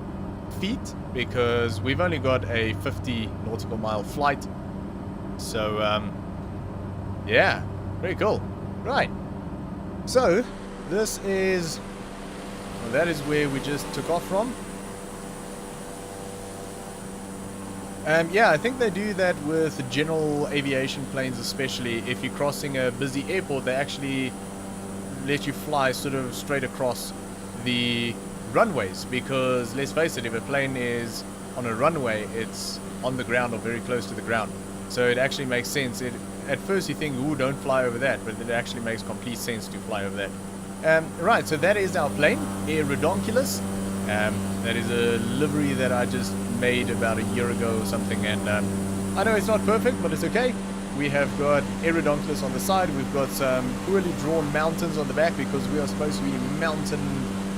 S1: feet because we've only got a 50 nautical mile flight. So yeah, very cool. Right, so this is, well, that is where we just took off from. Yeah, I think they do that with general aviation planes, especially if you're crossing a busy airport. They actually let you fly sort of straight across the runways, because let's face it, if a plane is on a runway, it's on the ground or very close to the ground. So it actually makes sense. At first you think, ooh, don't fly over that, but it actually makes complete sense to fly over that. Right, so that is our plane, Aerodonculus. That is a livery that I just made about a year ago or something, and I know it's not perfect, but it's okay. We have got Aerodonculus on the side. We've got some poorly drawn mountains on the back because we are supposed to be mountain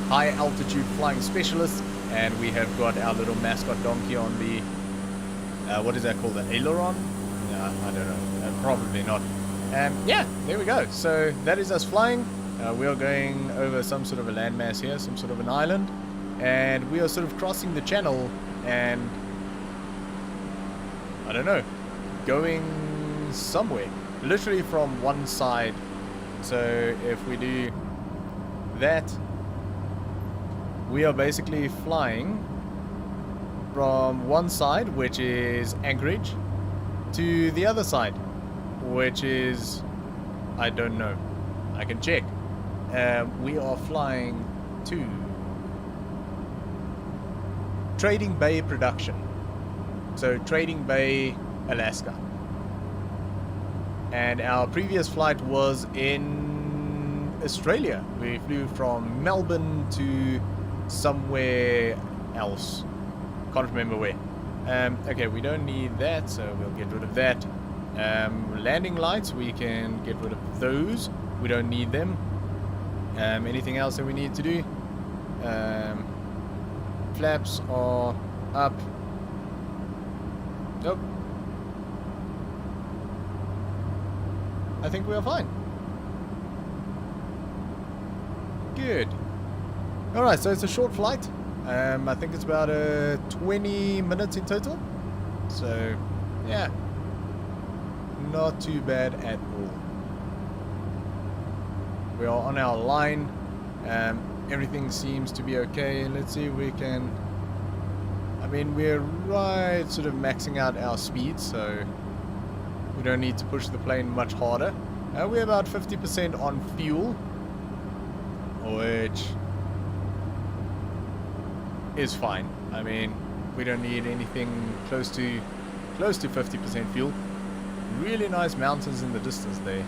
S1: high altitude flying specialists, and we have got our little mascot donkey on the what is that called, the aileron? I don't know, probably not. Yeah, there we go. So that is us flying. We are going over some sort of a landmass here, some sort of an island, and we are sort of crossing the channel and I don't know, going somewhere, literally from one side. So if we do that, we are basically flying from one side, which is Anchorage, to the other side, which is, I don't know, I can check. We are flying to Trading Bay Production. So Trading Bay, Alaska. And our previous flight was in Australia. We flew from Melbourne to somewhere else. Can't remember where. Okay, we don't need that, so we'll get rid of that. Landing lights, we can get rid of those. We don't need them. Anything else that we need to do? Flaps are up. Nope. I think we are fine. Good. Alright, so it's a short flight. I think it's about 20 minutes in total. So, yeah. Not too bad at all. We are on our line. Everything seems to be okay. Let's see if we can... I mean, we're right sort of maxing out our speed, so we don't need to push the plane much harder. We're about 50% on fuel, which is fine. I mean, we don't need anything close to 50% fuel. Really nice mountains in the distance there.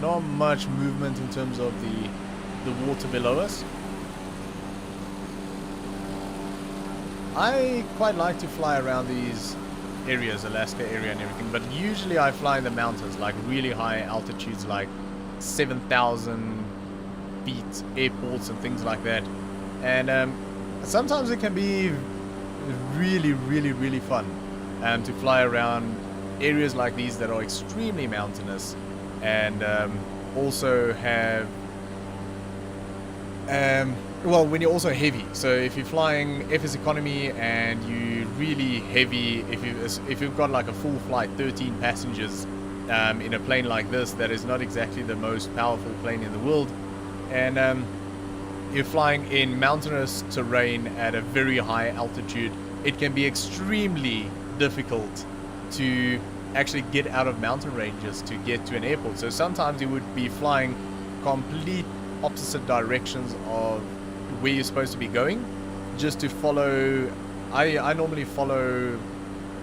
S1: Not much movement in terms of the water below us. I quite like to fly around these areas, Alaska area and everything, but usually I fly in the mountains, like really high altitudes, like 7,000 feet airports and things like that. And sometimes it can be really fun to fly around areas like these that are extremely mountainous and also have well, when you're also heavy. So if you're flying FS economy and you really heavy, if you've got like a full flight, 13 passengers in a plane like this, that is not exactly the most powerful plane in the world, and you're flying in mountainous terrain at a very high altitude, it can be extremely difficult to actually get out of mountain ranges to get to an airport. So sometimes you would be flying complete opposite directions of where you're supposed to be going, just to follow. I normally follow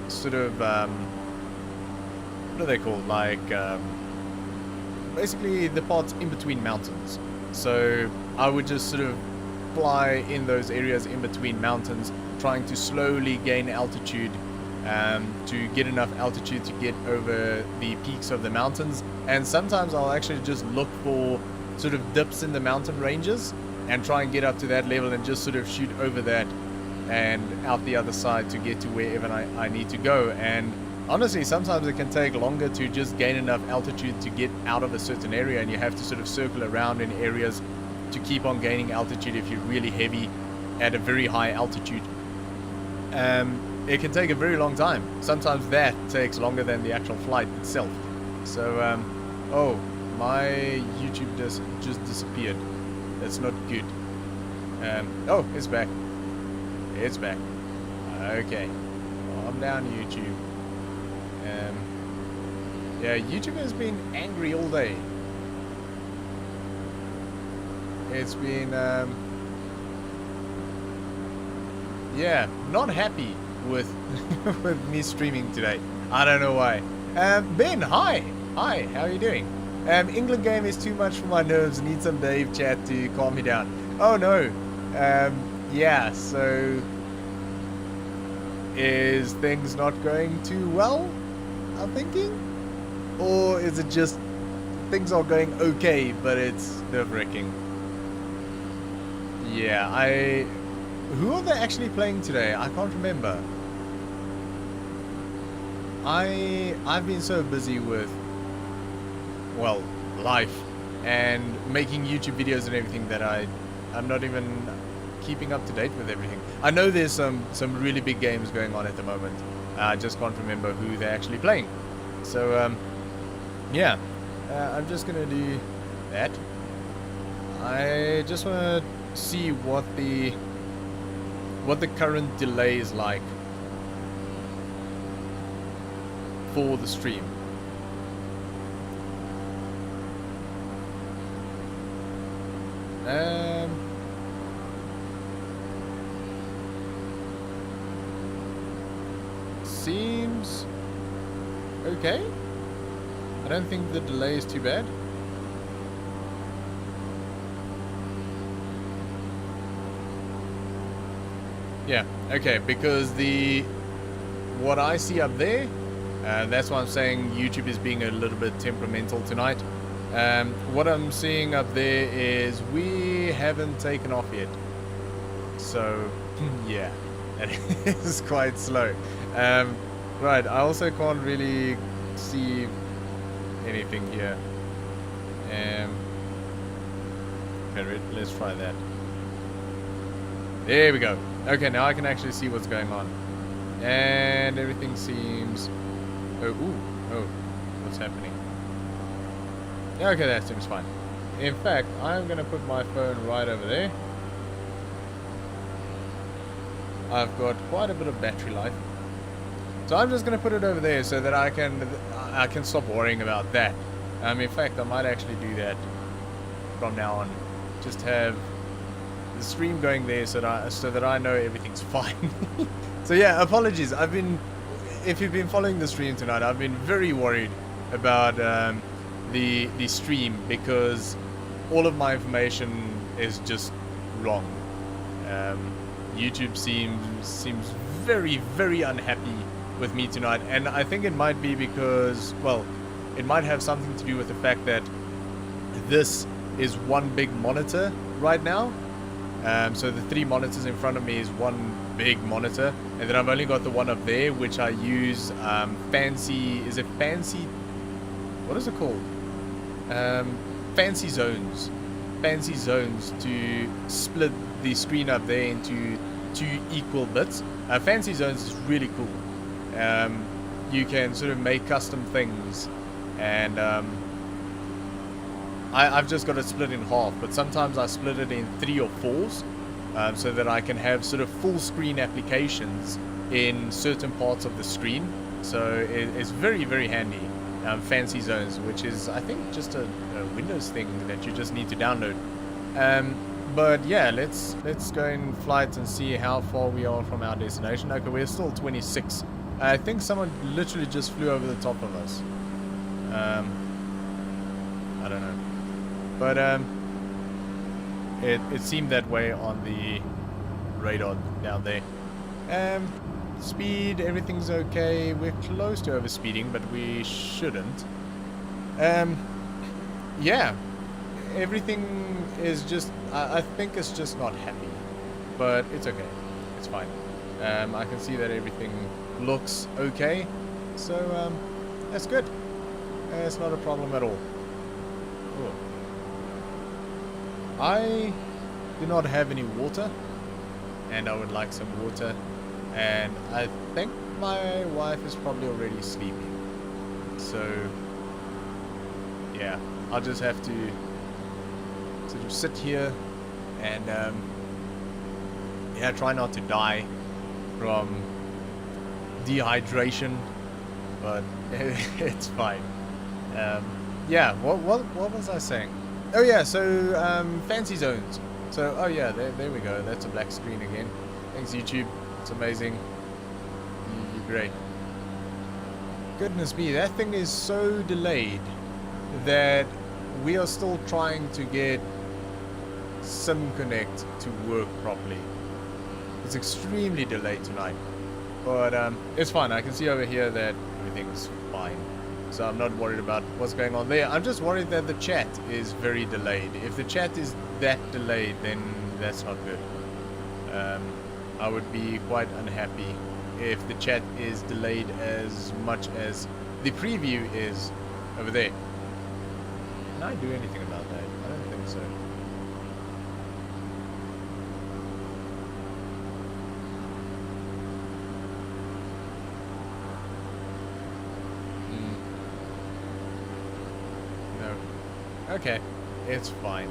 S1: sort of what are they called, like basically the parts in between mountains. So I would just sort of fly in those areas in between mountains, trying to slowly gain altitude to get enough altitude to get over the peaks of the mountains. And sometimes I'll actually just look for sort of dips in the mountain ranges and try and get up to that level and just sort of shoot over that and out the other side to get to wherever I need to go. And honestly, sometimes it can take longer to just gain enough altitude to get out of a certain area, and you have to sort of circle around in areas to keep on gaining altitude if you're really heavy at a very high altitude. It can take a very long time. Sometimes that takes longer than the actual flight itself. So, oh, my YouTube just disappeared. That's not good. Oh, it's back. It's back. Okay. Calm down, YouTube. Yeah, YouTube has been angry all day. It's been, yeah, not happy with with me streaming today. I don't know why. Ben, hi. Hi, how are you doing? England game is too much for my nerves. Need some Dave chat to calm me down. Oh no. Yeah, so is things not going too well, I'm thinking? Or is it just things are going okay, but it's nerve-wracking? Yeah, who are they actually playing today? I can't remember. I've been so busy with, well, life and making YouTube videos and everything that I'm not even keeping up to date with everything. I know there's some really big games going on at the moment. I just can't remember who they're actually playing. So yeah, I'm just gonna do that. I just want to see what the current delay is like for the stream. Seems okay. I don't think the delay is too bad. Yeah, okay, because what I see up there, that's why I'm saying YouTube is being a little bit temperamental tonight. What I'm seeing up there is we haven't taken off yet. So, yeah, it is quite slow. Right, I also can't really see anything here. Okay, let's try that. There we go. Okay, now I can actually see what's going on. And everything seems... Oh, what's happening? Okay, that seems fine. In fact, I'm going to put my phone right over there. I've got quite a bit of battery life. So I'm just going to put it over there so that I can stop worrying about that. In fact, I might actually do that from now on. Just have the stream going there so that I know everything's fine. So yeah, apologies. If you've been following the stream tonight, I've been very worried about the stream because all of my information is just wrong. YouTube seems very, very unhappy with me tonight, and I think it might be because, well, it might have something to do with the fact that this is one big monitor right now. So the 3 monitors in front of me is one big monitor, and then I've only got the one up there, which I use fancy. Is it fancy? What is it called? Fancy zones. Fancy zones to split the screen up there into 2 equal bits. Fancy zones is really cool. You can sort of make custom things, and I've just got it split in half, but sometimes I split it in 3 or 4s, so that I can have sort of full screen applications in certain parts of the screen. So it's very, very handy. Fancy zones, which is, I think, just a Windows thing that you just need to download. But yeah, let's go in flight and see how far we are from our destination. Okay, we're still 26. I think someone literally just flew over the top of us. I don't know, but it seemed that way on the radar down there. Speed, everything's okay. We're close to overspeeding, but we shouldn't. Yeah, everything is just, I think it's just not happy, but it's okay. It's fine. I can see that everything looks okay, so that's good. It's not a problem at all. Ooh. I do not have any water, and I would like some water. And I think my wife is probably already sleeping. So, yeah, I'll just have to sort of sit here and, yeah, try not to die from dehydration, but it's fine. Yeah, what was I saying? Oh yeah, so, fancy zones. So, oh yeah, there we go. That's a black screen again. Thanks, YouTube. It's amazing. You're great. Goodness me, that thing is so delayed that we are still trying to get SimConnect to work properly. It's extremely delayed tonight. But it's fine. I can see over here that everything's fine. So I'm not worried about what's going on there. I'm just worried that the chat is very delayed. If the chat is that delayed, then that's not good. I would be quite unhappy if the chat is delayed as much as the preview is over there. Can I do anything about that? I don't think so. No. Okay, it's fine.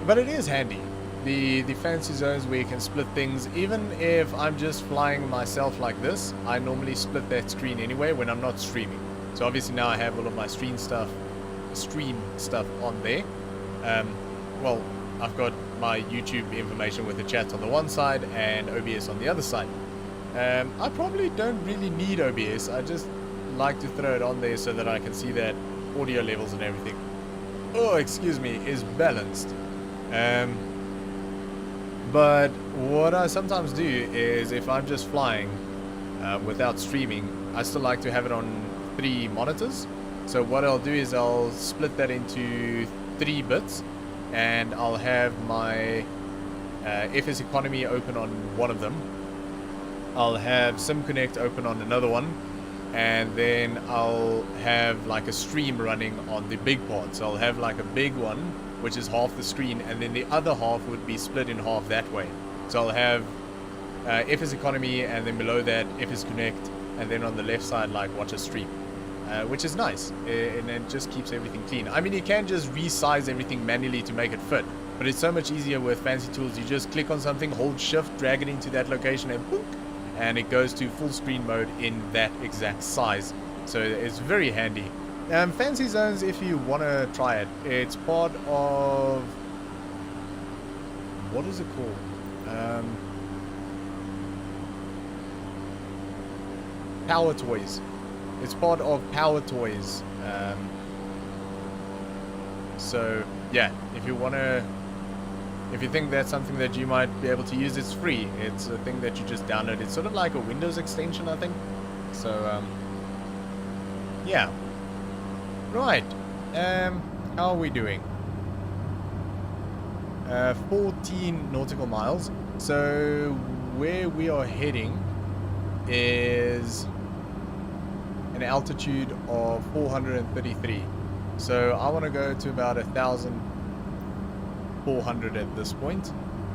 S1: But it is handy. The fancy zones where you can split things, even if I'm just flying myself like this, I normally split that screen anyway when I'm not streaming. So obviously now I have all of my stream stuff on there. Well, I've got my YouTube information with the chat on the one side and OBS on the other side. I probably don't really need OBS. I just like to throw it on there so that I can see that audio levels and everything, oh excuse me, is balanced. But what I sometimes do is, if I'm just flying without streaming, I still like to have it on 3 monitors. So what I'll do is I'll split that into 3 bits, and I'll have my FS Economy open on one of them. I'll have SimConnect open on another one, and then I'll have like a stream running on the big part. So I'll have like a big one, which is half the screen, and then the other half would be split in half that way. So I'll have FS Economy, and then below that FS Connect, and then on the left side like watch a stream, which is nice, and it just keeps everything clean. I mean, you can just resize everything manually to make it fit, but it's so much easier with fancy tools. You just click on something, hold shift, drag it into that location, and boop, and it goes to full screen mode in that exact size. So it's very handy. Fancy zones, if you want to try it, it's part of, what is it called? Power Toys. It's part of Power Toys. So yeah, if you want to If you think that's something that you might be able to use, it's free. It's a thing that you just download. It's sort of like a Windows extension, I think. So, yeah. Right. How are we doing? 14 nautical miles. So, where we are heading is an altitude of 433. So, I want to go to about 1,400 at this point.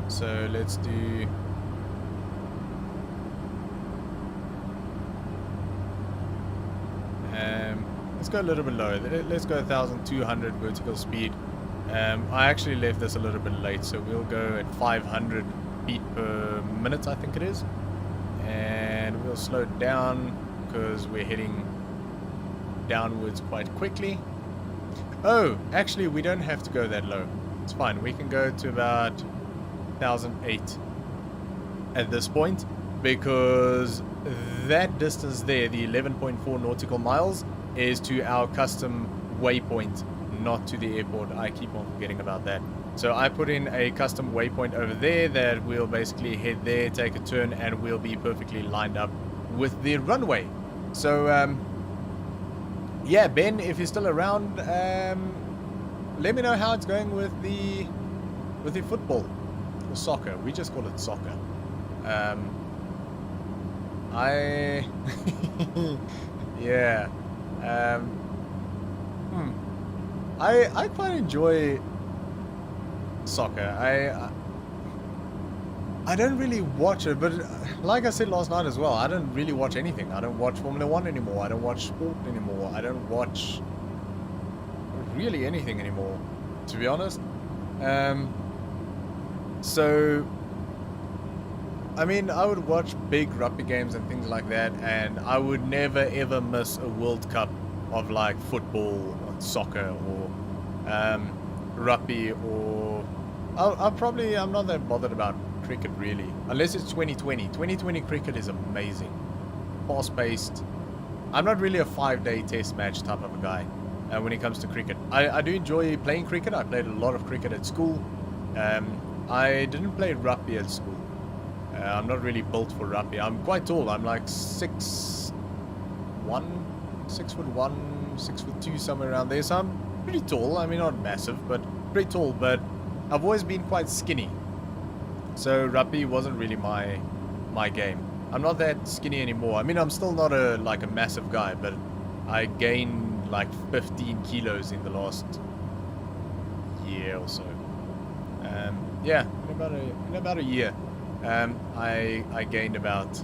S1: So, let's do... let's go a little bit lower. Let's go 1,200 vertical speed. I actually left this a little bit late, so we'll go at 500 feet per minute, I think it is. And we'll slow it down because we're heading downwards quite quickly. Oh, actually, we don't have to go that low. It's fine. We can go to about 1,008 at this point, because that distance there, the 11.4 nautical miles, is to our custom waypoint, not to the airport. I keep on forgetting about that. So I put in a custom waypoint over there that we'll basically head there, take a turn, and we'll be perfectly lined up with the runway. So, yeah, Ben, if you're still around, let me know how it's going with the football or soccer. We just call it soccer. Yeah. I quite enjoy soccer. I don't really watch it, but like I said last night as well, I don't really watch anything. I don't watch Formula 1 anymore. I don't watch sport anymore. I don't watch really anything anymore, to be honest. So, I mean, I would watch big rugby games and things like that, and I would never ever miss a World Cup of like football or soccer or rugby, or I'm not that bothered about cricket really, unless it's 2020. 2020 cricket is amazing, fast-paced. I'm not really a 5-day test match type of a guy when it comes to cricket. I do enjoy playing cricket. I played a lot of cricket at school. I didn't play rugby at school. I'm not really built for rugby. I'm quite tall. I'm like 6'1", 6'2", somewhere around there. So I'm pretty tall. I mean, not massive, but pretty tall. But I've always been quite skinny. So rugby wasn't really my game. I'm not that skinny anymore. I mean, I'm still not a massive guy, but I gained like 15 kilos in the last year or so. Yeah, in about a year. I gained about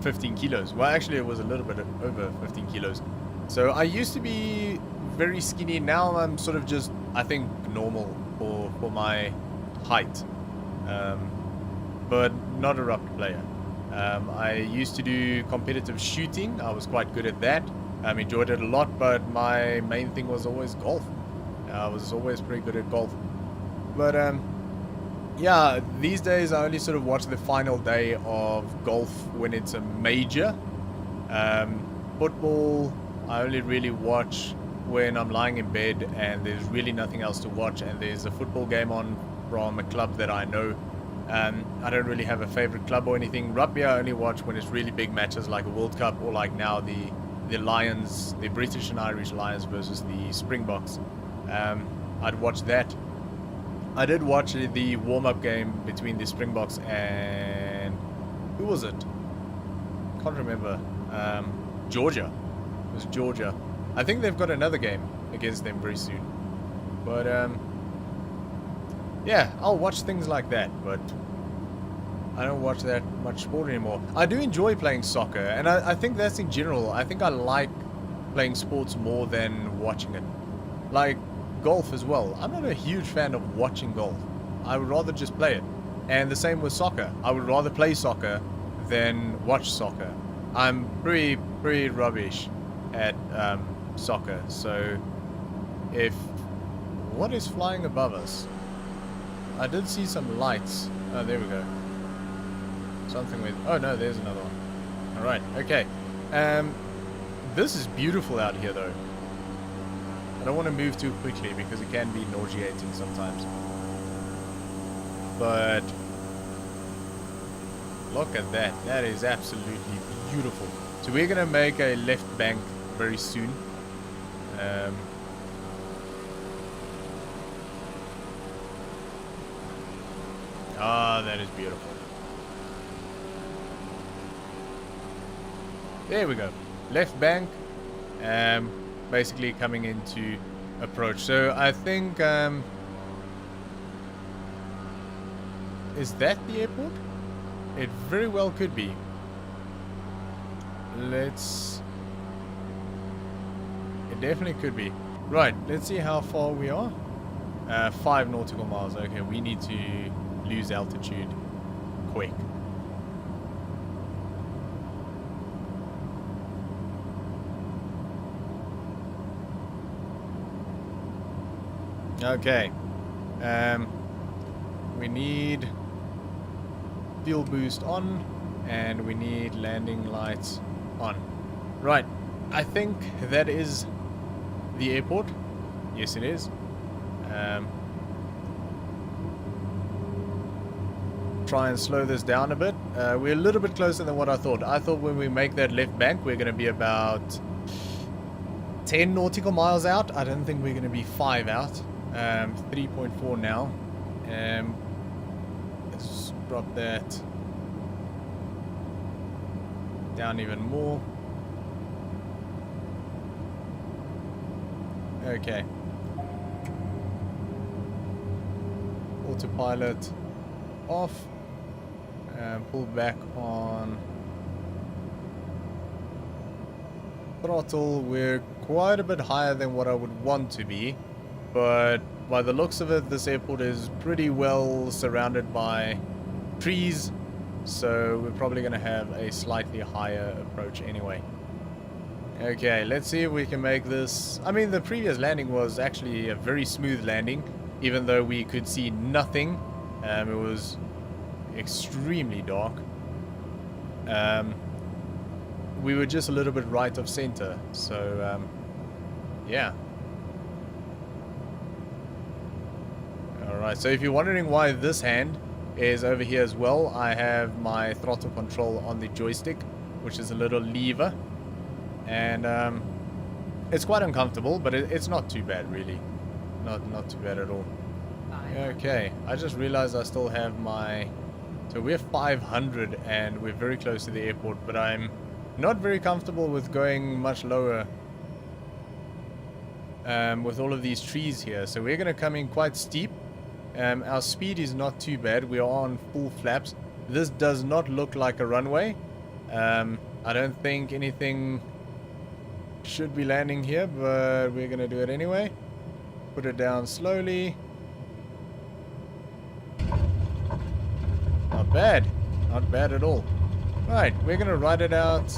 S1: 15 kilos. Well, actually, it was a little bit over 15 kilos. So I used to be very skinny. Now I'm sort of just, I think, normal for my height. But not a rugby player. I used to do competitive shooting. I was quite good at that. Enjoyed it a lot, but my main thing was always golf. I was always pretty good at golf. But, yeah, these days I only sort of watch the final day of golf when it's a major. Football, I only really watch when I'm lying in bed and there's really nothing else to watch and there's a football game on from a club that I know. I don't really have a favorite club or anything. Rugby I only watch when it's really big matches like a World Cup, or like now the Lions, the British and Irish Lions versus the Springboks. I'd watch that. I did watch the warm-up game between the Springboks and... who was it? Can't remember. Georgia. It was Georgia. I think they've got another game against them very soon. But, yeah, I'll watch things like that, but I don't watch that much sport anymore. I do enjoy playing soccer, and I think that's in general. I think I like playing sports more than watching it. Like golf as well. I'm not a huge fan of watching golf. I would rather just play it. And the same with soccer. I would rather play soccer than watch soccer. I'm pretty rubbish at soccer. So if... what is flying above us? I did see some lights. Oh, there we go. Something with... oh no, there's another one. Alright, okay. This is beautiful out here though. I don't want to move too quickly because it can be nauseating sometimes. but look at that. That is absolutely beautiful. So we're going to make a left bank very soon. That is beautiful. There we go. Left bank. Basically coming into approach. So I think... is that the airport? It very well could be. Let's... It definitely could be. Right, let's see how far we are. 5 nautical miles. Okay, we need to lose altitude quick. Okay. We need fuel boost on, and we need landing lights on. Right. I think that is the airport. Yes, it is. Try and slow this down a bit. We're a little bit closer than what I thought. I thought when we make that left bank, we're going to be about 10 nautical miles out. I don't think we're going to be 5 out. 3.4 now. Let's drop that down even more. Okay. Autopilot off. Pull back on throttle. We're quite a bit higher than what I would want to be, but by the looks of it, this airport is pretty well surrounded by trees, so we're probably going to have a slightly higher approach anyway. Okay, let's see if we can make this. I mean, the previous landing was actually a very smooth landing, even though we could see nothing. It was extremely dark. We were just a little bit right of center, so yeah. Alright, so if you're wondering why this hand is over here as well, I have my throttle control on the joystick, which is a little lever, and it's quite uncomfortable, but it's not too bad really. Not too bad at all. Okay, I just realized I still have my... So we're 500 and we're very close to the airport, but I'm not very comfortable with going much lower with all of these trees here. So we're going to come in quite steep. Our speed is not too bad. We are on full flaps. This does not look like a runway. I don't think anything should be landing here, but we're going to do it anyway. Put it down slowly. Not bad. Not bad at all. Right, we're going to ride it out.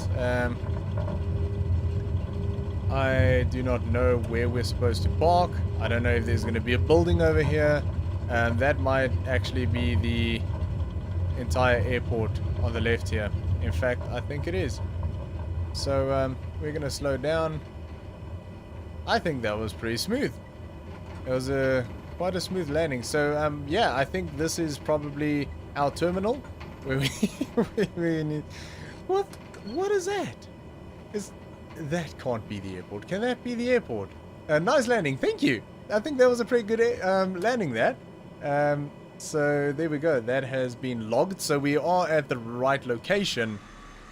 S1: I do not know where we're supposed to park. I don't know if there's going to be a building over here. That might actually be the entire airport on the left here. In fact, I think it is. So we're going to slow down. I think that was pretty smooth. It was quite a smooth landing. So yeah, I think this is probably our terminal. Where we need... What is that? That can't be the airport. Can that be the airport? Nice landing. Thank you. I think that was a pretty good landing there. So there we go. That has been logged. So we are at the right location.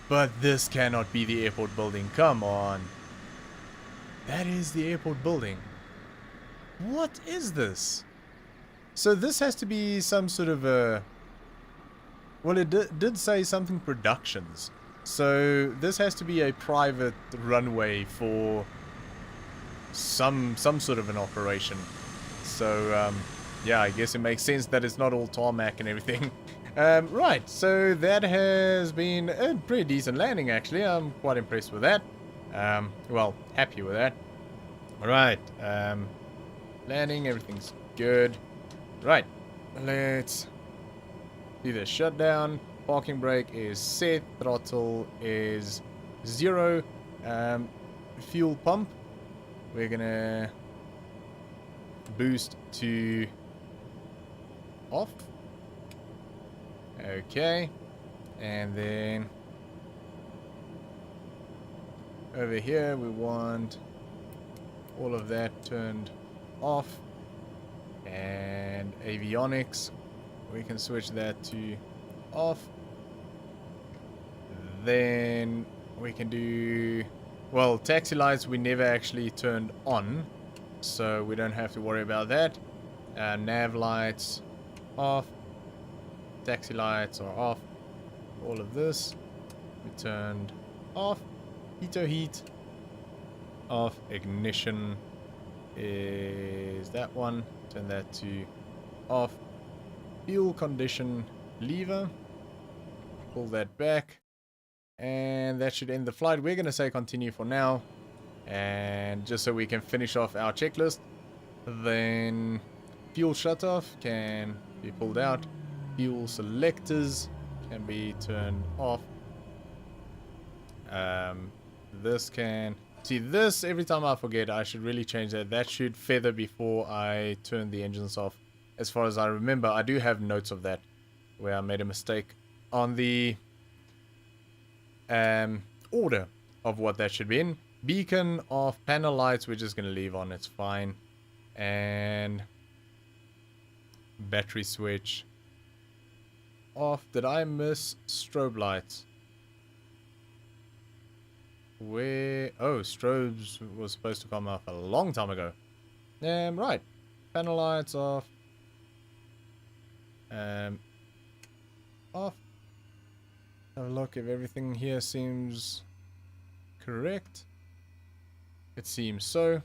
S1: But this cannot be the airport building. Come on. That is the airport building. What is this? So this has to be some sort of a... Well, it did say something productions. So this has to be a private runway for some sort of an operation. So yeah, I guess it makes sense that it's not all tarmac and everything. Right, so that has been a pretty decent landing actually. I'm quite impressed with that. Well, happy with that. Alright, landing, everything's good. Right, let's do the shutdown. Parking brake is set. Throttle is 0. Fuel pump. We're gonna boost to off. Okay. And then over here we want all of that turned off. And avionics, we can switch that to off. Then we can do, well, taxi lights we never actually turned on, so we don't have to worry about that. Nav lights off, taxi lights are off. All of this we turned off. Heater heat off. Ignition is that one. Turn that to off. Fuel condition lever. Pull that back. And that should end the flight. We're going to say continue for now. And just so we can finish off our checklist. Then fuel shutoff can be pulled out. Fuel selectors can be turned off. This can... See, this, every time I forget, I should really change that. That should feather before I turn the engines off. As far as I remember, I do have notes of that, where I made a mistake on the order of what that should be in. Beacon off, panel lights, we're just going to leave on, it's fine. And battery switch off. Did I miss strobe lights? Where? Oh, strobes was supposed to come off a long time ago. Right. Panel lights off. Off. Have a look if everything here seems correct. It seems so.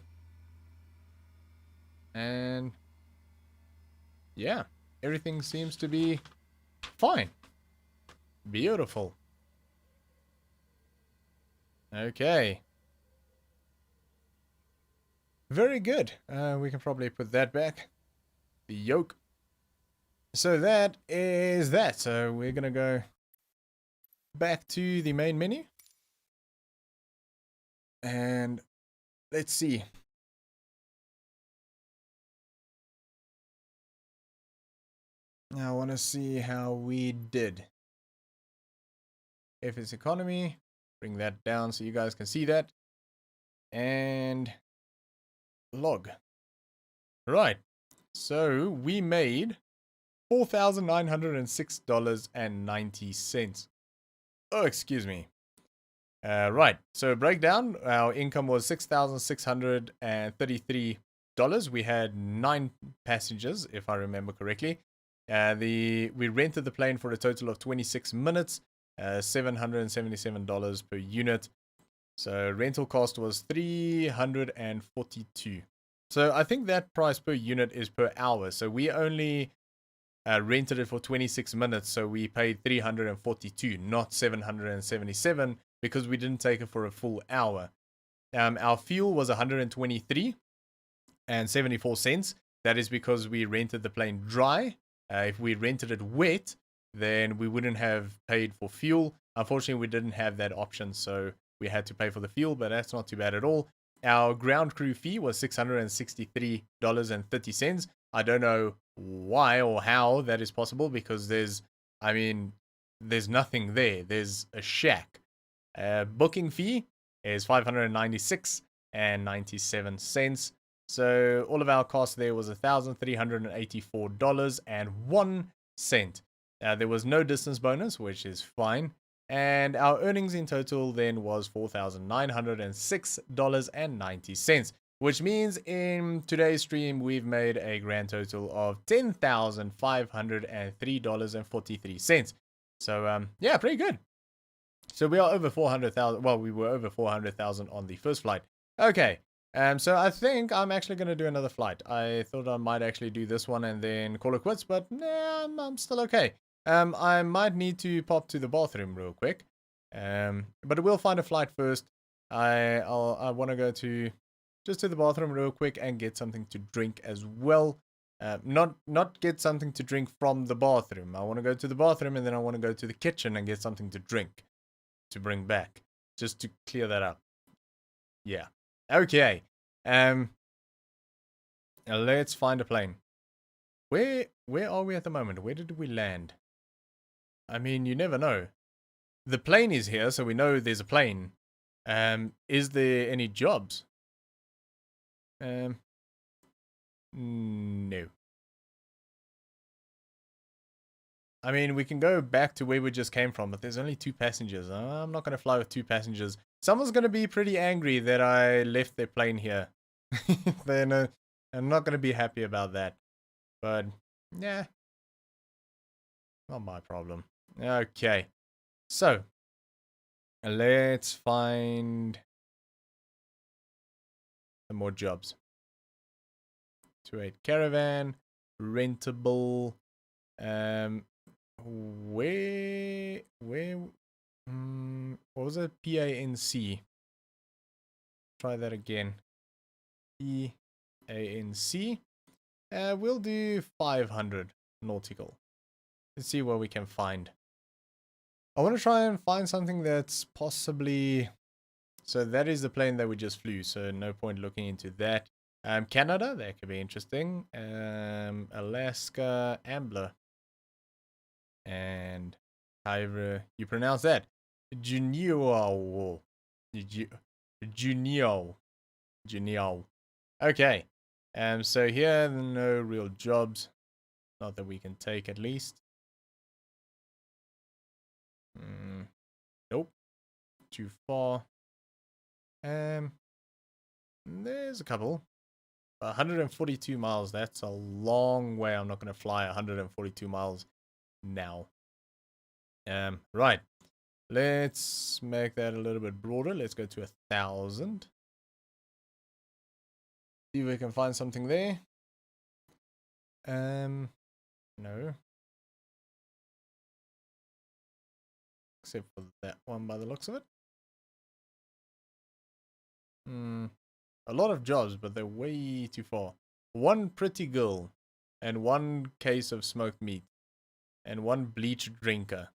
S1: And yeah, everything seems to be fine. Beautiful. Okay. Very good. We can probably put that back. The yoke. So that is that. So we're going to go back to the main menu. And let's see. Now I want to see how we did. If it's economy, bring that down so you guys can see that. And log. Right. So we made $4,906.90. Oh, excuse me. Right. So breakdown. Our income was $6,633. We had 9 passengers, if I remember correctly. We rented the plane for a total of 26 minutes. $777 per unit. So rental cost was $342. So I think that price per unit is per hour. So we only rented it for 26 minutes. So we paid $342, not $777, because we didn't take it for a full hour. Our fuel was $123.74. That is because we rented the plane dry. If we rented it wet, then we wouldn't have paid for fuel. Unfortunately, we didn't have that option, so we had to pay for the fuel, but that's not too bad at all. Our ground crew fee was $663.30. I don't know why or how that is possible, because there's nothing there. There's a shack. Booking fee is $596.97. So all of our costs there was $1,384.01. There was no distance bonus, which is fine. And our earnings in total then was $4,906.90, which means in today's stream we've made a grand total of $10,503.43. So yeah, pretty good. So we are over 400,000. Well, we were over 400,000 on the first flight. Okay. So I think I'm actually going to do another flight. I thought I might actually do this one and then call it quits, but nah, I'm still okay. I might need to pop to the bathroom real quick. But we'll find a flight first. I want to go to the bathroom real quick and get something to drink as well. Not get something to drink from the bathroom. I want to go to the bathroom and then I want to go to the kitchen and get something to drink to bring back, just to clear that up. Yeah. Okay. Let's find a plane. Where are we at the moment? Where did we land? I mean, you never know. The plane is here, so we know there's a plane. Is there any jobs? No. I mean, we can go back to where we just came from, but there's only 2 passengers. I'm not going to fly with 2 passengers. Someone's going to be pretty angry that I left their plane here. Then I'm not going to be happy about that. But, yeah, not my problem. Okay. So, let's find some more jobs. 28 Caravan, rentable. Where, what was it? PANC. Try that again. PANC. We'll do 500 nautical. Let's see what we can find. I want to try and find something that's possibly... So that is the plane that we just flew, so no point looking into that. Canada, that could be interesting. Alaska, Ambler. And however you pronounce that. Junio. Junio. Junio. Okay. So here, no real jobs. Not that we can take, at least. Nope. Too far. There's a couple. 142 miles. That's a long way. I'm not going to fly 142 miles now. Right. Let's make that a little bit broader. Let's go to 1,000. See if we can find something there. No. Except for that one by the looks of it. A lot of jobs, but they're way too far. One pretty girl, and one case of smoked meat, and one bleach drinker.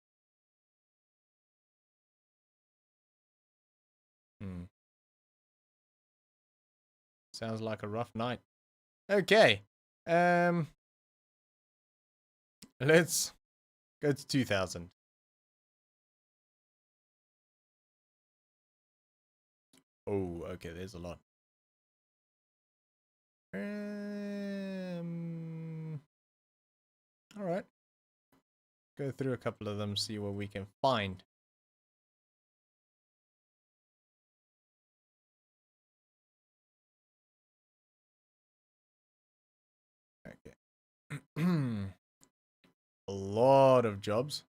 S1: Sounds like a rough night. Okay. Let's go to 2,000. Oh, okay, there's a lot. All right. Go through a couple of them, see what we can find. Okay. A lot of jobs.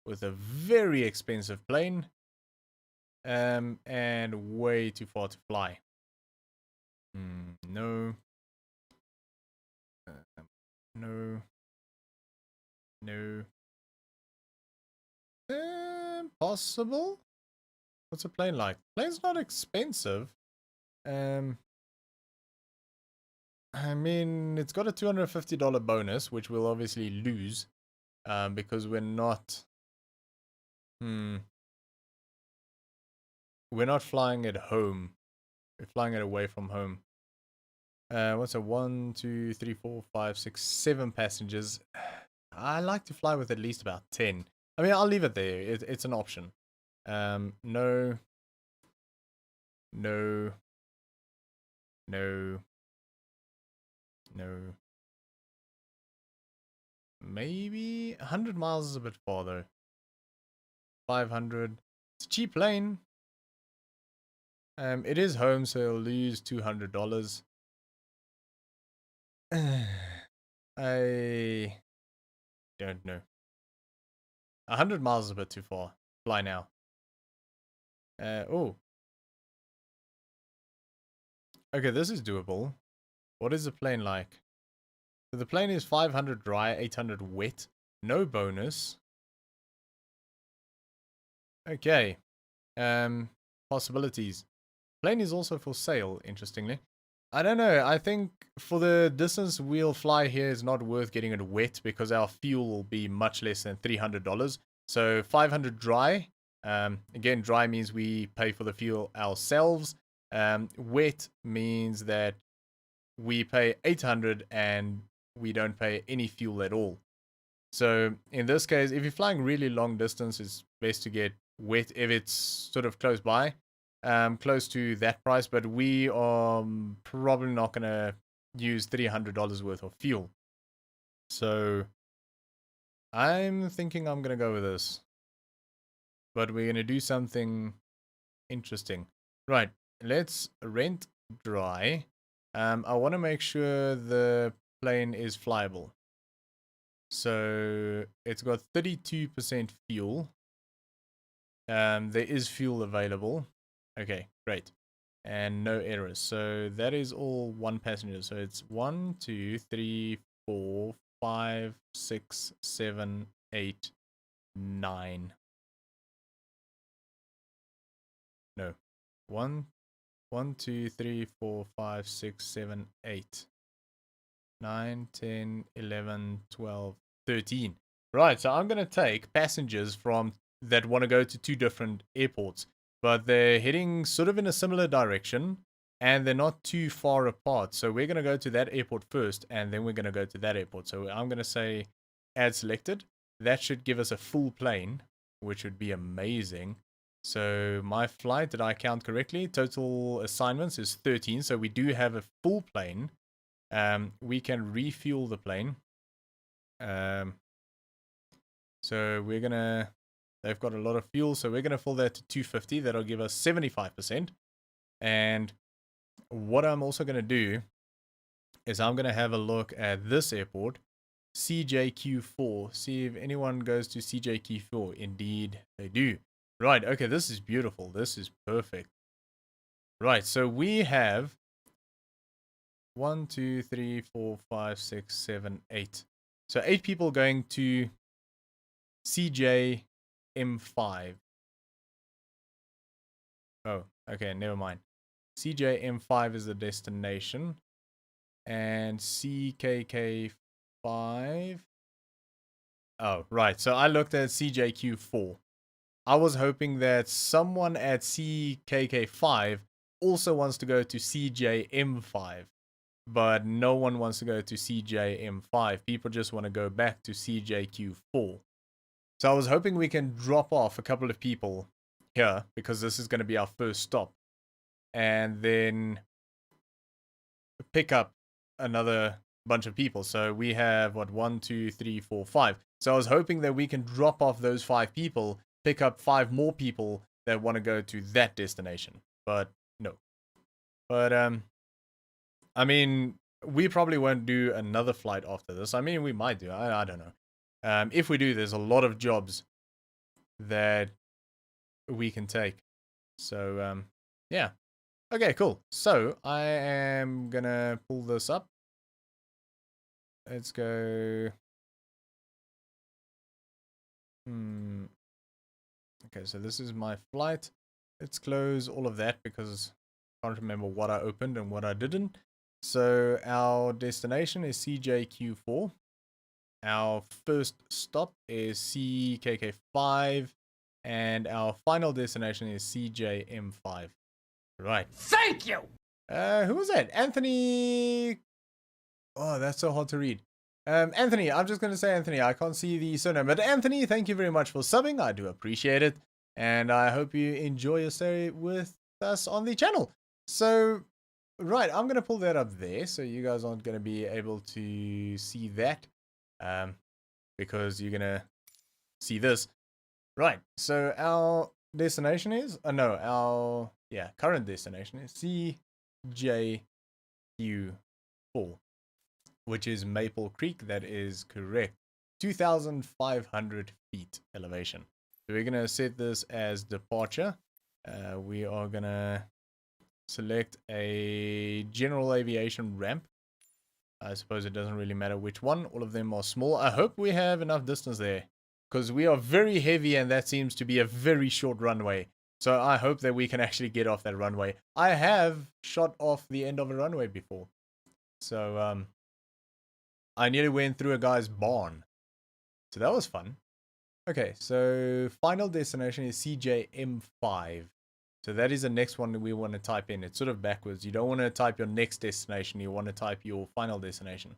S1: With a very expensive plane. And way too far to fly. No. No. No. Possible? What's a plane like? Plane's not expensive. I mean, it's got a $250 bonus, which we'll obviously lose. Because we're not... We're not flying it home. We're flying it away from home. What's a 1, 2, 3, 4, 5, 6, 7 passengers? I like to fly with at least about 10. I mean, I'll leave it there. It's an option. No. No. No. No. Maybe 100 miles is a bit far though. 500. It's a cheap plane. It is home, so it'll lose $200. I don't know. 100 miles is a bit too far. Fly now. Oh. Okay, this is doable. What is the plane like? So the plane is 500 dry, 800 wet. No bonus. Okay. Possibilities. Plane is also for sale, interestingly. I don't know. I think for the distance we'll fly here is not worth getting it wet because our fuel will be much less than $300. So 500 dry. Again, dry means we pay for the fuel ourselves. Wet means that we pay 800 and we don't pay any fuel at all. So in this case, if you're flying really long distance, it's best to get wet if it's sort of close by, close to that price. But we are probably not going to use $300 worth of fuel. So I'm thinking I'm going to go with this. But we're going to do something interesting. Right, let's rent dry. I want to make sure the plane is flyable. So it's got 32% fuel. There is fuel available. Okay, great. And no errors. So that is all one passenger. So it's 1, 2, 3, 4, 5, 6, 7, 8, 9. No. 1, 2, 3, 4, 5, 6, 7, 8. 9, 10, 11, 12, 13. Right, so I'm going to take passengers from that want to go to 2 different airports, but they're heading sort of in a similar direction and they're not too far apart. So we're going to go to that airport first and then we're going to go to that airport. So I'm going to say add selected. That should give us a full plane, which would be amazing. So my flight, did I count correctly? Total assignments is 13. So we do have a full plane. We can refuel the plane. So we're gonna, they've got a lot of fuel, so we're gonna fill that to 250. That'll give us 75%. And what I'm also gonna do is I'm gonna have a look at this airport, CJQ4. See if anyone goes to CJQ4. Indeed, they do. Right. Okay. This is beautiful. This is perfect. Right. So we have 1, 2, 3, 4, 5, 6, 7, 8. So 8 people going to CJ M5. Oh, okay, never mind. CJ M5 is the destination. And CKK5. Oh, right. So I looked at CJQ4. I was hoping that someone at CKK5 also wants to go to CJM5. But no one wants to go to CJM5. People just want to go back to CJQ4. So I was hoping we can drop off a couple of people here because this is going to be our first stop. And then pick up another bunch of people. So we have, what, 1, 2, 3, 4, 5. So I was hoping that we can drop off those 5 people, pick up 5 more people that want to go to that destination. But no. But, I mean, we probably won't do another flight after this. I mean, we might do. I don't know. If we do, there's a lot of jobs that we can take. So, yeah. Okay, cool. So, I am gonna pull this up. Let's go. Okay, so this is my flight. Let's close all of that because I can't remember what I opened and what I didn't. So, our destination is CJQ4. Our first stop is CKK5. And our final destination is CJM5. Right.
S3: Thank you!
S1: Who was that? Anthony. Oh, that's so hard to read. Anthony, I'm just going to say Anthony. I can't see the surname. But Anthony, thank you very much for subbing. I do appreciate it. And I hope you enjoy your stay with us on the channel. So, right, I'm going to pull that up there. So you guys aren't going to be able to see that. Because you're going to see this. Right, so our destination is, our current destination is CJQ4, which is Maple Creek. That is correct. 2,500 feet elevation. So we're going to set this as departure. We are going to select a general aviation ramp. I suppose it doesn't really matter which one. All of them are small. I hope we have enough distance there, because we are very heavy and that seems to be a very short runway. So I hope that we can actually get off that runway. I have shot off the end of a runway before. So I nearly went through a guy's barn. So that was fun. Okay, so final destination is CJM5. So that is the next one that we want to type in. It's sort of backwards. You don't want to type your next destination. You want to type your final destination.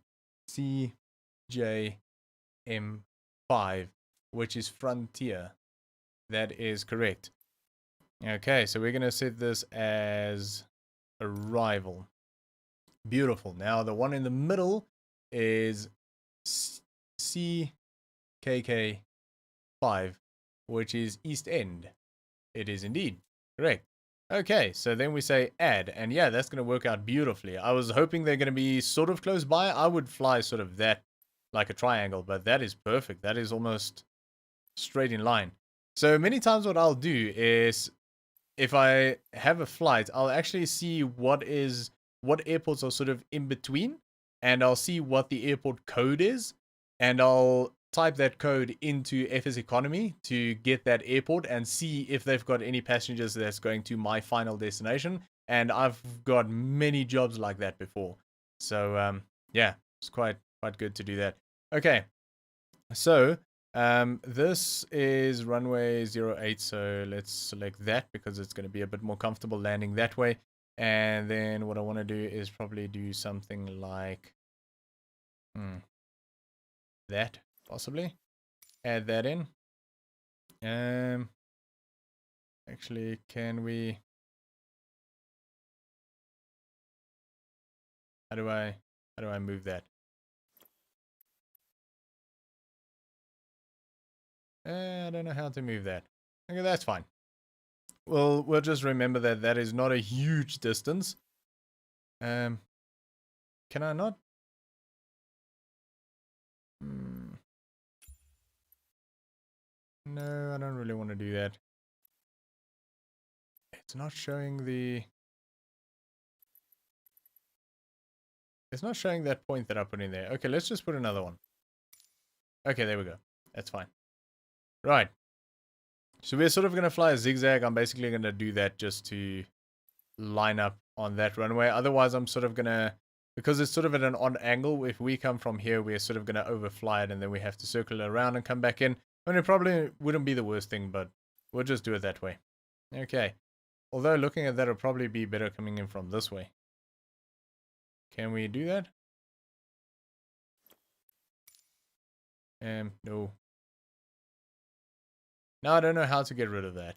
S1: CJM5, which is Frontier. That is correct. Okay, so we're going to set this as arrival. Beautiful. Now, the one in the middle is CKK5, which is East End. It is indeed. Correct. Okay, so then we say add, and yeah, that's going to work out beautifully. I was hoping they're going to be sort of close by. I would fly sort of that, like a triangle, but that is perfect. That is almost straight in line. So many times what I'll do is, if I have a flight, I'll actually see what airports are sort of in between, and I'll see what the airport code is, and I'll type that code into FS Economy to get that airport and see if they've got any passengers that's going to my final destination. And I've got many jobs like that before. So yeah, it's quite good to do that. Okay. So this is runway 08, so let's select that because it's going to be a bit more comfortable landing that way. And then what I want to do is probably do something like that, possibly. Add that in. Actually, can we... How do I move that? I don't know how to move that. Okay, that's fine. We'll just remember that that is not a huge distance. Can I not? No, I don't really want to do that. It's not showing the... It's not showing that point that I put in there. Okay, let's just put another one. Okay, there we go. That's fine. Right. So we're sort of going to fly a zigzag. I'm basically going to do that just to line up on that runway. Otherwise, I'm sort of going to... Because it's sort of at an odd angle, if we come from here, we're sort of going to overfly it, and then we have to circle around and come back in. I mean, it probably wouldn't be the worst thing, but we'll just do it that way. Okay. Although, looking at that, it'll probably be better coming in from this way. Can we do that? No. Now I don't know how to get rid of that.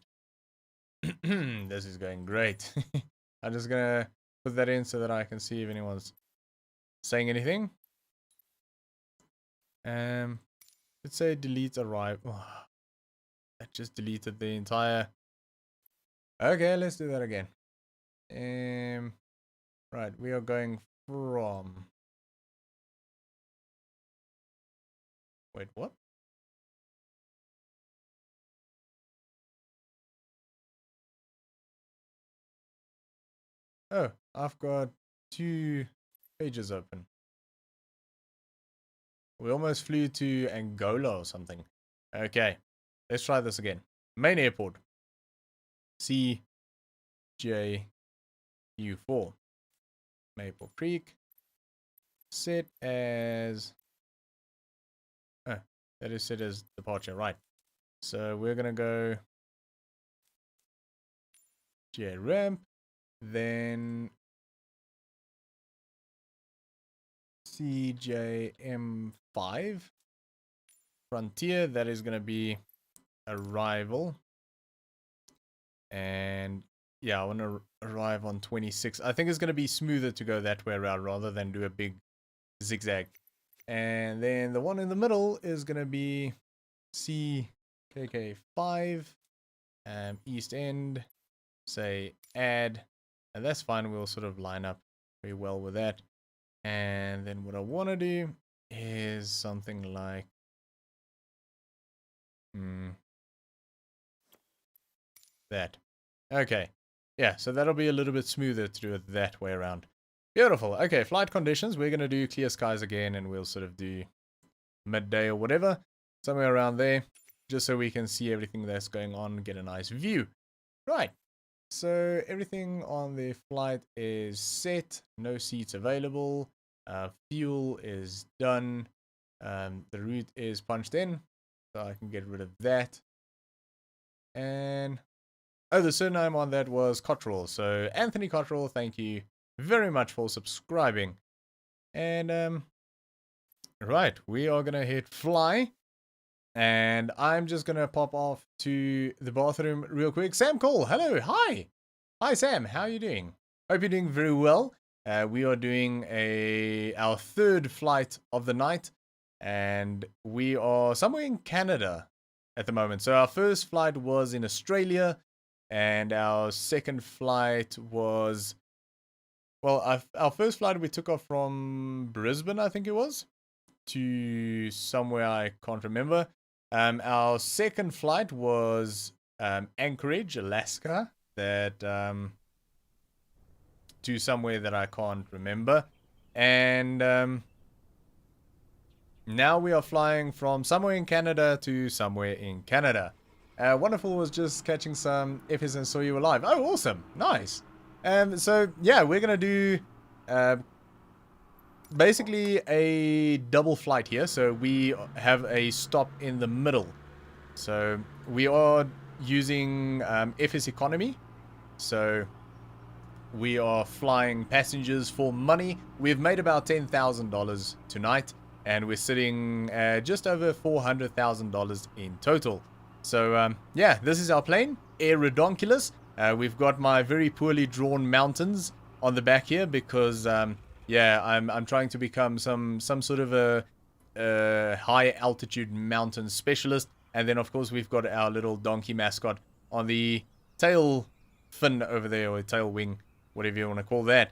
S1: This is going great. I'm just gonna put that in so that I can see if anyone's saying anything. Let's say delete arrive. Oh, that just deleted the entire... Okay, let's do that again. Right, we are going from... Wait, what? Oh, I've got 2 pages open. We almost flew to Angola or something. Okay, let's try this again. Main airport. CJU4. Maple Creek. Set as... Oh, that is set as departure, right. So we're going to go J ramp. Then CJM5 Frontier, that is going to be arrival. And yeah, I want to arrive on 26. I think it's going to be smoother to go that way around rather than do a big zigzag. And then the one in the middle is going to be CKK5 East End. Say add, and that's fine. We'll sort of line up very well with that. And then what I want to do is something like that. Okay. Yeah, so that'll be a little bit smoother to do it that way around. Beautiful. Okay, flight conditions. We're going to do clear skies again, and we'll sort of do midday or whatever. Somewhere around there, just so we can see everything that's going on, get a nice view. Right. So everything on the flight is set. No seats available. Fuel is done. The route is punched in, so I can get rid of that. And oh, the surname on that was Cottrell. So Anthony Cottrell, thank you very much for subscribing. And Right, we are gonna hit fly. And I'm just gonna pop off to the bathroom real quick. Sam Cole, hello, hi. Hi Sam, how are you doing? Hope you're doing very well. We are doing our third flight of the night, and we are somewhere in Canada at the moment. So our first flight was in Australia, and our second flight was, well, our first flight we took off from Brisbane, I think it was, to somewhere I can't remember. Our second flight was Anchorage, Alaska, that to somewhere that I can't remember, and now we are flying from somewhere in Canada to somewhere in Canada. Wonderful was just catching some FS and saw you alive. Oh, awesome, nice. So yeah, we're gonna do uh, basically a double flight here. So we have a stop in the middle. So we are using FS economy. So we are flying passengers for money. We've made about $10,000 tonight, and we're sitting just over $400,000 in total. So yeah, this is our plane, Air Redonkulous. We've got my very poorly drawn mountains on the back here because yeah, I'm trying to become some sort of a high altitude mountain specialist, and then of course we've got our little donkey mascot on the tail fin over there, or tail wing, whatever you want to call that.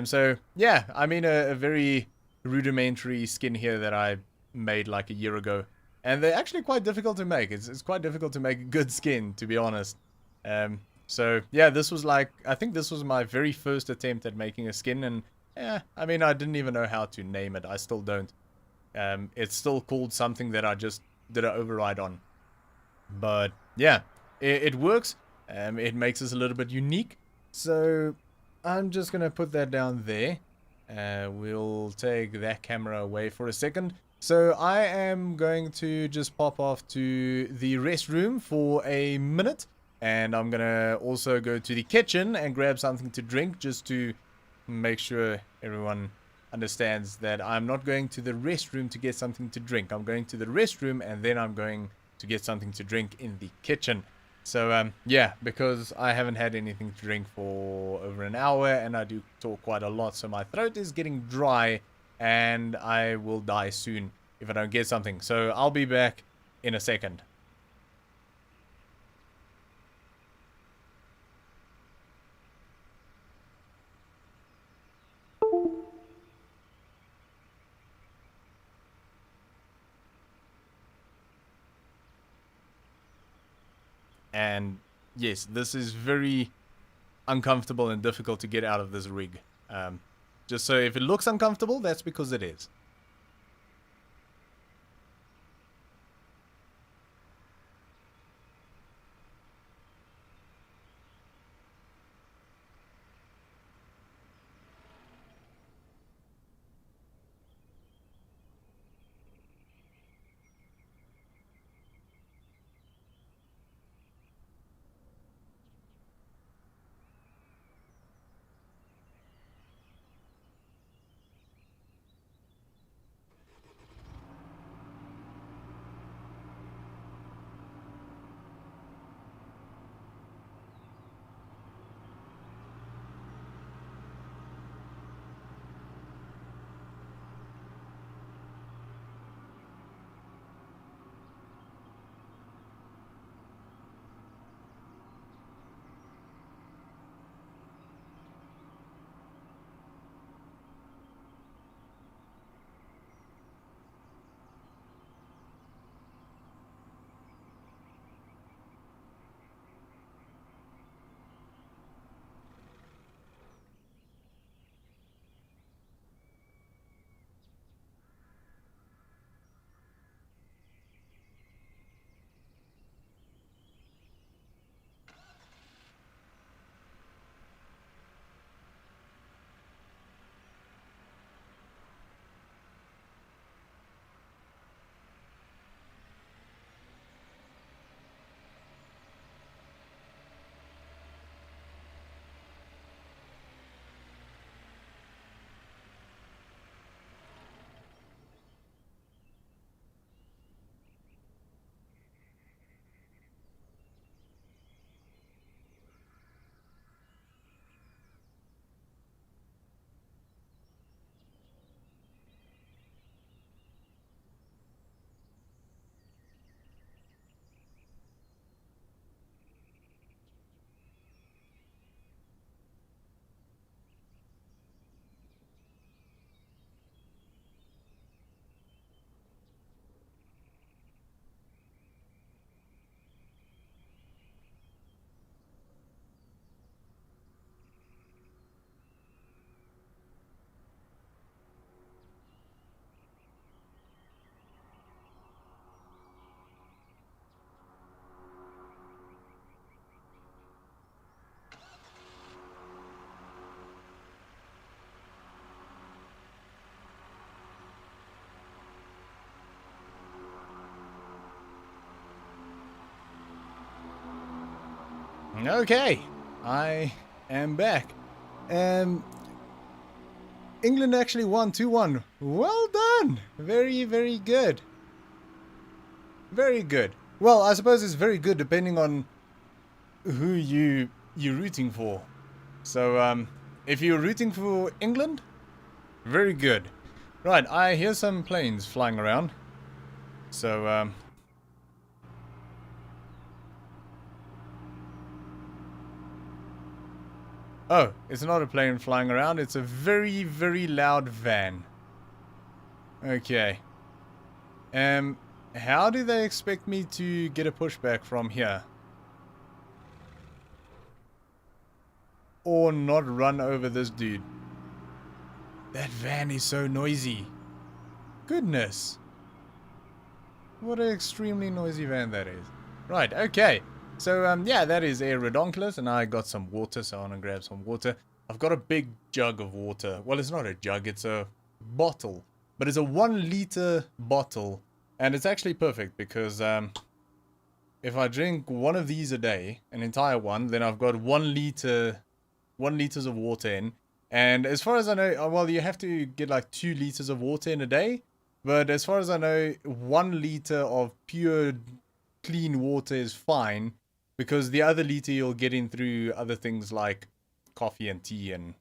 S1: So yeah, I mean a very rudimentary skin here that I made like a year ago, and they're actually quite difficult to make. It's quite difficult to make good skin, to be honest. So yeah, this was like, I think this was my very first attempt at making a skin, and yeah, I mean I didn't even know how to name it. I still don't. It's still called something that I just did an override on. But yeah, it works. It makes us a little bit unique. So I'm just going to put that down there. We'll take that camera away for a second. So I am going to just pop off to the restroom for a minute. And I'm going to also go to the kitchen and grab something to drink, just to make sure everyone understands that I'm not going to the restroom to get something to drink. I'm going to the restroom and then I'm going to get something to drink in the kitchen. So yeah, because I haven't had anything to drink for over an hour and I do talk quite a lot, so my throat is getting dry and I will die soon if I don't get something. So I'll be back in a second. And yes, this is very uncomfortable and difficult to get out of this rig. Just so if it looks uncomfortable, that's because it is. Okay, I am back. Um, England actually won 2-1. Well done. Very, very good. Very good. Well, I suppose it's very good depending on who you're rooting for. So, if you're rooting for England, very good. Right, I hear some planes flying around. So, oh, it's not a plane flying around. It's a very, very loud van. Okay. Um, how do they expect me to get a pushback from here? Or not run over this dude? That van is so noisy. Goodness. What an extremely noisy van that is. Right, okay. So, yeah, that is Air Redonkulous, and I got some water, so I want to grab some water. I've got a big jug of water. Well, it's not a jug, it's a bottle. But it's a 1 liter bottle, and it's actually perfect because, if I drink one of these a day, an entire one, then I've got 1 liter, 1 liters of water in. And as far as I know, well, you have to get like 2 liters of water in a day. But as far as I know, 1 liter of pure clean water is fine because the other liter you'll get in through other things like coffee and tea and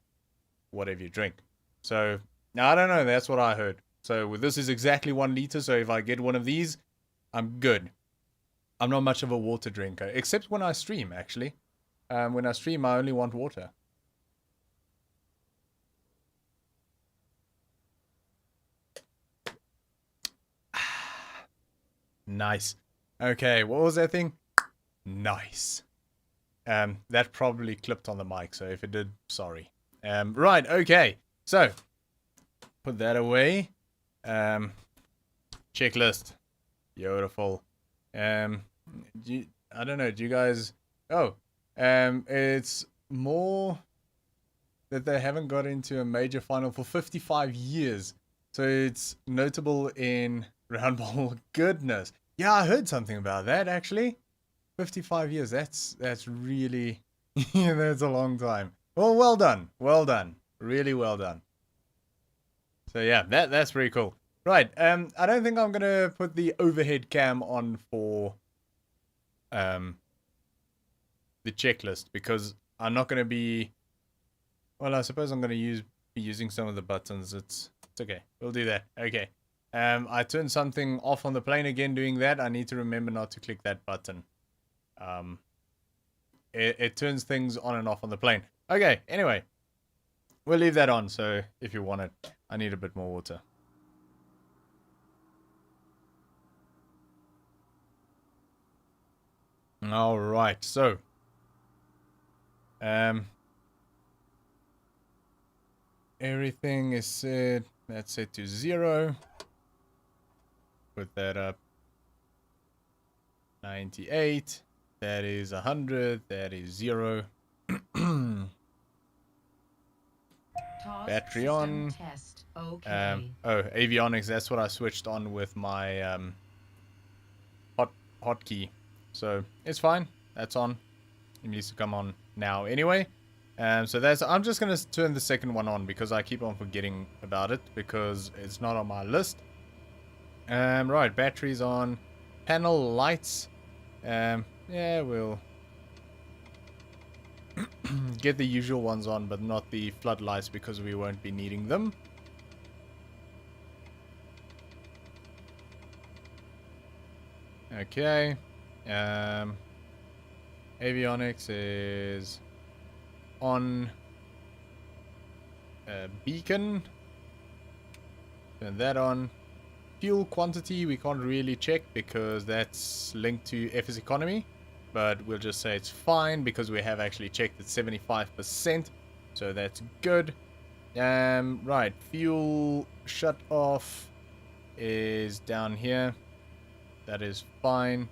S1: whatever you drink. So, I don't know. That's what I heard. So, this is exactly 1 liter. So, if I get one of these, I'm good. I'm not much of a water drinker, except when I stream, actually. When I stream, I only want water. Nice. Okay, what was that thing? Nice. That probably clipped on the mic, so if it did, sorry. Right, okay. So, put that away. Checklist. Beautiful. I don't know, do you guys... Oh, it's more that they haven't got into a major final for 55 years. So it's notable in round ball. Goodness. Yeah, I heard something about that actually. 55 years. That's really yeah, that's a long time. Well done. Well done. Really well done. So yeah, that's pretty cool. Right. I don't think I'm gonna put the overhead cam on for um the checklist because I'm not gonna be. Well, I suppose I'm gonna be using some of the buttons. It's okay. We'll do that. Okay. I turned something off on the plane again. Doing that, I need to remember not to click that button. It turns things on and off on the plane. Okay. Anyway, we'll leave that on. So if you want it, I need a bit more water. All right. So, everything is set. That's set to 0. Put that up. 98. That is 100. That is 0. Battery on.
S2: Test. Okay.
S1: Oh, avionics. That's what I switched on with my hotkey. So it's fine. That's on. It needs to come on now anyway. So that's. I'm just gonna turn the second one on because I keep on forgetting about it because it's not on my list. Right. Batteries on. Panel lights. Yeah, we'll get the usual ones on, but not the floodlights because we won't be needing them. Okay. Avionics is on. Beacon. Turn that on. Fuel quantity we can't really check because that's linked to FS economy, but we'll just say it's fine because we have actually checked at 75%, so that's good. Right, fuel shut off is down here. That is fine.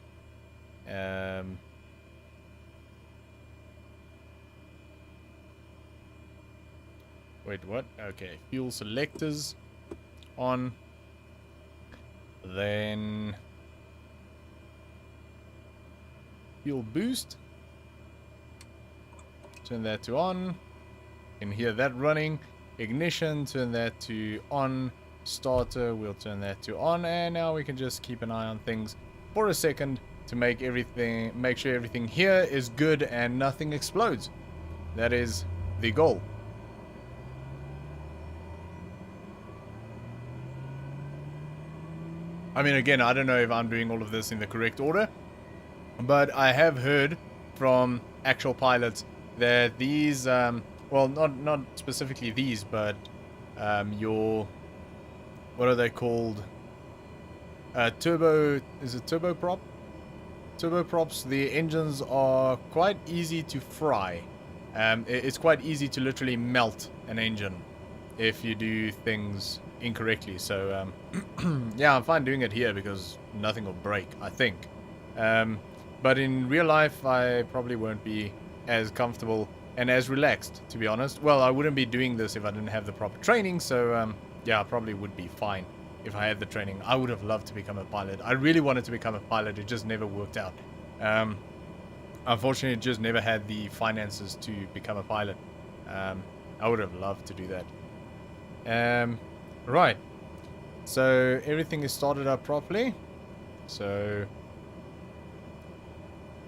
S1: Wait, what? Okay, fuel selectors on. Then fuel boost. turn that to on. You can hear that running. Ignition, turn that to on. Starter, we'll turn that to on, and now we can just keep an eye on things for a second to make sure everything here is good and nothing explodes. That is the goal. I mean, again, I don't know if I'm doing all of this in the correct order, but I have heard from actual pilots that these, well, not specifically these, but what are they called? Is it turboprop? Turboprops, the engines are quite easy to fry. It's quite easy to literally melt an engine if you do things incorrectly. So, yeah, I'm fine doing it here because nothing will break, I think. But in real life, I probably won't be as comfortable and as relaxed, to be honest. Well, I wouldn't be doing this if I didn't have the proper training, so, yeah, I probably would be fine if I had the training. I would have loved to become a pilot. I really wanted to become a pilot. It just never worked out. Unfortunately, it just never had the finances to become a pilot. I would have loved to do that. Right. So everything is started up properly. So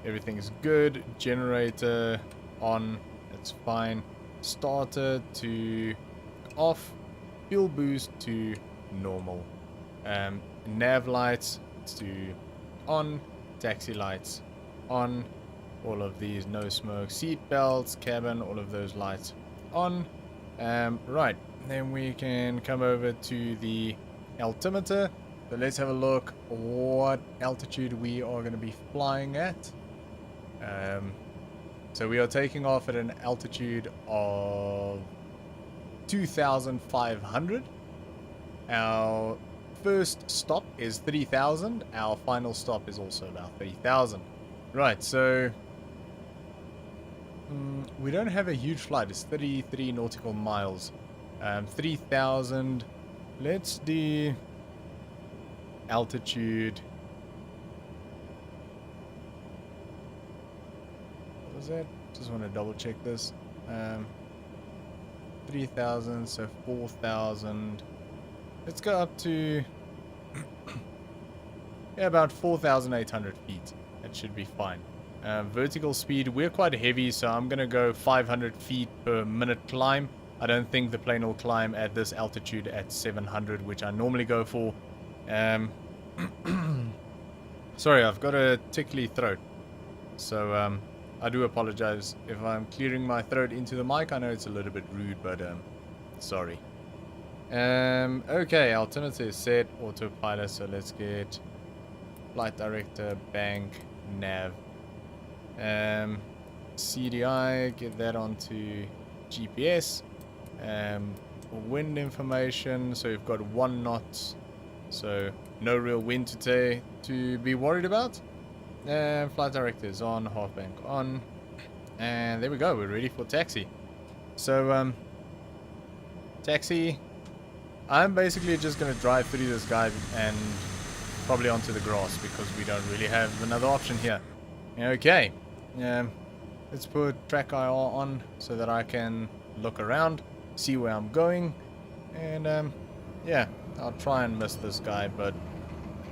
S1: everything is good. Generator on. That's fine. Starter to off. Fuel boost to normal. Nav lights to on. Taxi lights on. All of these, no smoke. Seat belts, cabin, all of those lights on. Right. Then we can come over to the altimeter. So let's have a look what altitude we are going to be flying at. So we are taking off at an altitude of 2,500. Our first stop is 3,000. Our final stop is also about 3,000. Right, so we don't have a huge flight. It's 33 nautical miles. 3,000. Let's do altitude. What was that? Just want to double check this. 3,000, so 4,000. Let's go up to yeah, about 4,800 feet. That should be fine. Vertical speed, we're quite heavy, so I'm going to go 500 feet per minute climb. I don't think the plane will climb at this altitude at 700, which I normally go for. Sorry, I've got a tickly throat. So, I do apologize if I'm clearing my throat into the mic. I know it's a little bit rude, but, sorry. Okay, altimeter is set, autopilot, so let's get flight director, bank, nav. CDI, get that onto GPS. Wind information, so we've got 1 knot, so no real wind to be worried about. Flight director is on, half bank on, and there we go, we're ready for taxi. So taxi, I'm basically just going to drive through this guy and probably onto the grass because we don't really have another option here. Okay, let's put track IR on so that I can look around, see where I'm going, and yeah, I'll try and miss this guy, but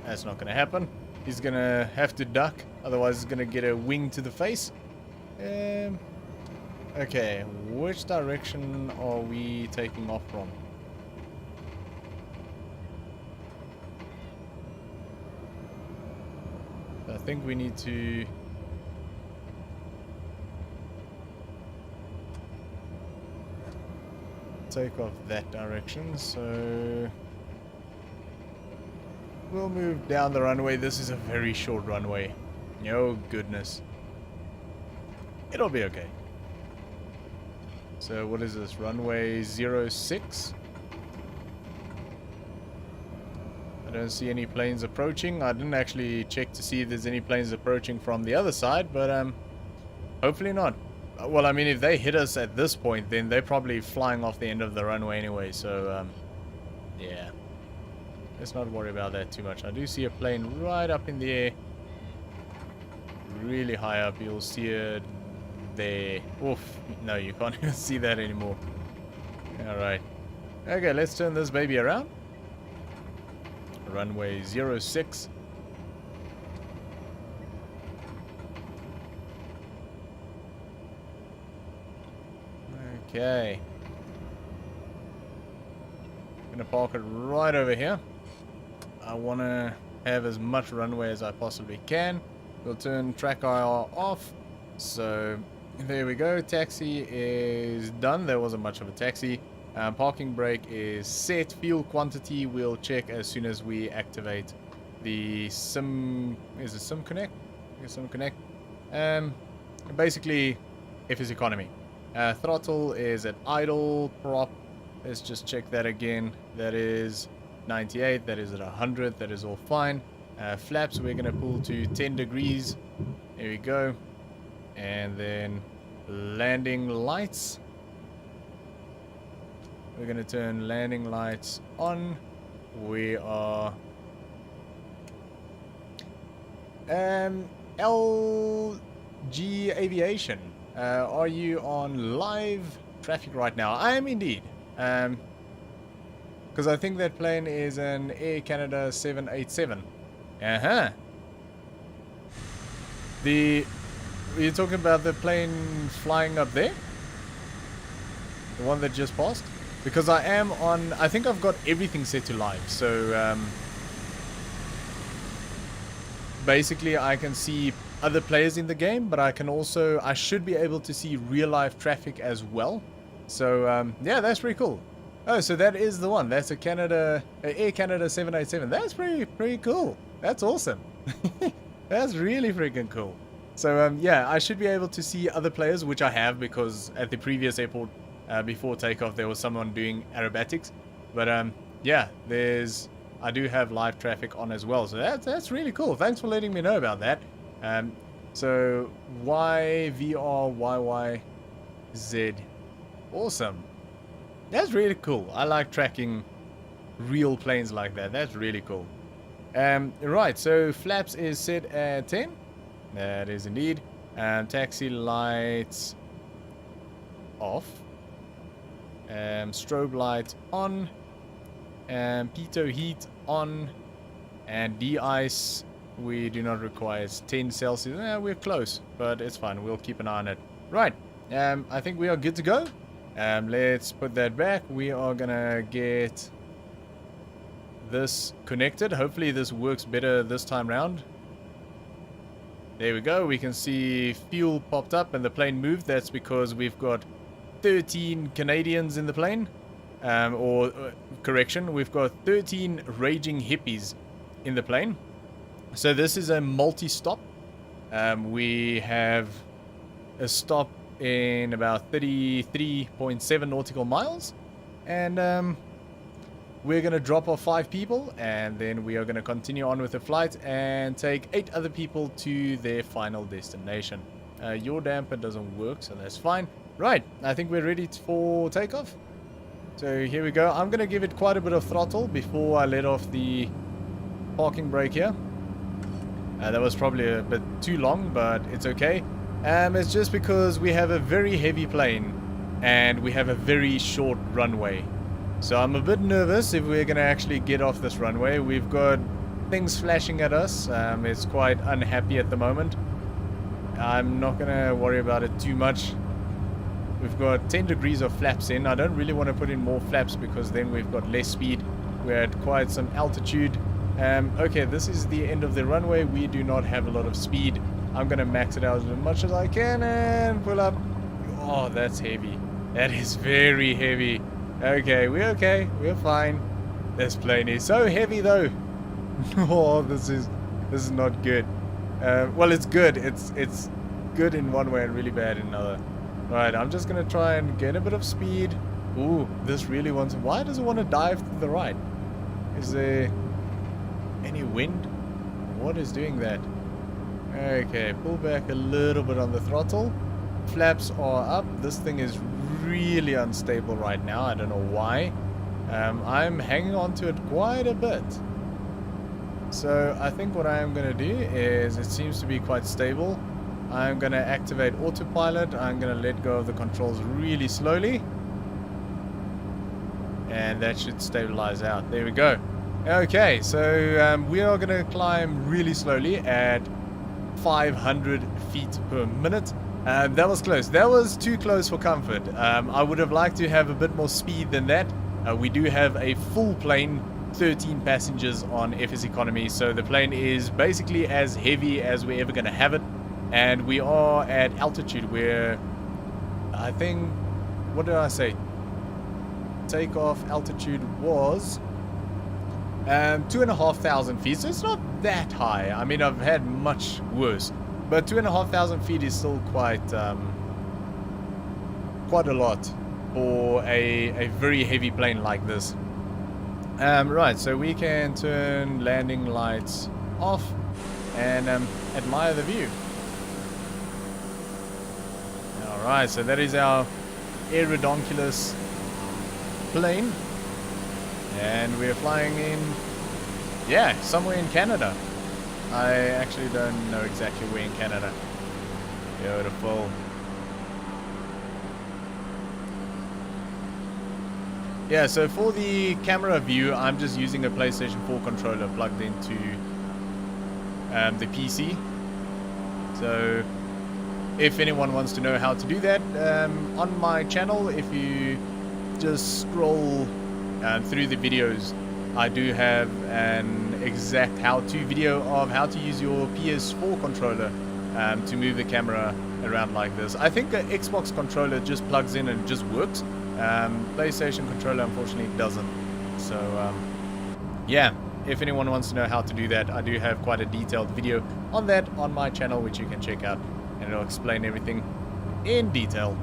S1: that's not going to happen. He's going to have to duck, otherwise he's going to get a wing to the face. Okay, which direction are we taking off from? I think we need to take off that direction, so we'll move down the runway. This is a very short runway. Oh goodness. It'll be okay. So what is this? Runway 06? I don't see any planes approaching. I didn't actually check to see if there's any planes approaching from the other side, but hopefully not. Well, I mean, if they hit us at this point, then they're probably flying off the end of the runway anyway, so yeah. Let's not worry about that too much. I do see a plane right up in the air. Really high up. You'll see it there. Oof. No, you can't even see that anymore. Alright. Okay, let's turn this baby around. Runway 06. Okay. Gonna park it right over here. I wanna have as much runway as I possibly can. We'll turn track IR off. So there we go. Taxi is done. There wasn't much of a taxi. Parking brake is set. Fuel quantity we'll check as soon as we activate the sim. Is it sim connect? Sim connect. Basically, if it's economy. Throttle is at idle. Prop. Let's just check that again. That is 98. That is at 100. That is all fine. Flaps we're gonna pull to 10 degrees. There we go. And then landing lights. We're going to turn landing lights on. We are LG Aviation. Are you on live traffic right now? I am indeed. Because I think that plane is an Air Canada 787. You're talking about the plane flying up there? The one that just passed? Because I am on... I think I've got everything set to live. So, basically I can see other players in the game, but I can also... I should be able to see real-life traffic as well. So, yeah, that's pretty cool. Oh, so that is the one. That's a Air Canada 787. That's pretty cool. That's awesome. That's really freaking cool. So, yeah, I should be able to see other players, which I have, because at the previous airport, before takeoff, there was someone doing aerobatics. But, yeah, I do have live traffic on as well. So that's really cool. Thanks for letting me know about that. So, YVRYYZ. Awesome. That's really cool. I like tracking real planes like that. That's really cool. Right, so flaps is set at 10. That is indeed. Taxi lights off. Strobe light on. Pitot heat on. And de-ice we do not require. It's 10 Celsius. We're close, but it's fine. We'll keep an eye on it. Right. I think we are good to go. Let's put that back. We are gonna get this connected. Hopefully this works better this time round. There we go. We can see fuel popped up and the plane moved. That's because we've got 13 Canadians in the plane. Correction, we've got 13 raging hippies in the plane. So this is a multi-stop. We have a stop in about 33.7 nautical miles. And we're going to drop off 5 people, and then we are going to continue on with the flight and take 8 other people to their final destination. Your damper doesn't work, so that's fine. Right, I think we're ready for takeoff. So here we go. I'm going to give it quite a bit of throttle before I let off the parking brake here. That was probably a bit too long, but it's okay. It's just because we have a very heavy plane and we have a very short runway. So I'm a bit nervous if we're going to actually get off this runway. We've got things flashing at us. It's quite unhappy at the moment. I'm not going to worry about it too much. We've got 10 degrees of flaps in. I don't really want to put in more flaps because then we've got less speed. We're at quite some altitude. Okay, this is the end of the runway. We do not have a lot of speed. I'm going to max it out as much as I can and pull up. Oh, that's heavy. That is very heavy. Okay, we're fine. This plane is so heavy though. Oh, this is not good. Well, it's good. It's good in one way and really bad in another. Right, I'm just gonna try and gain a bit of speed. Ooh, this really wants... Why does it want to dive to the right? Is there any wind? What is doing that? Okay, pull back a little bit on the throttle. Flaps are up. This thing is really unstable right now. I don't know why. I'm hanging on to it quite a bit. So I think what I am going to do is, it seems to be quite stable. I'm going to activate autopilot. I'm going to let go of the controls really slowly. And that should stabilize out. There we go. Okay, so we are going to climb really slowly at 500 feet per minute. That was close. That was too close for comfort. I would have liked to have a bit more speed than that. We do have a full plane, 13 passengers on FS economy, so the plane is basically as heavy as we're ever going to have it. And we are at altitude where I think, what did I say? Takeoff altitude was 2,500 feet, so it's not that high. I mean, I've had much worse, but 2,500 feet is still quite a lot for a very heavy plane like this. Right, so we can turn landing lights off and admire the view. Alright, so that is our aerodonculus plane. And we're flying in, yeah, somewhere in Canada. I actually don't know exactly where in Canada. Beautiful. Yeah, so for the camera view, I'm just using a PlayStation 4 controller plugged into the PC. So if anyone wants to know how to do that, on my channel, if you just scroll through the videos, I do have an exact how-to video of how to use your PS4 controller to move the camera around like this. I think the Xbox controller just plugs in and just works. PlayStation controller unfortunately doesn't. So yeah, if anyone wants to know how to do that, I do have quite a detailed video on that on my channel, which you can check out, and it'll explain everything in detail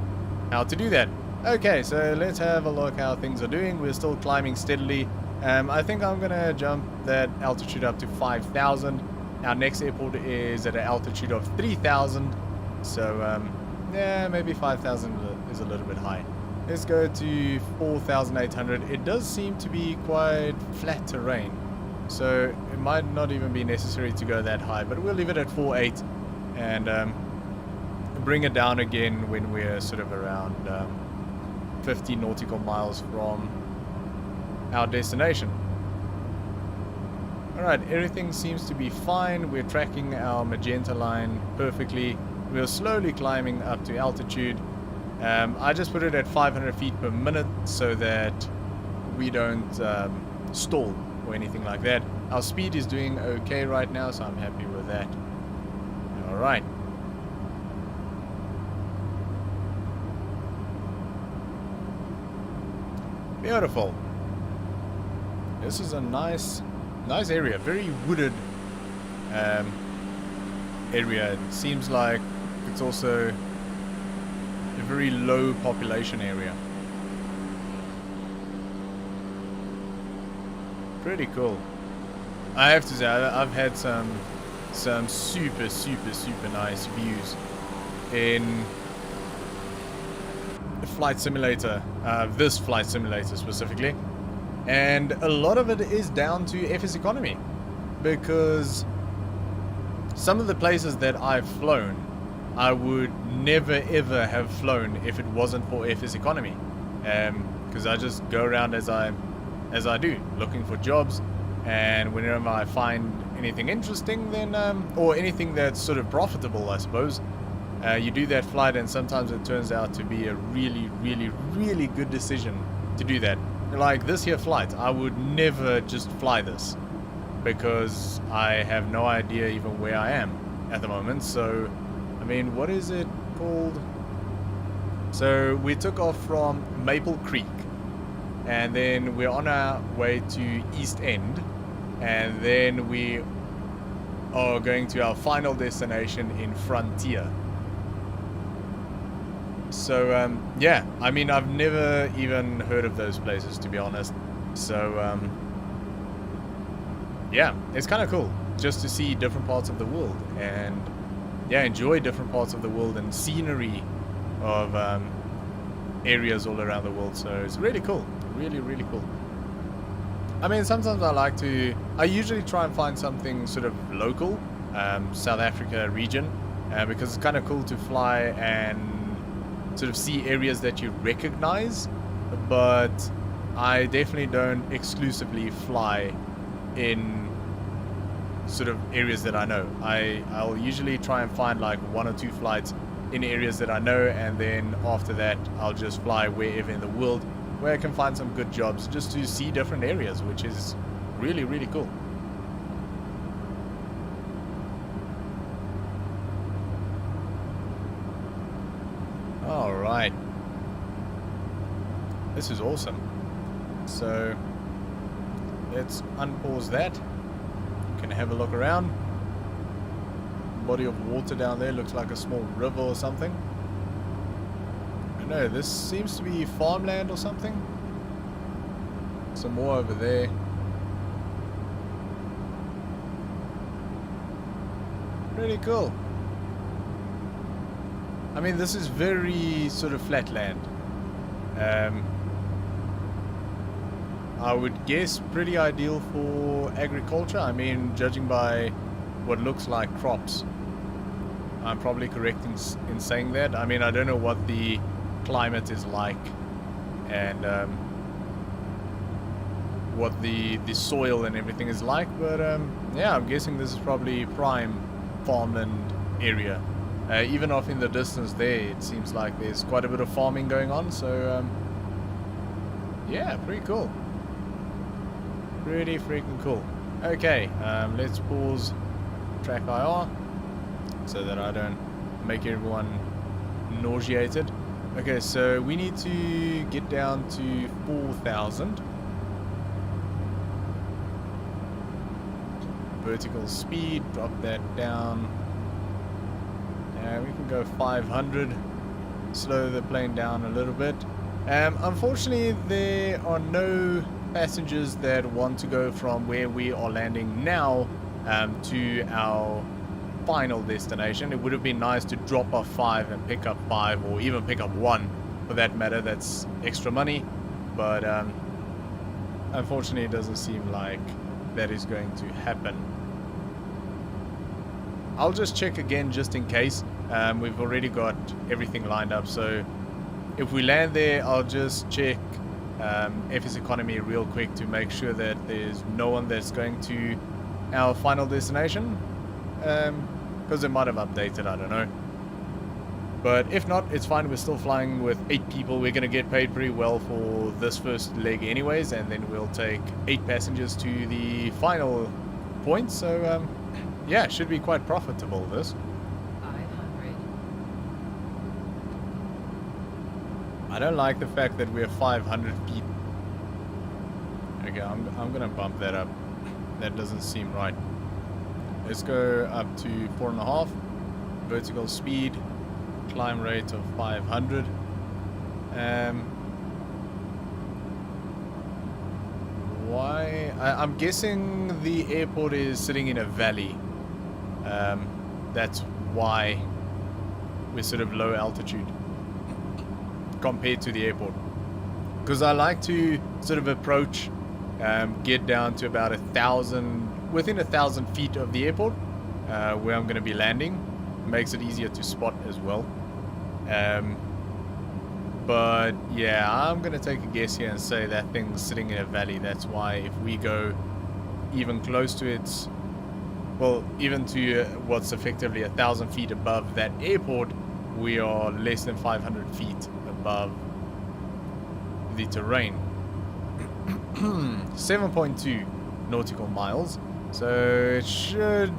S1: how to do that. Okay, so let's have a look how things are doing. We're still climbing steadily. I think I'm gonna jump that altitude up to 5,000. Our next airport is at an altitude of 3,000. So yeah, maybe 5,000 is a little bit high. Let's go to 4,800. It does seem to be quite flat terrain, so it might not even be necessary to go that high, but we'll leave it at 4.8 and bring it down again when we're sort of around 50 nautical miles from our destination. Alright, everything seems to be fine. We're tracking our magenta line perfectly. We're slowly climbing up to altitude. I just put it at 500 feet per minute so that we don't stall or anything like that. Our speed is doing okay right now, so I'm happy with that. Alright. Beautiful. This is a nice area, very wooded area. It seems like it's also a very low population area. Pretty cool. I have to say, I've had some super nice views in Flight Simulator, this Flight Simulator specifically, and a lot of it is down to FS economy, because some of the places that I've flown I would never ever have flown if it wasn't for FS economy, because I just go around as I do, looking for jobs, and whenever I find anything interesting, then or anything that's sort of profitable, I suppose, you do that flight, and sometimes it turns out to be a really good decision to do that. Like this here flight, I would never just fly this because I have no idea even where I am at the moment. So I mean, what is it called? So we took off from Maple Creek, and then we're on our way to East End, and then we are going to our final destination in Frontier. So yeah, I mean, I've never even heard of those places, to be honest. So yeah, it's kind of cool just to see different parts of the world, and yeah, enjoy different parts of the world and scenery of areas all around the world. So it's really cool, really cool. I mean, sometimes I usually try and find something sort of local, South Africa region, because it's kind of cool to fly and sort of see areas that you recognize, but I definitely don't exclusively fly in sort of areas that I know. I'll usually try and find like 1 or 2 flights in areas that I know, and then after that I'll just fly wherever in the world where I can find some good jobs just to see different areas, which is really, really cool. Alright. This is awesome. So let's unpause that. You can have a look around. Body of water down there looks like a small river or something. I don't know, this seems to be farmland or something. Some more over there. Pretty cool. I mean, this is very sort of flat land. I would guess pretty ideal for agriculture. I mean, judging by what looks like crops. I'm probably correct in saying that. I mean, I don't know what the climate is like and what the soil and everything is like, but yeah, I'm guessing this is probably prime farmland area. Even off in the distance there, it seems like there's quite a bit of farming going on, so yeah, pretty cool. Pretty freaking cool. Okay, let's pause track IR so that I don't make everyone nauseated. Okay, so we need to get down to 4,000. Vertical speed, drop that down. And we can go 500. Slow the plane down a little bit. Unfortunately, there are no passengers that want to go from where we are landing now to our final destination. It would have been nice to drop off 5 and pick up 5, or even pick up 1 for that matter. That's extra money, but unfortunately it doesn't seem like that is going to happen. I'll just check again just in case. We've already got everything lined up, so if we land there, I'll just check FS Economy real quick to make sure that there's no one that's going to our final destination, because it might have updated, I don't know. But if not, it's fine. We're still flying with 8 people. We're going to get paid pretty well for this first leg anyways, and then we'll take 8 passengers to the final point. So yeah, it should be quite profitable, this.
S2: 500.
S1: I don't like the fact that we're 500 feet. Okay, I'm gonna bump that up. That doesn't seem right. Let's go up to 4.5. Vertical speed, climb rate of 500. Why? I'm guessing the airport is sitting in a valley. That's why we're sort of low altitude compared to the airport. Because I like to sort of approach, get down to about 1,000, within 1,000 feet of the airport, where I'm going to be landing. Makes it easier to spot as well. But yeah, I'm going to take a guess here and say that thing's sitting in a valley. That's why if we go even close to its, well, even to what's effectively 1,000 feet above that airport, we are less than 500 feet above the terrain. 7.2 nautical miles, so it should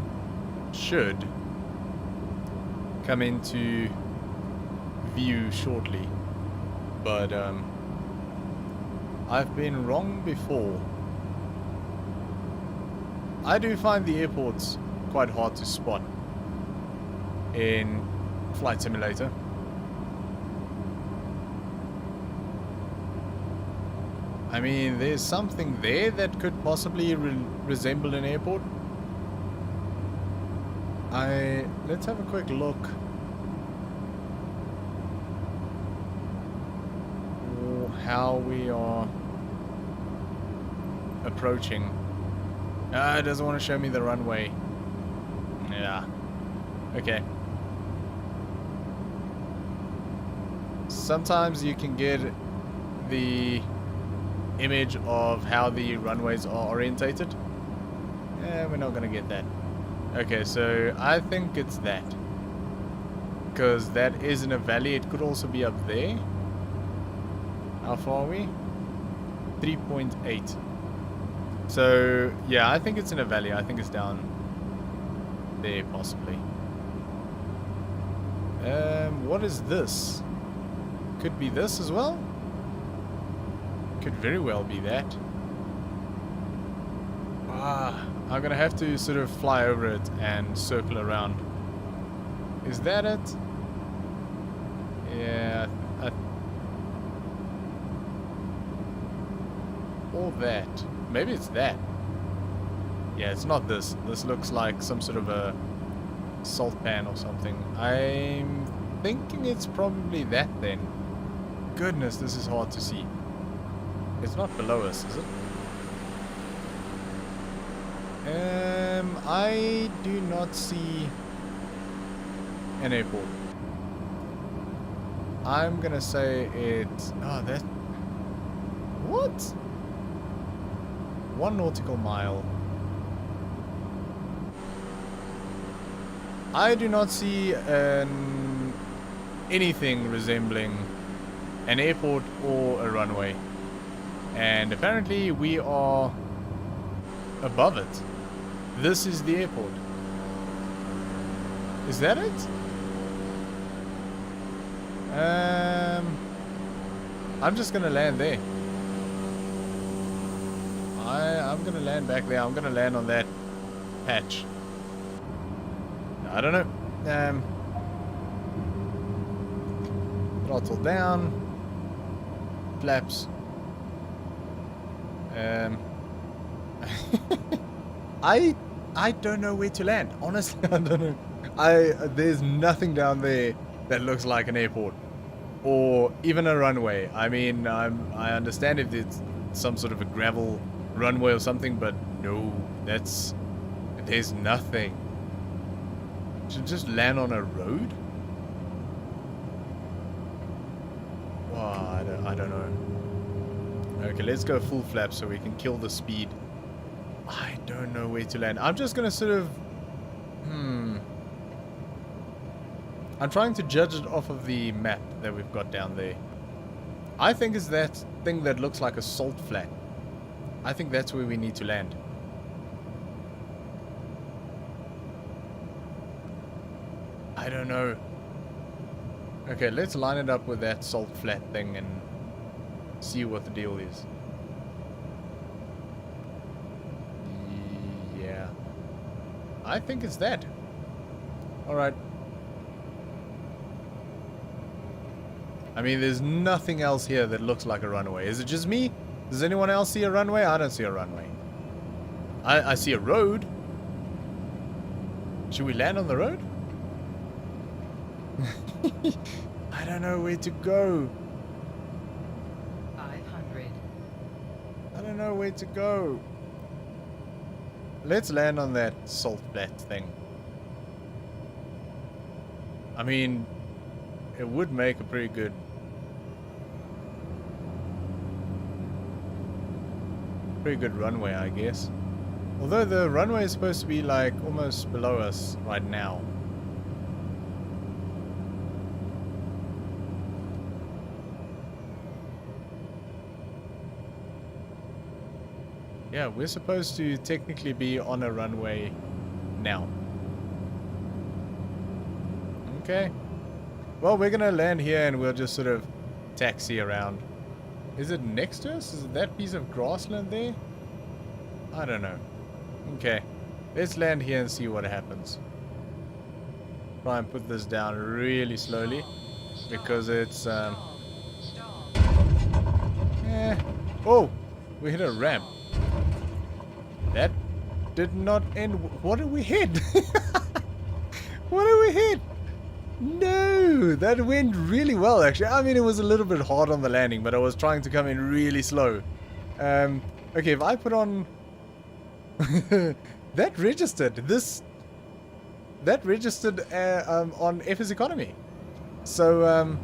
S1: come into view shortly, but I've been wrong before. I do find the airports quite hard to spot in Flight Simulator. I mean, there's something there that could possibly resemble an airport. Let's have a quick look. How we are approaching. It doesn't want to show me the runway. Yeah. Okay. sometimes you can get the image of how the runways are orientated. We're not gonna get that. Okay, so I think it's that. Because that is in a valley. It could also be up there. How far are we? 3.8. So, yeah, I think it's in a valley. I think it's down there, possibly. What is this? Could be this as well? Could very well be that. I'm gonna have to sort of fly over it and circle around. Is that it? Yeah. Or that. Maybe it's that. Yeah, it's not this. This looks like some sort of a salt pan or something. I'm thinking it's probably that then. Goodness, this is hard to see. It's not below us, is it? I do not see an airport. I'm gonna say it's... Oh, that... What? 1 nautical mile. I do not see anything resembling an airport or a runway. And apparently we are above it. This is the airport. Is that it? I'm just gonna land there. I'm gonna land back there. I'm gonna land on that patch. I don't know. Throttle down. Flaps. I don't know where to land. Honestly, I don't know. There's nothing down there that looks like an airport or even a runway. I mean, I understand if it's some sort of a gravel runway or something, but no, there's nothing. Should just land on a road? Oh, I don't know. Okay, let's go full flap so we can kill the speed. I don't know where to land. I'm just gonna sort of... I'm trying to judge it off of the map that we've got down there. I think it's that thing that looks like a salt flat. I think that's where we need to land. I don't know. Okay, let's line it up with that salt flat thing and see what the deal is. Yeah. I think it's that. Alright. I mean, there's nothing else here that looks like a runway. Is it just me? Does anyone else see a runway? I don't see a runway. I see a road. Should we land on the road? I don't know where to go.
S2: 500.
S1: I don't know where to go. Let's land on that salt flat thing. I mean, it would make a pretty good runway, I guess. Although the runway is supposed to be like almost below us right now. Yeah, we're supposed to technically be on a runway now. Okay. Well, we're gonna land here and we'll just sort of taxi around. Is it next to us? Is it that piece of grassland there? I don't know. Okay. Let's land here and see what happens. Try and put this down really slowly. Because it's... Oh! We hit a ramp. That did not end... What did we hit? What did we hit? No! That went really well, actually. I mean, it was a little bit hard on the landing, but I was trying to come in really slow. Okay, if I put on... that registered. That registered on FS Economy. So,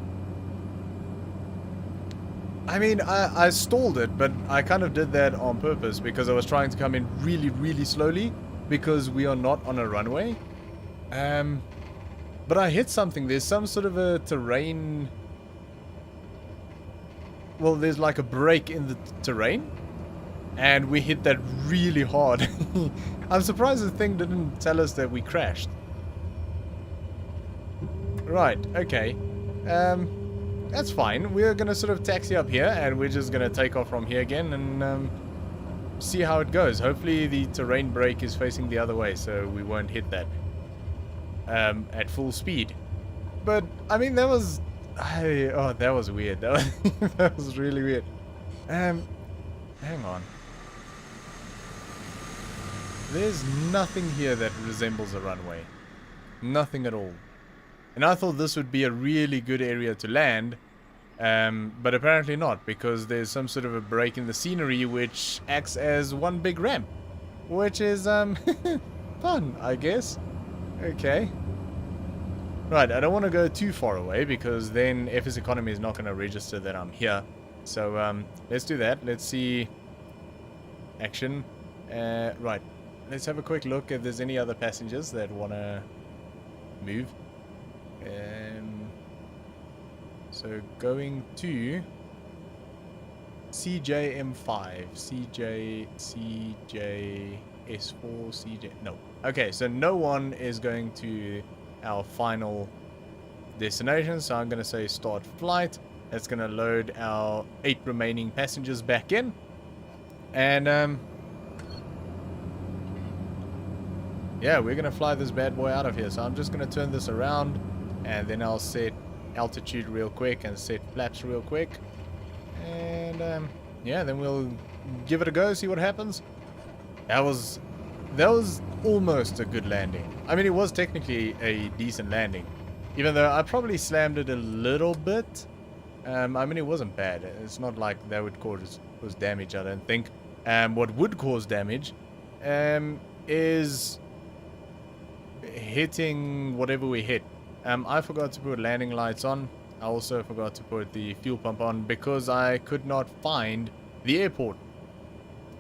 S1: I mean, I stalled it, but I kind of did that on purpose because I was trying to come in really, really slowly because we are not on a runway. But I hit something. There's some sort of a terrain. Well, there's like a break in the terrain, and we hit that really hard. I'm surprised the thing didn't tell us that we crashed. Right, okay. That's fine. We're gonna sort of taxi up here, and we're just gonna take off from here again and see how it goes. Hopefully the terrain break is facing the other way, so we won't hit that at full speed. But I mean, that was that was weird. That was really weird. Hang on. There's nothing here that resembles a runway. Nothing at all. And I thought this would be a really good area to land, but apparently not, because there's some sort of a break in the scenery which acts as one big ramp, which is fun, I guess. Okay. Right, I don't want to go too far away because then FS Economy is not going to register that I'm here. So let's do that. Let's see action. Right, let's have a quick look if there's any other passengers that want to move. So going to CJM5, CJS4, CJ. No. Okay, so no one is going to our final destination. So I'm going to say start flight. That's going to load our 8 remaining passengers back in. And yeah, we're going to fly this bad boy out of here. So I'm just going to turn this around. And then I'll set altitude real quick and set flaps real quick. And yeah, then we'll give it a go, see what happens. That was almost a good landing. I mean, it was technically a decent landing. Even though I probably slammed it a little bit. I mean, it wasn't bad. It's not like that would cause damage, I don't think. What would cause damage is hitting whatever we hit. I forgot to put landing lights on. I also forgot to put the fuel pump on because I could not find the airport.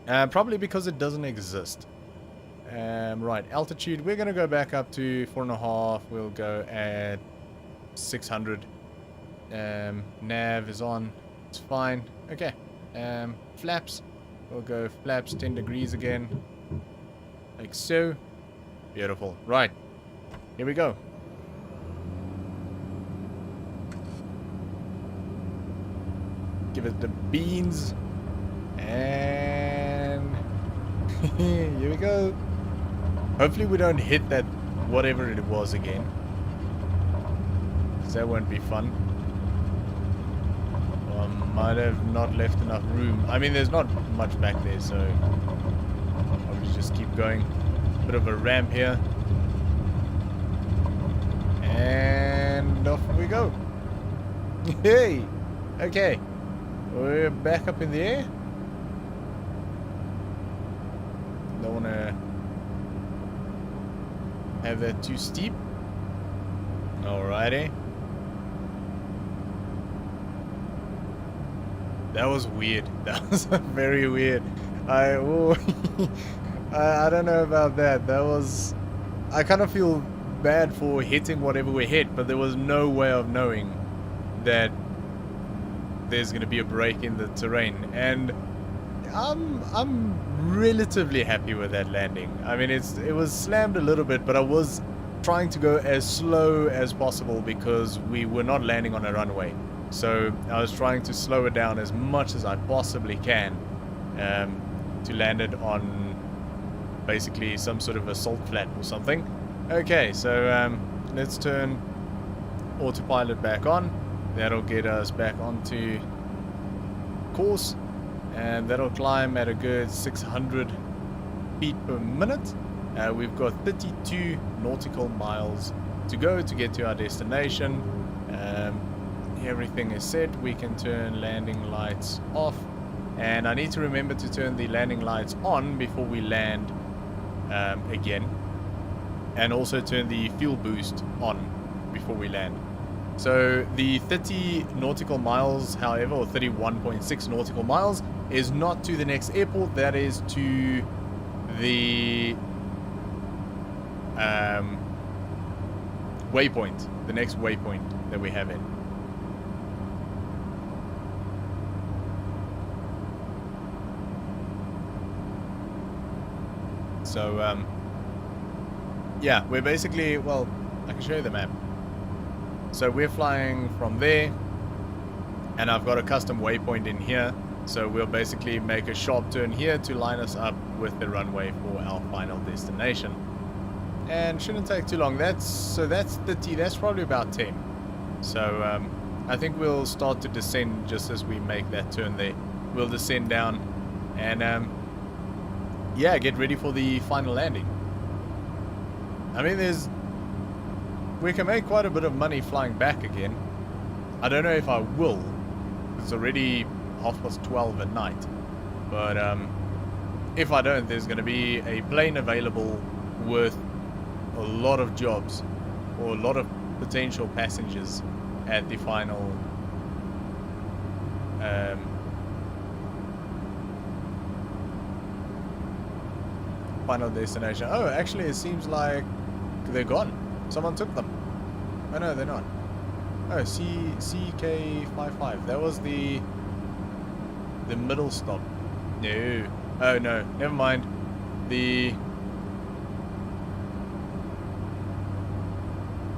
S1: Probably because it doesn't exist. Right, altitude. We're going to go back up to 4.5. We'll go at 600. Nav is on. It's fine. Okay. Flaps. We'll go flaps 10 degrees again. Like so. Beautiful. Right. Here we go. Give it the beans. And here we go. Hopefully we don't hit that whatever it was again. Because that won't be fun. Well, I might have not left enough room. I mean, there's not much back there, so I'll just keep going. Bit of a ramp here. And off we go. Hey! Okay. We're back up in the air. Don't want to have that too steep. Alrighty. That was weird. That was very weird. I don't know about that. That was... I kind of feel bad for hitting whatever we hit, but there was no way of knowing that there's going to be a break in the terrain, and I'm relatively happy with that landing. I mean, it was slammed a little bit, but I was trying to go as slow as possible because we were not landing on a runway. So I was trying to slow it down as much as I possibly can to land it on basically some sort of a salt flat or something. Okay, so let's turn autopilot back on. That'll get us back onto course, and that'll climb at a good 600 feet per minute. We've got 32 nautical miles to go to get to our destination. Everything is set. We can turn landing lights off, and I need to remember to turn the landing lights on before we land again, and also turn the fuel boost on before we land. So the 30 nautical miles, however, or 31.6 nautical miles, is not to the next airport. That is to the waypoint, the next waypoint that we have in. So, yeah, we're basically, well, I can show you the map. So we're flying from there, and I've got a custom waypoint in here. So we'll basically make a sharp turn here to line us up with the runway for our final destination. And shouldn't take too long. That's 30, that's probably about 10. So I think we'll start to descend just as we make that turn there. We'll descend down and yeah, get ready for the final landing. I mean, we can make quite a bit of money flying back again. I don't know if I will. It's already 12:30 at night. But if I don't, there's going to be a plane available with a lot of jobs or a lot of potential passengers at the final final destination. Oh, actually, it seems like they're gone. Someone took them. Oh no, they're not. Oh, CK55. That was the middle stop. No. Oh no, never mind. The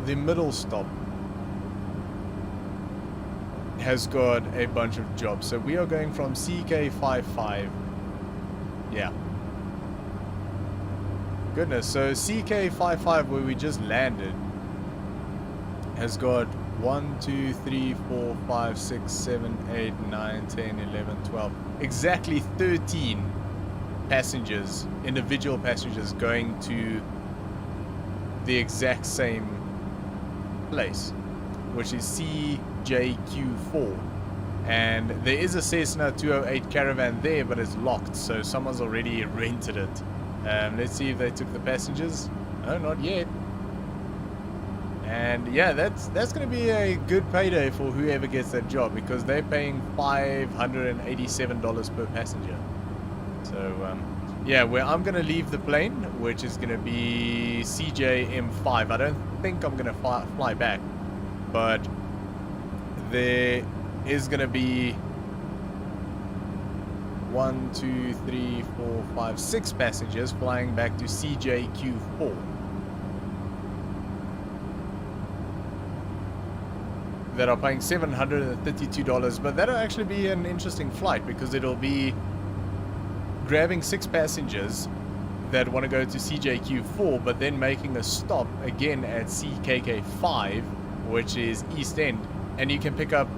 S1: middle stop has got a bunch of jobs. So we are going from CK55. Yeah. Goodness, so CK55 where we just landed has got 1, 2, 3, 4, 5, 6, 7, 8, 9, 10, 11, 12. Exactly 13 passengers, individual passengers going to the exact same place, which is CJQ4. And there is a Cessna 208 Caravan there, but it's locked, so someone's already rented it. Let's see if they took the passengers. No, not yet. And yeah, that's going to be a good payday for whoever gets that job, because they're paying $587 per passenger. So yeah, where I'm going to leave the plane, which is going to be CJM5. I don't think I'm going to fly back, but there is going to be 1, 2, 3, 4, 5, 6 passengers flying back to CJQ4. That are paying $732, but that'll actually be an interesting flight, because it'll be grabbing 6 passengers that want to go to CJQ4, but then making a stop again at CKK5, which is East End, and you can pick up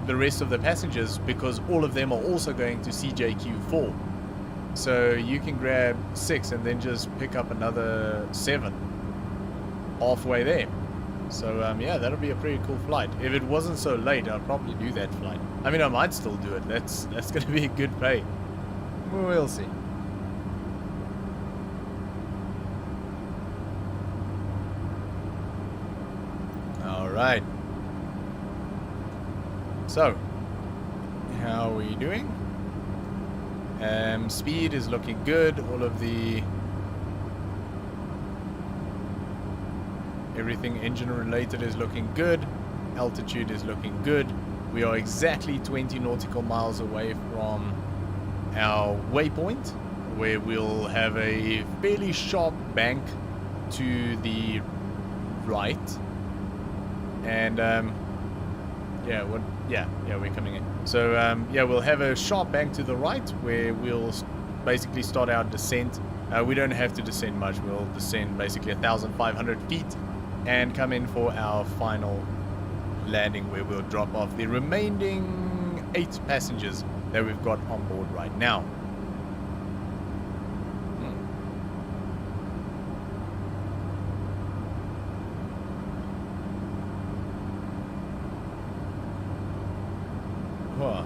S1: the rest of the passengers because all of them are also going to CJQ4. So you can grab 6 and then just pick up another 7 halfway there. So yeah, that'll be a pretty cool flight. If it wasn't so late, I'd probably do that flight. I mean, I might still do it. That's going to be a good pay. We'll see. All right. So, how are we doing? Speed is looking good. All of the everything engine related is looking good. Altitude is looking good. We are exactly 20 nautical miles away from our waypoint, where we'll have a fairly sharp bank to the right. And yeah, we're coming in. So yeah, we'll have a sharp bank to the right where we'll basically start our descent. We don't have to descend much. We'll descend basically 1,500 feet and come in for our final landing, where we'll drop off the remaining 8 passengers that we've got on board right now. Huh.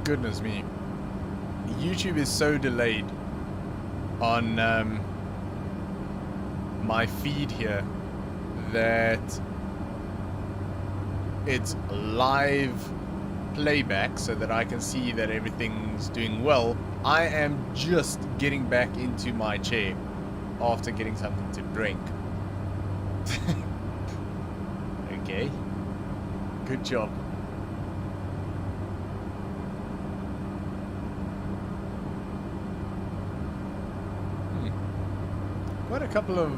S1: Goodness me. YouTube is so delayed on my feed here that it's live playback so that I can see that everything's doing well, I am just getting back into my chair after getting something to drink. Okay. Good job. Quite a couple of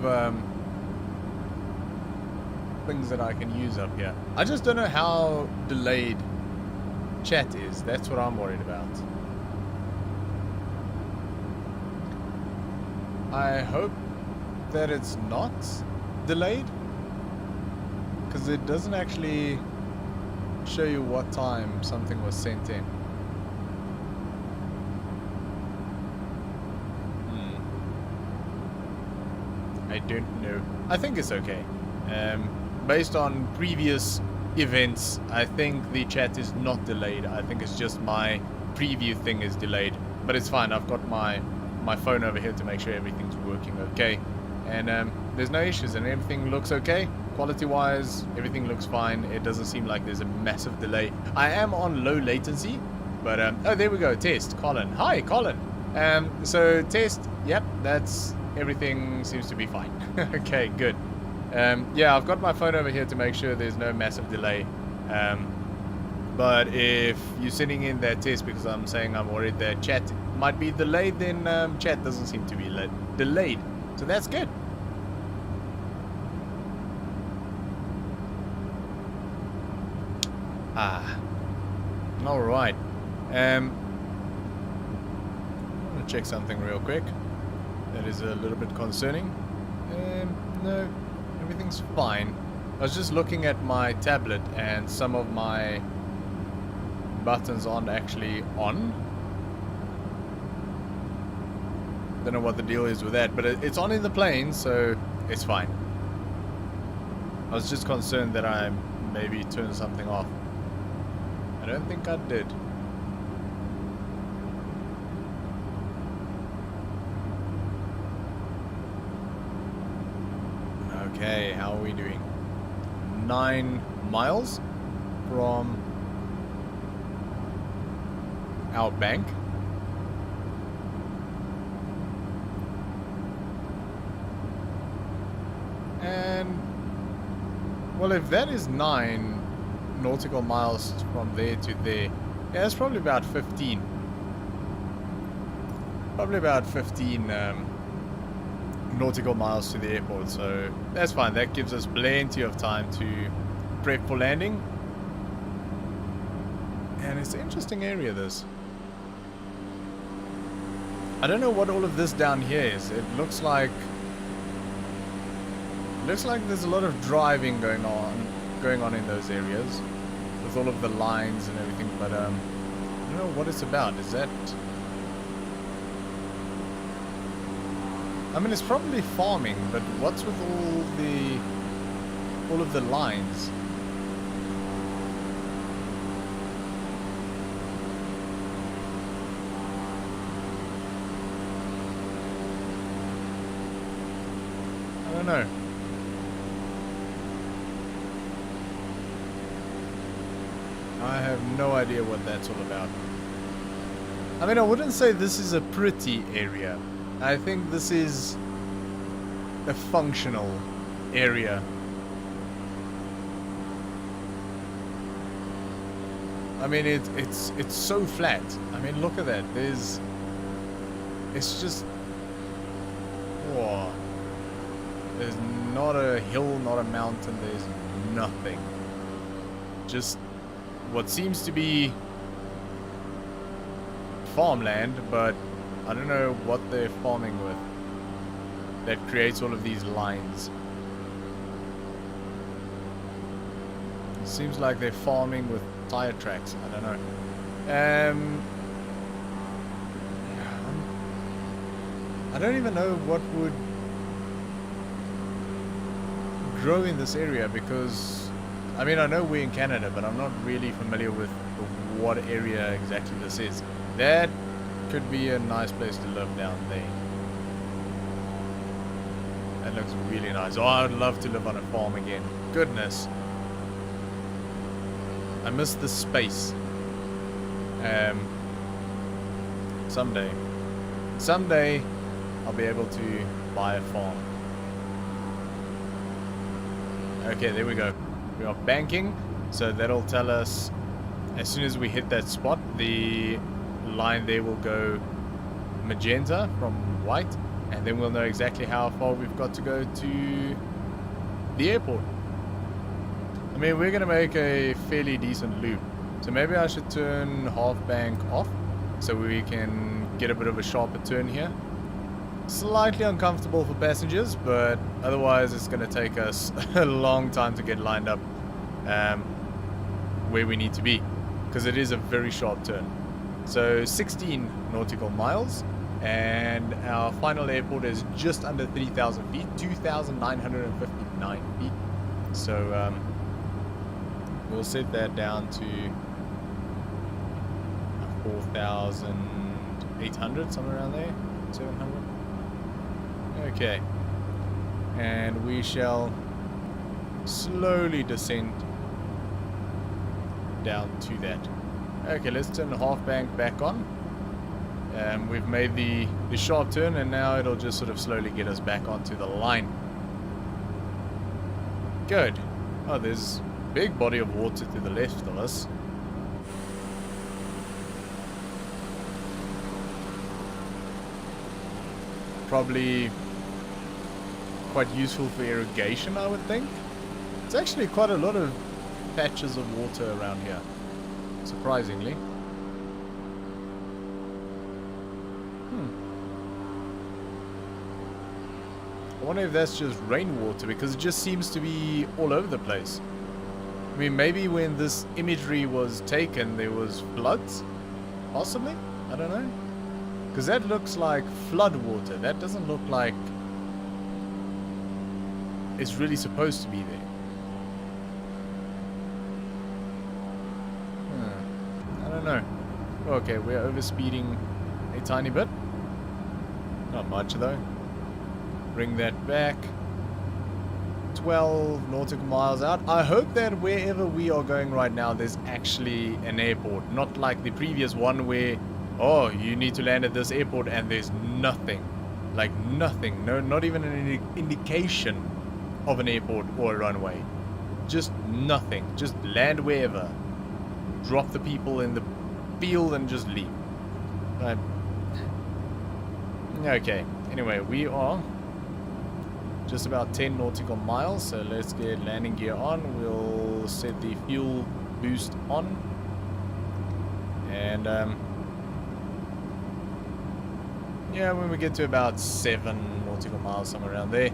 S1: things that I can use up here. I just don't know how delayed chat is. That's what I'm worried about. I hope that it's not delayed, because it doesn't actually show you what time something was sent in. I don't know. I think it's okay. Based on previous events, I think the chat is not delayed. I think it's just my preview thing is delayed. But it's fine. I've got my phone over here to make sure everything's working okay. And there's no issues and everything looks okay. Quality-wise, everything looks fine. It doesn't seem like there's a massive delay. I am on low latency, but oh, there we go. Test. Colin. Hi, Colin. So test. Yep, that's... everything seems to be fine. Okay, good. Yeah, I've got my phone over here to make sure there's no massive delay. But if you're sending in that test because I'm saying I'm worried that chat might be delayed, then chat doesn't seem to be delayed. So that's good. Alright. I'm gonna check something real quick. That is a little bit concerning. No, everything's fine. I was just looking at my tablet and some of my buttons aren't actually on. Don't know what the deal is with that, but it's on in the plane, so it's fine. I was just concerned that I maybe turned something off. I don't think I did. Okay, how are we doing? 9 miles from our bank. And, well, if that is 9 nautical miles from there to there, yeah, it's probably about 15. Probably about 15 nautical miles to the airport, so that's fine. That gives us plenty of time to prep for landing. And it's an interesting area, this. I don't know what all of this down here is. It looks like there's a lot of driving going on in those areas with all of the lines and everything, but I don't know what it's about. Is that... I mean, it's probably farming, but what's with all of the lines? I don't know. I have no idea what that's all about. I mean, I wouldn't say this is a pretty area. I think this is a functional area. I mean, it's so flat. I mean, look at that. It's just... whoa. There's not a hill, not a mountain, there's nothing. Just what seems to be farmland, but I don't know what they're farming with that creates all of these lines. It seems like they're farming with tire tracks. I don't know. I don't even know what would grow in this area, because I mean, I know we're in Canada, but I'm not really familiar with what area exactly this is. That could be a nice place to live down there. That looks really nice. Oh, I would love to live on a farm again. Goodness. I miss the space. Someday. Someday, I'll be able to buy a farm. Okay, there we go. We are banking, so that'll tell us as soon as we hit that spot, the line there will go magenta from white, and then we'll know exactly how far we've got to go to the airport. I mean, we're going to make a fairly decent loop, so maybe I should turn half bank off so we can get a bit of a sharper turn here. Slightly uncomfortable for passengers, but otherwise it's going to take us a long time to get lined up where we need to be, because it is a very sharp turn. So 16 nautical miles, and our final airport is just under 3,000 feet, 2,959 feet. So we'll set that down to 4,800, somewhere around there, 700. Okay, and we shall slowly descend down to that. Okay, let's turn the half bank back on. We've made the sharp turn, and now it'll just sort of slowly get us back onto the line. Good. Oh, there's a big body of water to the left of us. Probably quite useful for irrigation, I would think. It's actually quite a lot of patches of water around here, surprisingly. I wonder if that's just rainwater, because it just seems to be all over the place. I mean, maybe when this imagery was taken there was floods? Possibly? I don't know. Because that looks like flood water. That doesn't look like it's really supposed to be there. I don't know. Okay, we're overspeeding a tiny bit. Not much though. Bring that back. 12 nautical miles out. I hope that wherever we are going right now there's actually an airport. Not like the previous one where, oh, you need to land at this airport and there's nothing. Like nothing. No, not even an indication of an airport or a runway. Just nothing. Just land wherever. Drop the people in the field and just leave. Right. Okay. Anyway, we are just about 10 nautical miles, so let's get landing gear on. We'll set the fuel boost on. And yeah, when we get to about 7 nautical miles, somewhere around there,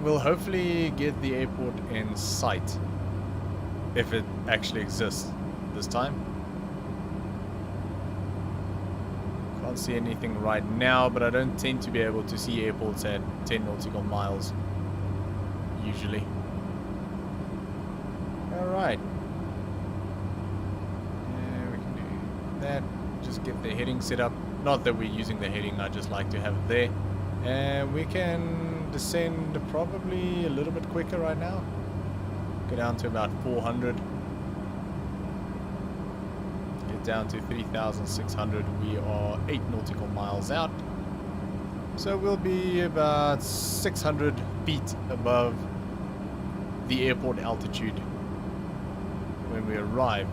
S1: we'll hopefully get the airport in sight, if it actually exists this time. Can't see anything right now, but I don't tend to be able to see airports at 10 nautical miles usually. Alright. Yeah, we can do that. Just get the heading set up. Not that we're using the heading, I just like to have it there. And we can descend probably a little bit quicker right now. Go down to about 400. Get down to 3,600. We are 8 nautical miles out. So we'll be about 600 feet above the airport altitude when we arrive.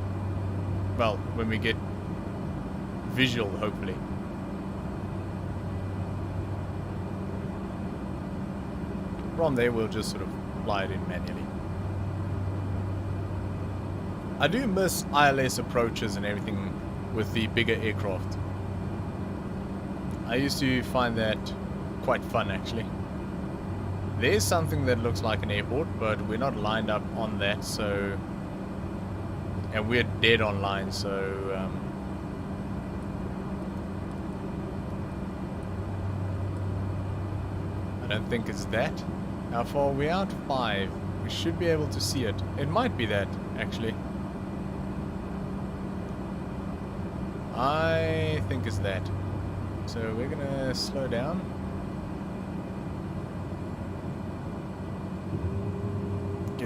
S1: Well, when we get visual, hopefully. From there, we'll just sort of fly it in manually. I do miss ILS approaches and everything with the bigger aircraft. I used to find that quite fun, actually. There's something that looks like an airport, but we're not lined up on that, so... And we're dead on line, so... I don't think it's that. How far are we out? 5. We should be able to see it. It might be that, actually. I think it's that. So we're gonna slow down.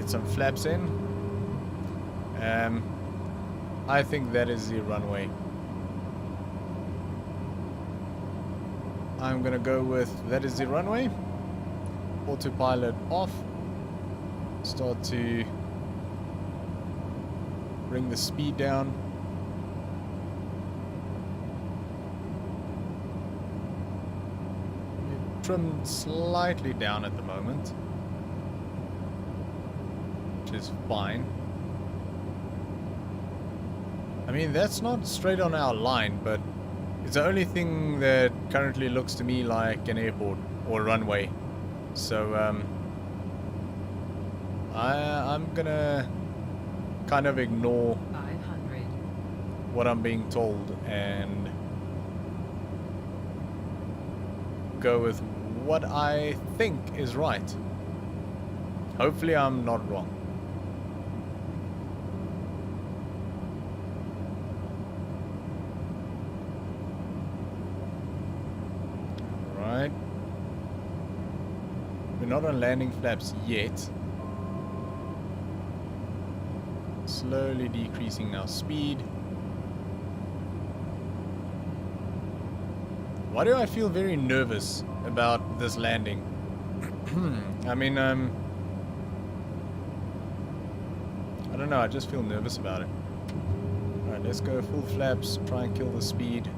S1: get some flaps in. I think that is the runway. I'm gonna go with that is the runway. Autopilot off. Start to bring the speed down. Trimmed slightly down at the moment, which is fine. I mean, that's not straight on our line, but it's the only thing that currently looks to me like an airport or runway. So I'm gonna kind of ignore
S2: 500.
S1: what I'm being told and go with what I think is right. Hopefully I'm not wrong. Alright. We're not on landing flaps yet. Slowly decreasing our speed. Why do I feel very nervous about this landing? I mean, I don't know, I just feel nervous about it. Alright, let's go full flaps, try and kill the speed.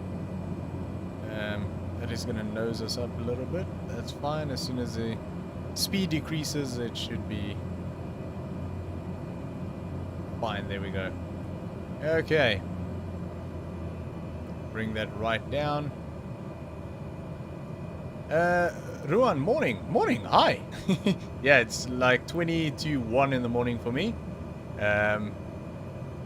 S1: That is going to nose us up a little bit. That's fine. As soon as the speed decreases, it should be fine. There we go. Okay. Bring that right down. Ruan, morning. Morning, hi. Yeah, it's like 20 to 1 in the morning for me.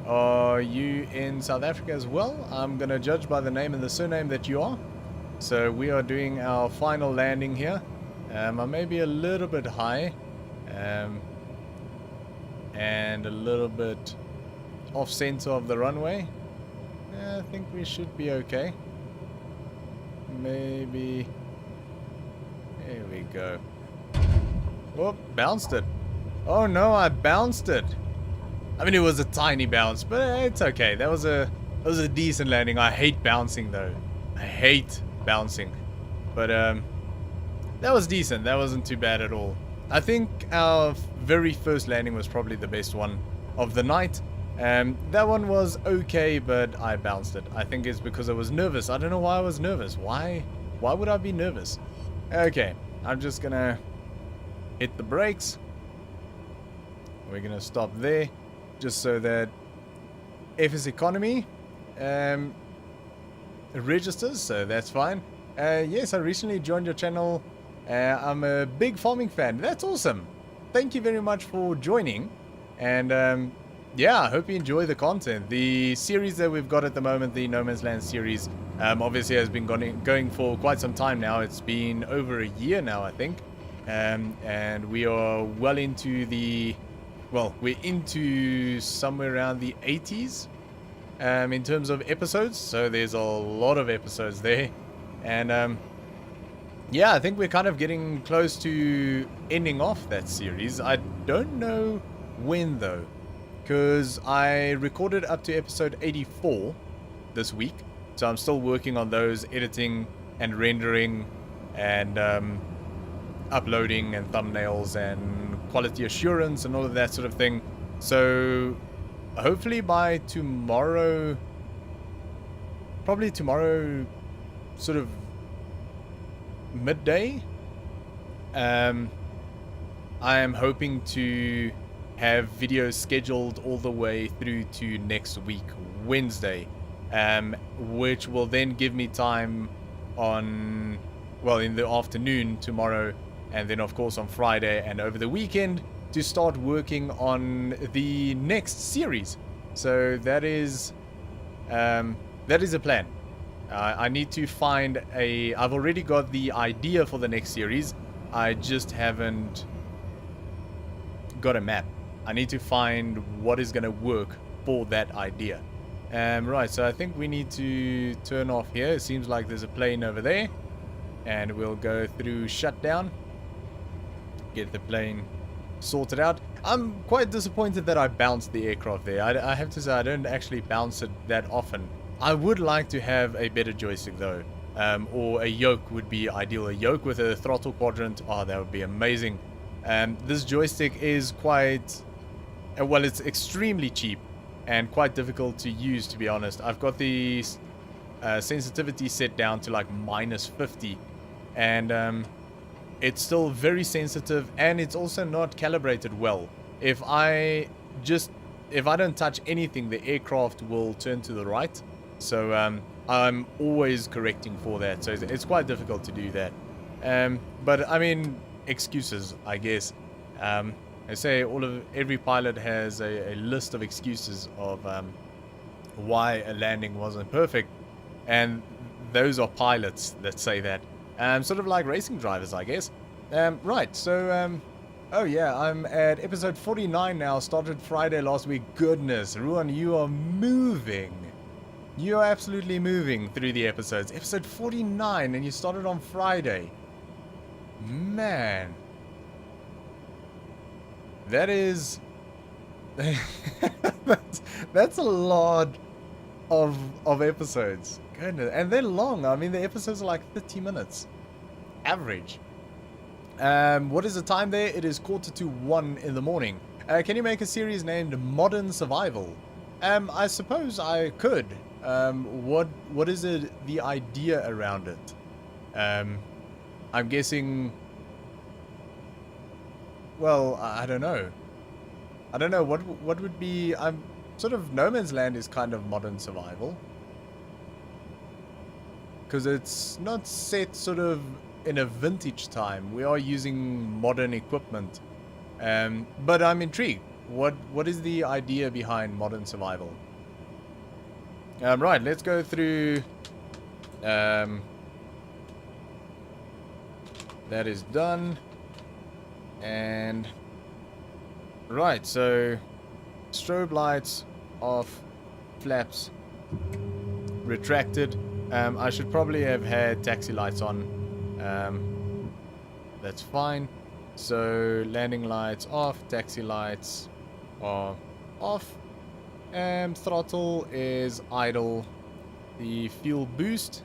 S1: Are you in South Africa as well? I'm gonna judge by the name and the surname that you are. So we are doing our final landing here. I may be a little bit high. And a little bit off center of the runway. I think we should be okay. Maybe... There we go. Whoop, bounced it. Oh no, I bounced it. I mean, it was a tiny bounce, but it's okay. That was a decent landing. I hate bouncing though. I hate bouncing. But that was decent. That wasn't too bad at all. I think our very first landing was probably the best one of the night. That one was okay, but I bounced it. I think it's because I was nervous. I don't know why I was nervous. Why would I be nervous? Okay, I'm just gonna hit the brakes. We're gonna stop there, just so that FS Economy registers, so that's fine. Yes, I recently joined your channel. I'm a big farming fan. That's awesome. Thank you very much for joining. And yeah, I hope you enjoy the content. The series that we've got at the moment, the No Man's Land series, obviously has been going for quite some time now. It's been over a year now, I think. And we are well into the... Well, we're into somewhere around the 80s in terms of episodes. So there's a lot of episodes there. And yeah, I think we're kind of getting close to ending off that series. I don't know when though, because I recorded up to episode 84 this week. So I'm still working on those, editing and rendering and uploading and thumbnails and quality assurance and all of that sort of thing. So hopefully by tomorrow, probably tomorrow sort of midday, I am hoping to have videos scheduled all the way through to next week, Wednesday, which will then give me time on, well, in the afternoon tomorrow, and then of course on Friday and over the weekend to start working on the next series. So that is a plan. I need to find I've already got the idea for the next series. I just haven't got a map. I need to find what is going to work for that idea. Right, so I think we need to turn off here. It seems like there's a plane over there. And we'll go through shutdown. Get the plane sorted out. I'm quite disappointed that I bounced the aircraft there. I have to say, I don't actually bounce it that often. I would like to have a better joystick though. Or a yoke would be ideal. A yoke with a throttle quadrant, oh, that would be amazing. This joystick is quite, well, it's extremely cheap and quite difficult to use, to be honest. I've got the sensitivity set down to like -50, and it's still very sensitive, and it's also not calibrated well. If I don't touch anything, the aircraft will turn to the right. So I'm always correcting for that. So it's quite difficult to do that. But I mean, excuses, I guess. I say every pilot has a list of excuses of why a landing wasn't perfect, and those are pilots that say that. Sort of like racing drivers, I guess. Right, so, oh yeah, I'm at episode 49 now, started Friday last week. Goodness, Ruan, you are moving. You are absolutely moving through the episodes. Episode 49, and you started on Friday. Man. That is... that's a lot of episodes. Goodness, and they're long. I mean, the episodes are like 30 minutes. Average. What is the time there? It is 1:45 in the morning. Can you make a series named Modern Survival? I suppose I could. What is it? The idea around it? I'm guessing. Well, I don't know. I don't know what would be. I'm sort of No Man's Land is kind of modern survival because it's not set sort of in a vintage time. We are using modern equipment. But I'm intrigued. What is the idea behind modern survival? Right, let's go through. That is done. And right, so strobe lights off, flaps retracted. I should probably have had taxi lights on. That's fine. So landing lights off, taxi lights are off. Throttle is idle. The fuel boost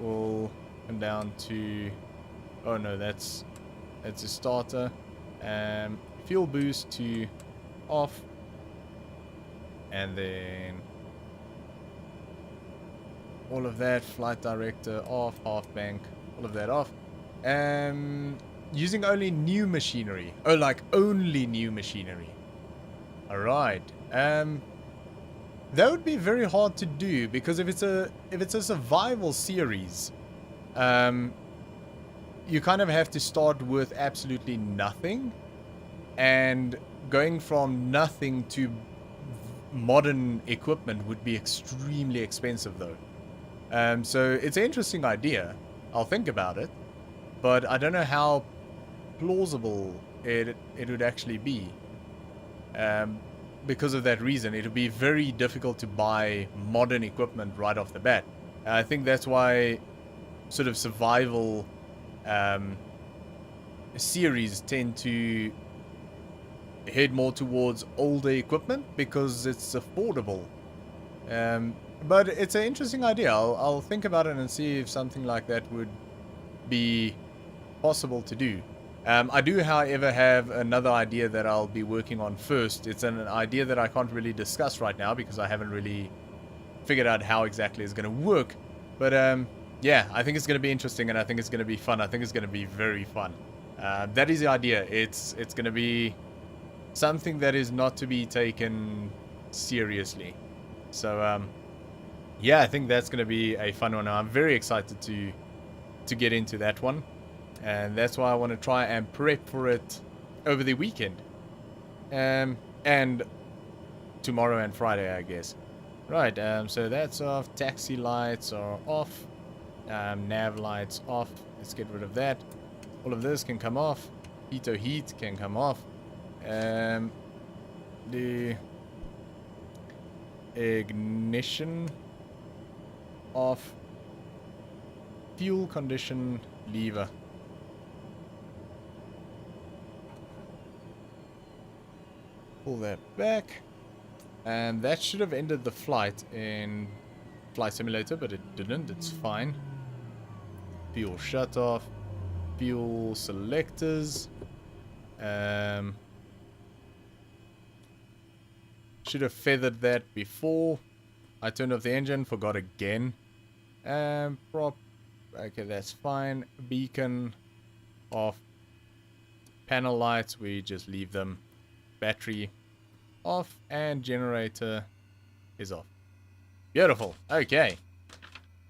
S1: will come down to, oh no, that's a starter. Fuel boost to off, and then all of that, flight director off, half bank, all of that off. Using only new machinery. Oh, like only new machinery. Alright. That would be very hard to do, because if it's a survival series, you kind of have to start with absolutely nothing, and going from nothing to modern equipment would be extremely expensive though. So it's an interesting idea. I'll think about it, but I don't know how plausible it would actually be. Because of that reason, it would be very difficult to buy modern equipment right off the bat. I think that's why sort of survival series tend to head more towards older equipment because it's affordable. But it's an interesting idea. I'll think about it and see if something like that would be possible to do. I do, however, have another idea that I'll be working on first. It's an idea that I can't really discuss right now because I haven't really figured out how exactly it's going to work. But yeah, I think it's going to be interesting, and I think it's going to be fun. I think it's going to be very fun. That is the idea. It's going to be something that is not to be taken seriously. So yeah, I think that's going to be a fun one. I'm very excited to get into that one. And that's why I want to try and prep for it over the weekend. And tomorrow and Friday, I guess. Right, so that's off. Taxi lights are off. Nav lights off. Let's get rid of that. All of this can come off. Heato heat can come off. The ignition off. Fuel condition lever. Pull that back. And that should have ended the flight in Flight Simulator, but it didn't. It's fine. Fuel shut off. Fuel selectors. Should have feathered that before. I turned off the engine, forgot again. Prop. Okay, that's fine. Beacon off. Panel lights, we just leave them. Battery off, and generator is off. Beautiful. Okay.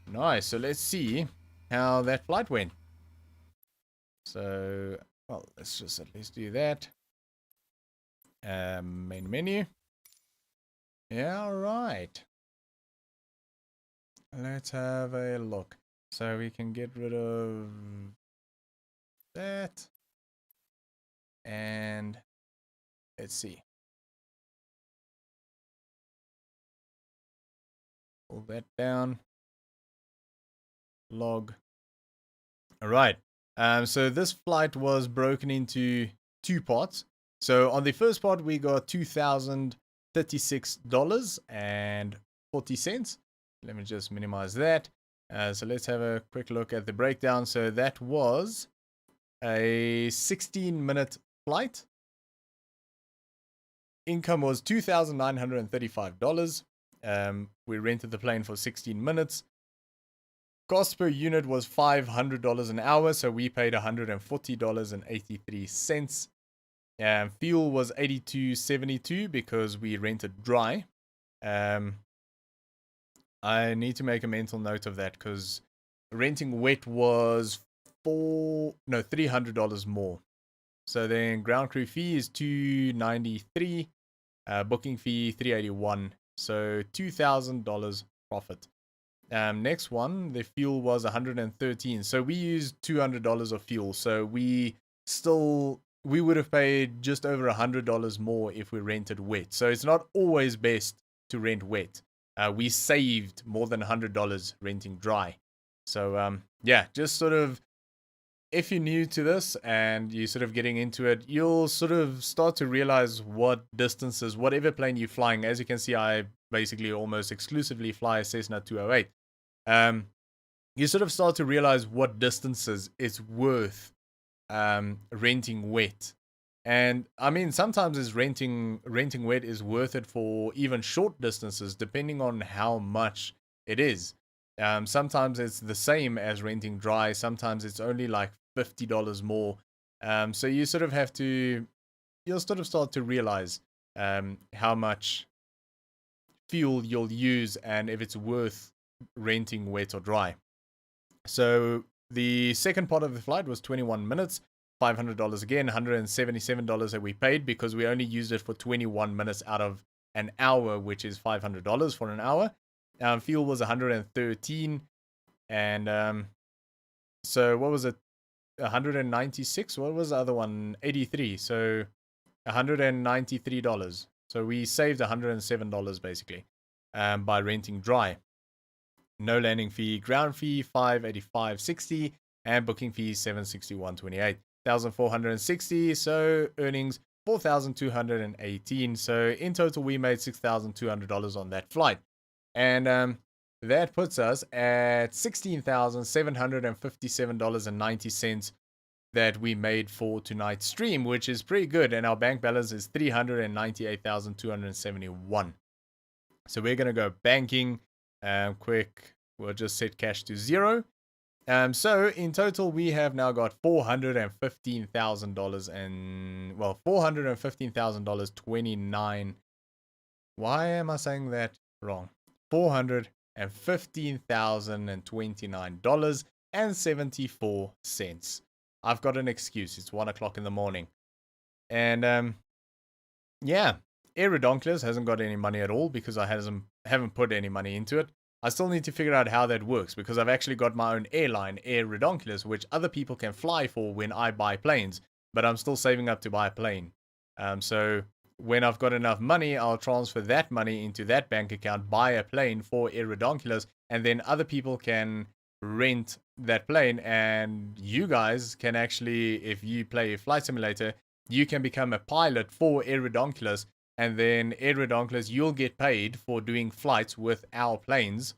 S1: Nice. So let's see how that flight went. So, well, let's just at least do that. Main menu. Yeah, alright. Let's have a look. So we can get rid of that. And let's see. Pull that down. Log. Alright. So this flight was broken into two parts. So on the first part we got $2,036.40. Let me just minimize that. So let's have a quick look at the breakdown. So that was a 16-minute flight. Income was $2,935. We rented the plane for 16 minutes. Cost per unit was $500 an hour, so we paid $140.83. Fuel was $82.72 because we rented dry. I need to make a mental note of that because renting wet was $300 more. So then ground crew fee is $293, booking fee $381, so $2,000 profit. Next one, the fuel was $113, so we used $200 of fuel, so we would have paid just over $100 more if we rented wet. So it's not always best to rent wet. We saved more than $100 renting dry. So yeah, just sort of, if you're new to this and you're sort of getting into it, you'll sort of start to realize what distances, whatever plane you're flying. As you can see, I basically almost exclusively fly a Cessna 208. You sort of start to realize what distances it's worth renting wet. And I mean, sometimes is renting wet is worth it for even short distances, depending on how much it is. Sometimes it's the same as renting dry. Sometimes it's only like $50 more. So you sort of you'll sort of start to realize how much fuel you'll use and if it's worth renting wet or dry. So the second part of the flight was 21 minutes, $500 again, $177 that we paid because we only used it for 21 minutes out of an hour, which is $500 for an hour. Fuel was 113, and so what was it? 196. What was the other one? 83. So $193. So we saved $107 basically by renting dry. No landing fee, ground fee $585.60, and booking fee $761.28. 1,460. So earnings $4,218. So in total we made $6,200 on that flight. And that puts us at $16,757.90 that we made for tonight's stream, which is pretty good. And our bank balance is $398,271. So we're going to go banking. Quick, we'll just set cash to 0. So in total, we have now got $415,000 and, well, $415,029. Why am I saying that wrong? $415,029.74. I've got an excuse. It's 1 o'clock in the morning. And yeah, Aerodonculus hasn't got any money at all because I haven't put any money into it. I still need to figure out how that works because I've actually got my own airline, Aerodonculus, which other people can fly for when I buy planes, but I'm still saving up to buy a plane. So when I've got enough money, I'll transfer that money into that bank account, buy a plane for Aerodonculus, and then other people can rent that plane, and you guys can actually, if you play Flight Simulator, you can become a pilot for Aerodonculus, and then Air Redonkulus, you'll get paid for doing flights with our planes,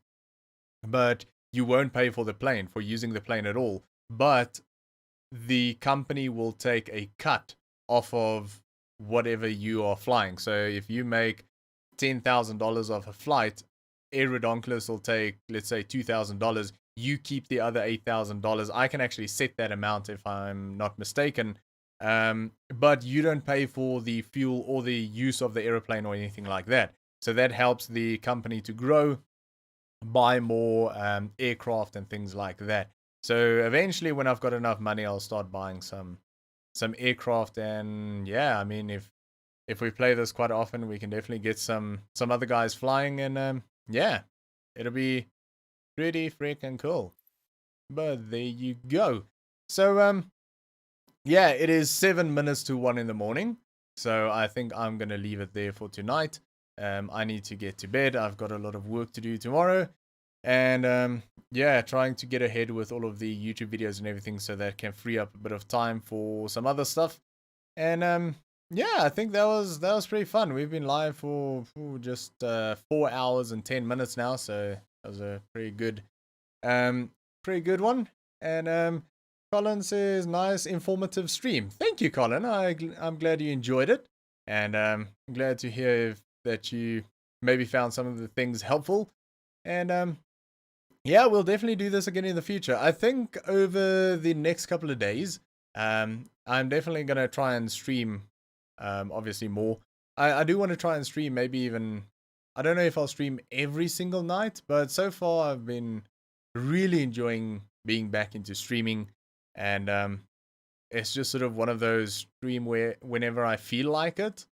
S1: but you won't pay for the plane, for using the plane at all. But the company will take a cut off of whatever you are flying. So if you make $10,000 off a flight, Air Redonkulus will take, let's say, $2,000. You keep the other $8,000. I can actually set that amount if I'm not mistaken. But you don't pay for the fuel or the use of the aeroplane or anything like that. So that helps the company to grow, buy more aircraft and things like that. So eventually, when I've got enough money, I'll start buying some aircraft. And yeah, I mean, if we play this quite often, we can definitely get some other guys flying, and yeah, it'll be pretty freaking cool. But there you go. So yeah, it is 7 minutes to 1 in the morning. So I think I'm gonna leave it there for tonight. I need to get to bed. I've got a lot of work to do tomorrow. And yeah, trying to get ahead with all of the YouTube videos and everything so that can free up a bit of time for some other stuff. And yeah, I think that was pretty fun. We've been live for just 4 hours and 10 minutes now, so that was a pretty good one. And Colin says, nice informative stream. Thank you, Colin. I'm glad you enjoyed it, and glad to hear that you maybe found some of the things helpful. And yeah, we'll definitely do this again in the future. I think over the next couple of days, I'm definitely gonna try and stream, obviously more. I do want to try and stream, maybe even, I don't know if I'll stream every single night, but so far I've been really enjoying being back into streaming, and it's just sort of one of those stream where whenever I feel like it,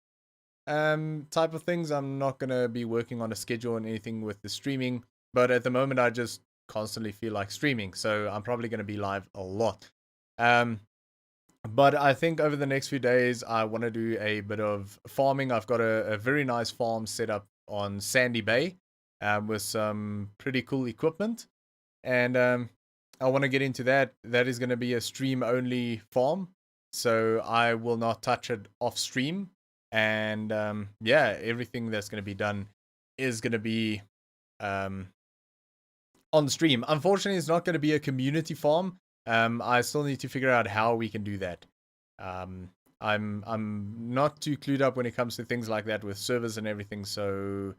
S1: type of things. I'm not gonna be working on a schedule and anything with the streaming, but at the moment I just constantly feel like streaming, so I'm probably gonna be live a lot. Um, but I think over the next few days I want to do a bit of farming. I've got a very nice farm set up on Sandy Bay, with some pretty cool equipment, and I want to get into that. That is going to be a stream only farm, so I will not touch it off stream. And yeah, everything that's going to be done is going to be um, on stream. Unfortunately, it's not going to be a community farm. I still need to figure out how we can do that. I'm not too clued up when it comes to things like that with servers and everything, so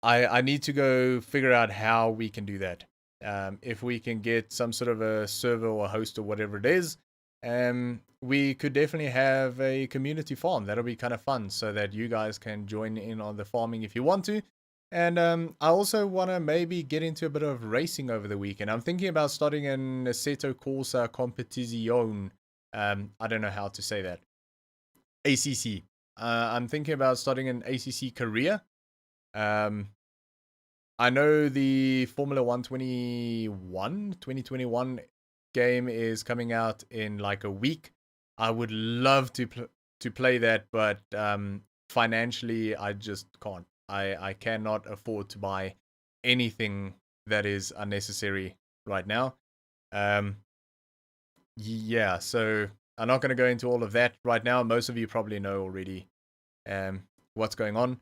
S1: I need to go figure out how we can do that. If we can get some sort of a server or a host or whatever it is, we could definitely have a community farm. That'll be kind of fun, so that you guys can join in on the farming if you want to. And I also want to maybe get into a bit of racing over the weekend. I'm thinking about starting an Assetto Corsa Competizione. I don't know how to say that. ACC. I'm thinking about starting an ACC career. Um, I know the Formula 2021 game is coming out in like a week. I would love to play that, but financially, I just can't. I cannot afford to buy anything that is unnecessary right now. Um, yeah, so I'm not going to go into all of that right now. Most of you probably know already what's going on.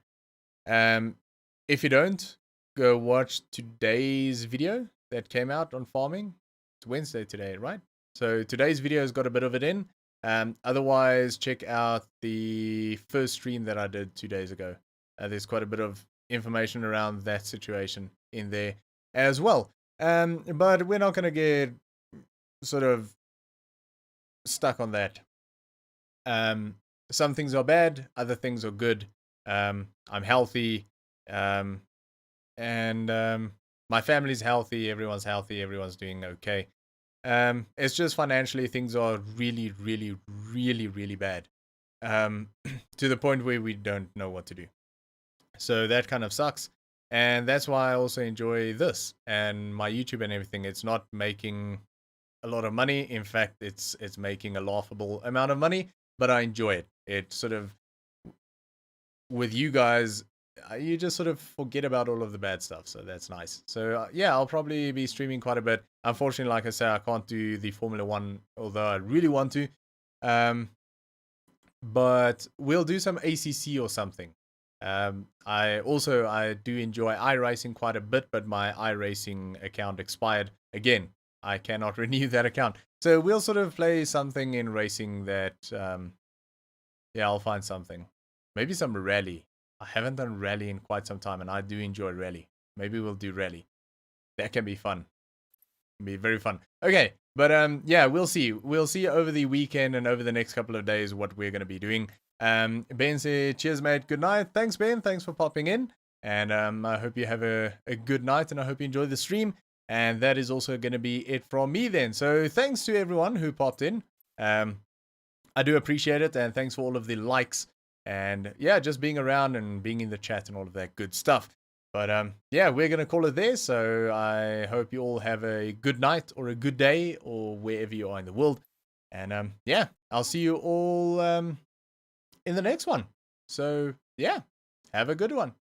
S1: If you don't, go watch today's video that came out on farming. It's Wednesday today, right? So today's video has got a bit of it in. Otherwise, check out the first stream that I did 2 days ago. There's quite a bit of information around that situation in there as well. But we're not going to get sort of stuck on that. Some things are bad, other things are good. I'm healthy, and my family's healthy. Everyone's healthy. Everyone's doing okay. It's just financially things are really, really, really, really bad. To the point where we don't know what to do. So that kind of sucks. And that's why I also enjoy this and my YouTube and everything. It's not making a lot of money. In fact, it's making a laughable amount of money, but I enjoy it. It sort of, with you guys, you just sort of forget about all of the bad stuff, so that's nice. So yeah, I'll probably be streaming quite a bit. Unfortunately, like I say, I can't do the Formula 1, although I really want to. but we'll do some ACC or something. I do enjoy iRacing quite a bit, but my iRacing account expired again. I cannot renew that account, so we'll sort of play something in racing that. Yeah, I'll find something. Maybe some rally. I haven't done rally in quite some time, and I do enjoy rally. Maybe we'll do rally. That can be fun. Be very fun. Okay, but yeah, we'll see. We'll see over the weekend and over the next couple of days what we're gonna be doing. Ben said, "Cheers, mate. Good night." Thanks, Ben. Thanks for popping in, and I hope you have a good night, and I hope you enjoy the stream. And that is also gonna be it from me then. So thanks to everyone who popped in. I do appreciate it, and thanks for all of the likes and yeah, just being around and being in the chat and all of that good stuff. But yeah, we're gonna call it there. So I hope you all have a good night or a good day or wherever you are in the world. And yeah, I'll see you all in the next one. So yeah, have a good one.